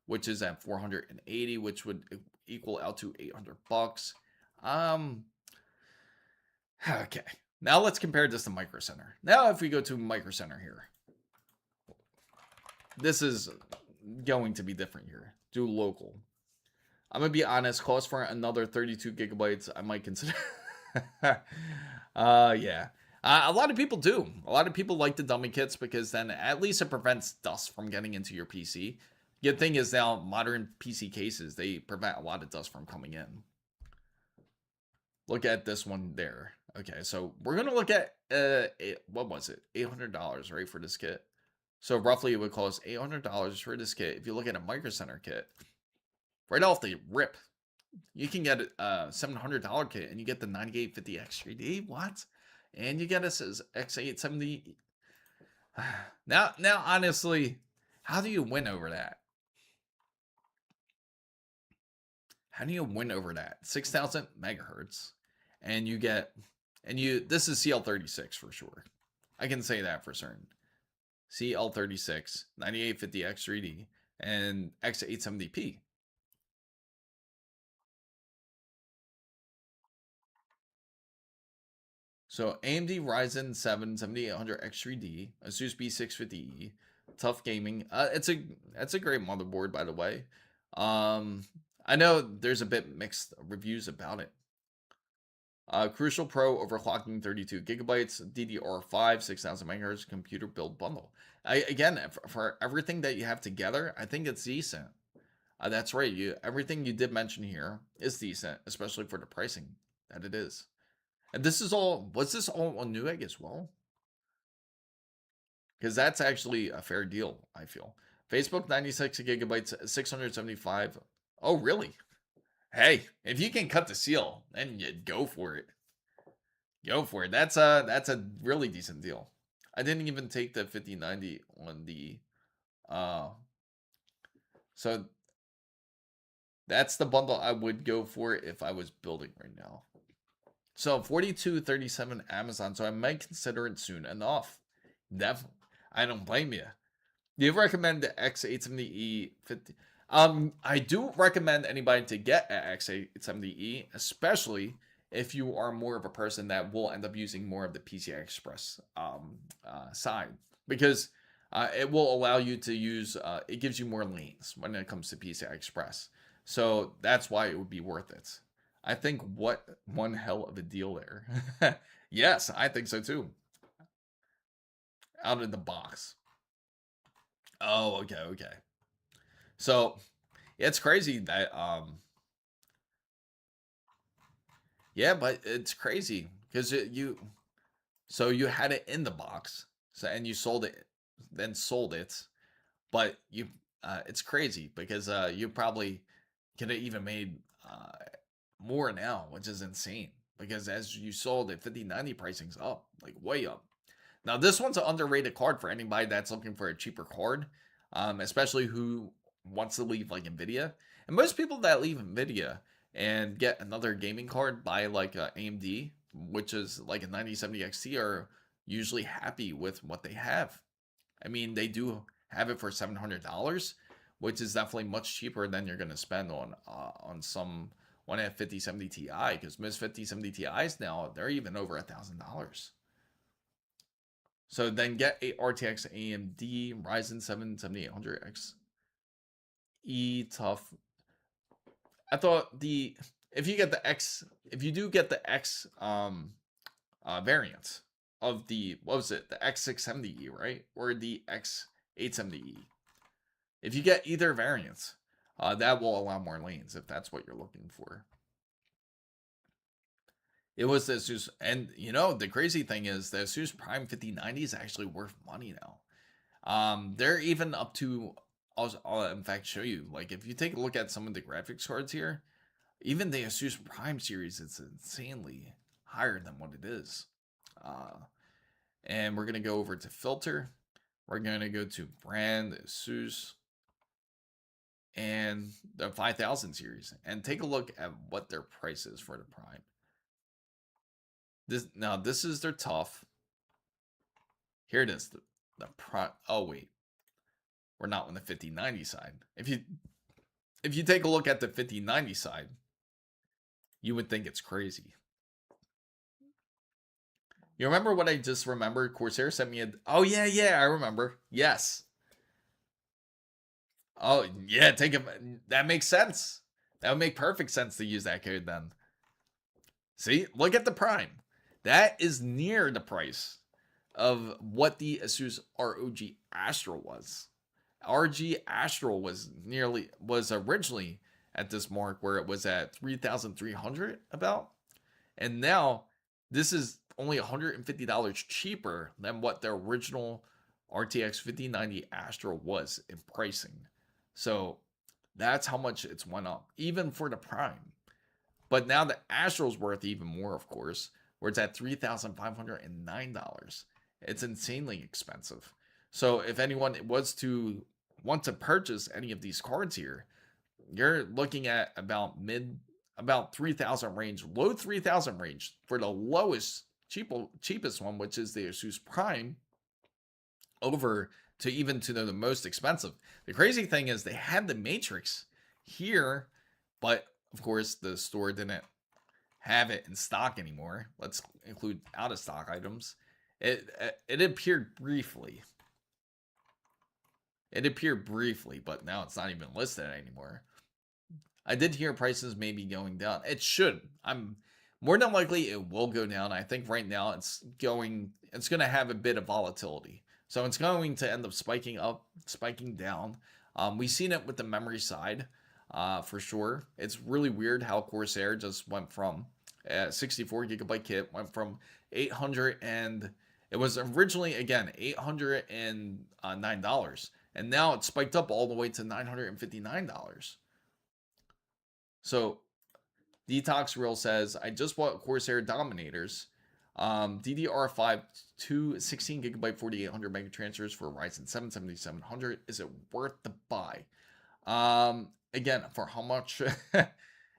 which is at $480, which would equal out to $800. Okay. Now let's compare this to Micro Center. Now if we go to Micro Center here, this is going to be different here. Do local. I'm going to be honest, cost for another 32 gigabytes, I might consider. Yeah. A lot of people do. A lot of people like the dummy kits because then at least it prevents dust from getting into your PC. Good thing is now modern PC cases, they prevent a lot of dust from coming in. Look at this one there. Okay, so we're going to look at, what was it? $800, right, for this kit. So roughly it would cost $800 for this kit. If you look at a Micro Center kit, right off the rip, you can get a $700 kit and you get the 9850X 3D. What? And you get a X870. Now, honestly, how do you win over that? How do you win over that? 6,000 megahertz, and you get, this is CL36 for sure. I can say that for certain. CL36, 9850X 3D, and X870p. So AMD Ryzen 7 7800X 3D, ASUS B650E, tough gaming. It's a great motherboard, by the way. I know there's a bit mixed reviews about it. Crucial Pro overclocking 32 gigabytes, DDR5 6000 megahertz computer build bundle. Again, for everything that you have together, I think it's decent. That's right. Everything you did mention here is decent, especially for the pricing that it is. And this is all. Was this all on Newegg as well? Because that's actually a fair deal, I feel. Facebook 96 gigabytes, 675. Oh, really? Hey, if you can cut the seal, then you go for it. Go for it. That's a really decent deal. I didn't even take the 5090 on the so that's the bundle I would go for if I was building right now. So 4237 Amazon, so I might consider it soon enough. Definitely. I don't blame you. Do you recommend the X870E 50? I do recommend anybody to get an X870E, especially if you are more of a person that will end up using more of the PCI Express side, because it will allow you to use, it gives you more lanes when it comes to PCI Express. So that's why it would be worth it. I think what one hell of a deal there. Yes, I think so too. Out of the box. Oh, okay. So it's crazy that yeah, but it's crazy because you had it in the box, so and you sold it, then sold it, but you it's crazy because you probably could have even made more now, which is insane because as you sold it, 5090 pricing's up, like way up. Now this one's an underrated card for anybody that's looking for a cheaper card, especially who wants to leave like NVIDIA. And most people that leave NVIDIA and get another gaming card by like AMD, which is like a 9070 XT, are usually happy with what they have. I mean, they do have it for $700, which is definitely much cheaper than you're going to spend on some one at 5070 Ti, because most 5070 Ti's now, they're even over $1,000. So then get a RTX AMD Ryzen 7 7800X tough. I thought if you do get the X variant of the, what was it, the X670E, right? Or the X870E. If you get either variant, that will allow more lanes if that's what you're looking for. It was the ASUS, and you know, the crazy thing is the ASUS Prime 5090 is actually worth money now. They're even up to, I'll in fact show you, like if you take a look at some of the graphics cards here, even the ASUS Prime series, it's insanely higher than what it is. And we're going to go over to filter. We're going to go to brand, ASUS, and the 5000 series, and take a look at what their price is for the Prime. This is their tough. Here it is, the Prime. Oh wait, we're not on the 5090 side. If you take a look at the 5090 side, you would think it's crazy. You remember what I just remembered? Corsair sent me oh yeah, I remember. Yes. Oh yeah, that makes sense. That would make perfect sense to use that code then. See, look at the Prime. That is near the price of what the ASUS ROG Astral was. ROG Astral was originally at this mark where it was at 3,300 about, and now this is only $150 cheaper than what the original RTX 5090 Astral was in pricing. So that's how much it's went up, even for the Prime. But now the Astral's worth even more, of course, where it's at $3,509. It's insanely expensive. So if anyone was to want to purchase any of these cards here, you're looking at about 3,000 range, low 3,000 range for the lowest, cheapest one, which is the ASUS Prime, over to even to the most expensive. The crazy thing is they had the Matrix here, but of course the store didn't have it in stock anymore. Let's include out of stock items. It appeared briefly. But now it's not even listed anymore. I did hear prices may be going down. It should. I'm more than likely it will go down. I think right now it's going to have a bit of volatility. So it's going to end up spiking up, spiking down. We've seen it with the memory side, for sure. It's really weird how Corsair just went from a 64 gigabyte kit, went from 800, and it was originally, again, $809. and now it's spiked up all the way to $959. So Detox Real says, I just bought Corsair Dominators. DDR5 two 16 gigabyte 4800 mega transfers for Ryzen 7 7700. Is it worth the buy? Again, for how much?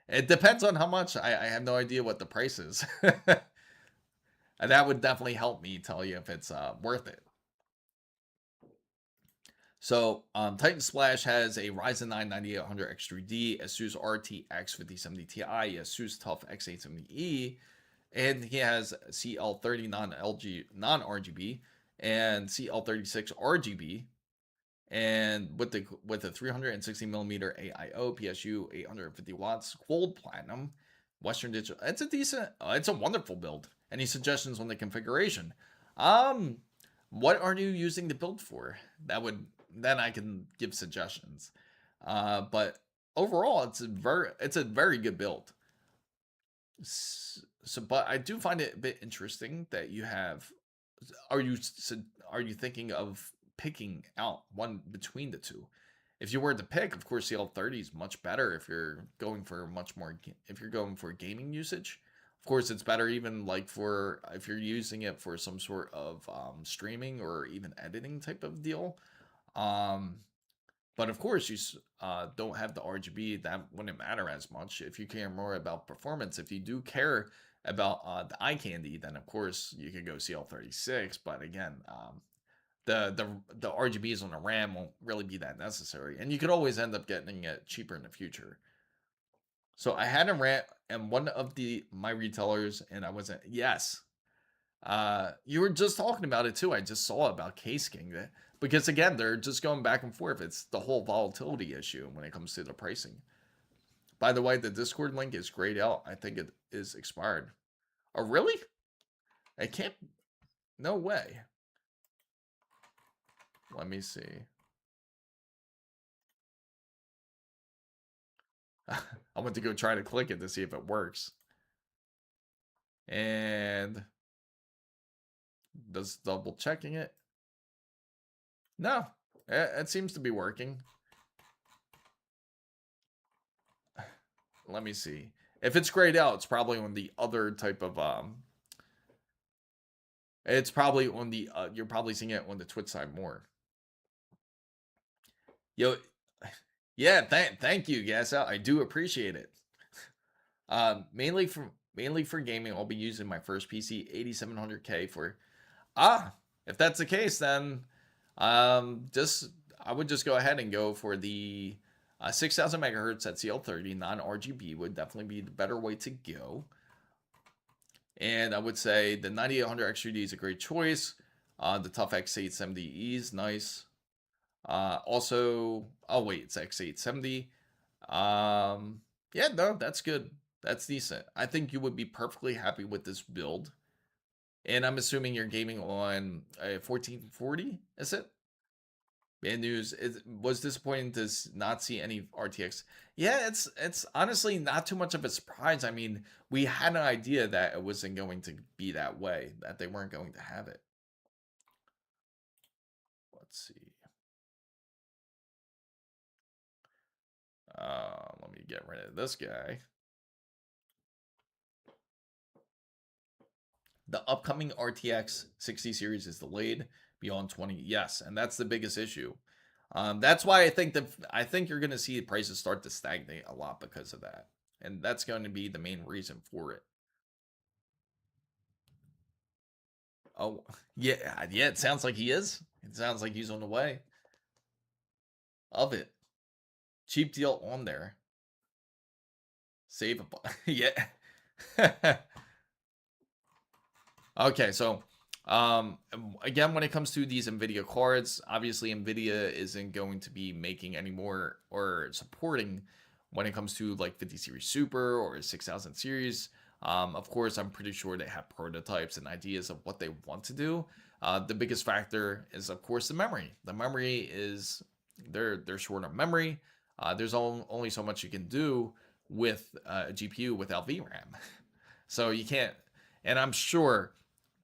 It depends on how much. I have no idea what the price is. And that would definitely help me tell you if it's worth it. So Titan Splash has a Ryzen 9 9800 X3D, ASUS RTX 5070 Ti, ASUS TUF X870E, and he has CL30 non-RGB and CL36 RGB, and with the 360 millimeter AIO PSU 850 watts gold platinum Western Digital. It's a decent, it's a wonderful build. Any suggestions on the configuration? What are you using the build for? Then I can give suggestions. But overall, it's a very good build. So, but I do find it a bit interesting that you have. Are you thinking of picking out one between the two? If you were to pick, of course, CL30 is much better if you're going for gaming usage. Of course, it's better even like for if you're using it for some sort of streaming or even editing type of deal. But of course, you don't have the RGB. That wouldn't matter as much. If you care more about performance, if you do care about the eye candy, then of course you could go CL36. But again, the RGBs on the RAM won't really be that necessary, and you could always end up getting it cheaper in the future. So I had a RAM and one of my retailers, and I wasn't. Yes, you were just talking about it too. I just saw about Case King that. Because again, they're just going back and forth. It's the whole volatility issue when it comes to the pricing. By the way, the Discord link is grayed out. I think it is expired. Oh, really? I can't. No way. Let me see. I went to go try to click it to see if it works. And just double checking it. No, it seems to be working. Let me see. If it's grayed out, it's probably on the other type of it's probably on the you're probably seeing it on the Twitch side more. Yo, yeah, thank you, guys. I do appreciate it. Mainly for gaming, I'll be using my first PC 8700K for. If that's the case, then I would just go ahead and go for the 6000 megahertz at CL30 non-RGB would definitely be the better way to go. And I would say the 9800 X3D is a great choice. The TUF X870E is nice. Also, oh wait, it's X870. Yeah, no, that's good. That's decent. I think you would be perfectly happy with this build. And I'm assuming you're gaming on a 1440, is it? Bad news. It was disappointing to not see any RTX. Yeah, it's honestly not too much of a surprise. I mean, we had an idea that it wasn't going to be that way, that they weren't going to have it. Let's see. Let me get rid of this guy. The upcoming RTX 60 series is delayed beyond 20. Yes, and that's the biggest issue. That's why I think you're going to see the prices start to stagnate a lot because of that. And that's going to be the main reason for it. Oh, yeah, it sounds like he is. It sounds like he's on the way of it. Cheap deal on there. Save a yeah. Okay, so again, when it comes to these NVIDIA cards, obviously NVIDIA isn't going to be making any more or supporting when it comes to like 50 series Super or 6000 series. Of course, I'm pretty sure they have prototypes and ideas of what they want to do. The biggest factor is, of course, the memory. The memory is they're short on memory. There's only so much you can do with a GPU without VRAM. So you can't, and I'm sure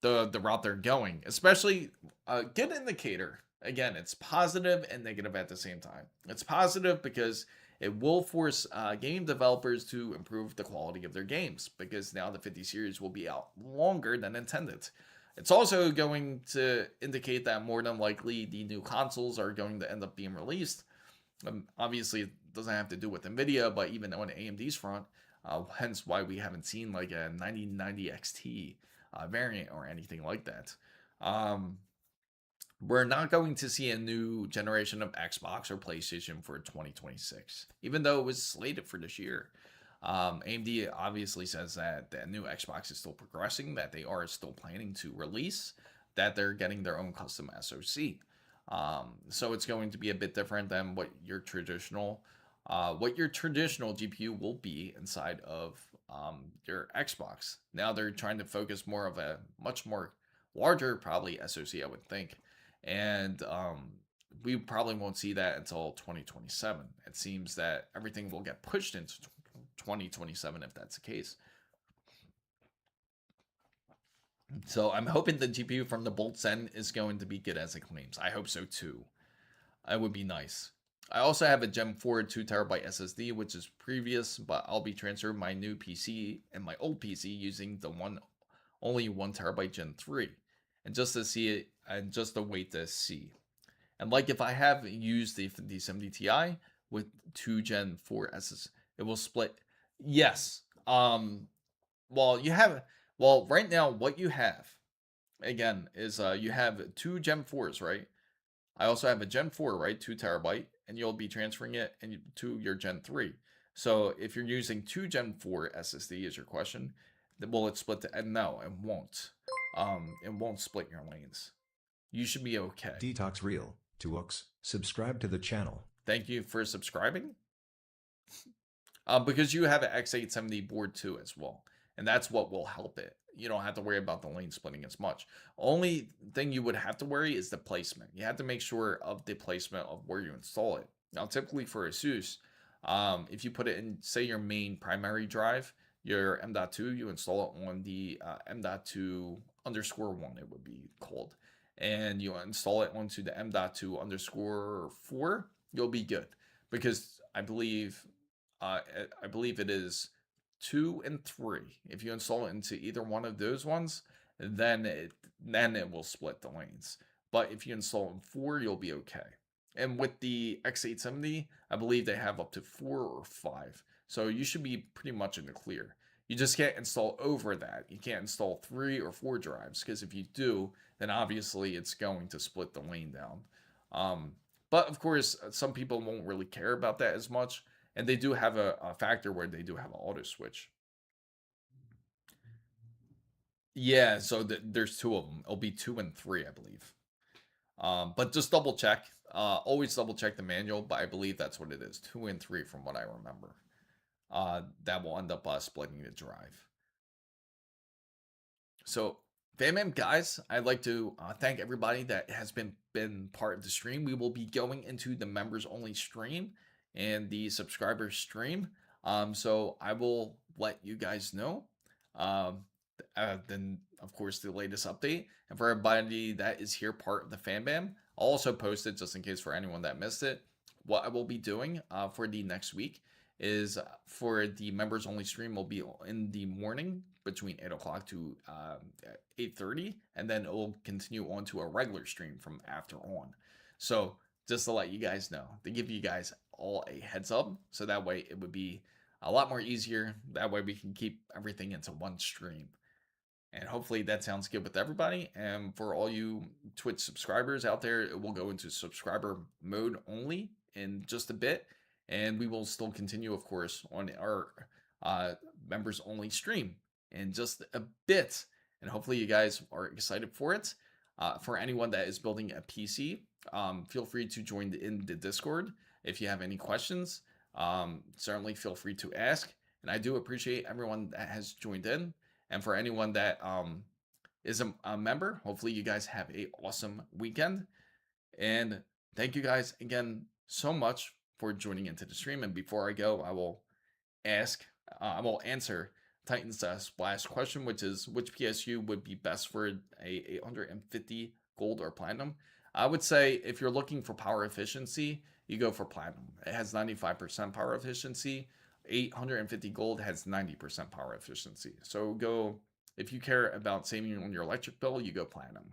the route they're going, especially a good indicator Again, it's positive and negative at the same time. It's positive because it will force game developers to improve the quality of their games, because now the 50 series will be out longer than intended. It's also going to indicate that more than likely the new consoles are going to end up being released. Obviously, it doesn't have to do with NVIDIA, but even on AMD's front, hence why we haven't seen like a 9090 XT variant or anything like that. We're not going to see a new generation of Xbox or PlayStation for 2026, even though it was slated for this year. AMD obviously says that the new Xbox is still progressing, that they are still planning to release, that they're getting their own custom SoC. So it's going to be a bit different than what your traditional GPU will be inside of your Xbox. Now they're trying to focus more of a much more larger, probably SoC, I would think, and we probably won't see that until 2027. It seems that everything will get pushed into 2027 if that's the case. So I'm hoping the GPU from the Bolt Zen is going to be good as it claims. I hope so too. It would be nice. I also have a Gen 4 2TB SSD, which is previous, but I'll be transferring my new PC and my old PC using the only 1TB Gen 3. And just to see it, and just to wait to see. And like if I have used the 5070 Ti with 2 Gen 4 SS, it will split. Yes. Well, right now what you have again is you have 2 Gen 4s, right? I also have a Gen 4, right? 2TB, and you'll be transferring it to your Gen 3. So if you're using 2 Gen 4 SSD is your question, then will it split and no, it won't. It won't split your lanes. You should be okay. Detox Real, 2x, subscribe to the channel. Thank you for subscribing. Because you have an X870 board too as well. And that's what will help it. You don't have to worry about the lane splitting as much. Only thing you would have to worry is the placement. You have to make sure of the placement of where you install it. Now, typically for ASUS, if you put it in, say, your main primary drive, your M.2, you install it on the M.2_1, it would be called. And you install it onto the M.2_4, you'll be good. Because I believe it is 2 and 3. If you install it into either one of those ones, then it will split the lanes. But if you install in 4, you'll be okay. And with the X870, I believe they have up to 4 or 5. So you should be pretty much in the clear. You just can't install over that. You can't install 3 or 4 drives, because if you do, then obviously it's going to split the lane down. But of course, some people won't really care about that as much. And they do have a factor where they do have an auto switch. Yeah, so there's 2 of them. It'll be 2 and 3, I believe. But just double check. Always double check the manual, but I believe that's what it is. 2 and 3 from what I remember. That will end up splitting the drive. So, FamM guys, I'd like to thank everybody that has been part of the stream. We will be going into the members only stream and the subscriber stream. So I will let you guys know. Then of course the latest update. And for everybody that is here part of the FamBam, I'll also post it just in case for anyone that missed it. What I will be doing for the next week is for the members only stream will be in the morning between 8 o'clock to 8:30, and then it will continue on to a regular stream from after on. So just to let you guys know, to give you guys all a heads up, so that way it would be a lot more easier. That way we can keep everything into one stream. And hopefully that sounds good with everybody. And for all you Twitch subscribers out there, it will go into subscriber mode only in just a bit. And we will still continue, of course, on our members only stream in just a bit. And hopefully you guys are excited for it. For anyone that is building a PC, feel free to join in the Discord. If you have any questions, certainly feel free to ask. And I do appreciate everyone that has joined in. And for anyone that is a member, hopefully you guys have an awesome weekend. And thank you guys again so much for joining into the stream. And before I go, I will answer Titan's last question, which is which PSU would be best for a 850 gold or platinum. I would say if you're looking for power efficiency, you go for platinum. It has 95% power efficiency. 850 gold has 90% power efficiency. So go, if you care about saving on your electric bill, you go platinum.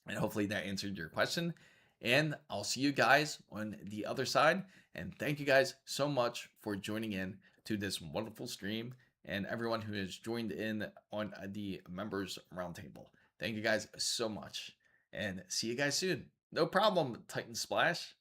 And hopefully that answered your question. And I'll see you guys on the other side. And thank you guys so much for joining in to this wonderful stream and everyone who has joined in on the members roundtable. Thank you guys so much and see you guys soon. No problem, Titan Splash.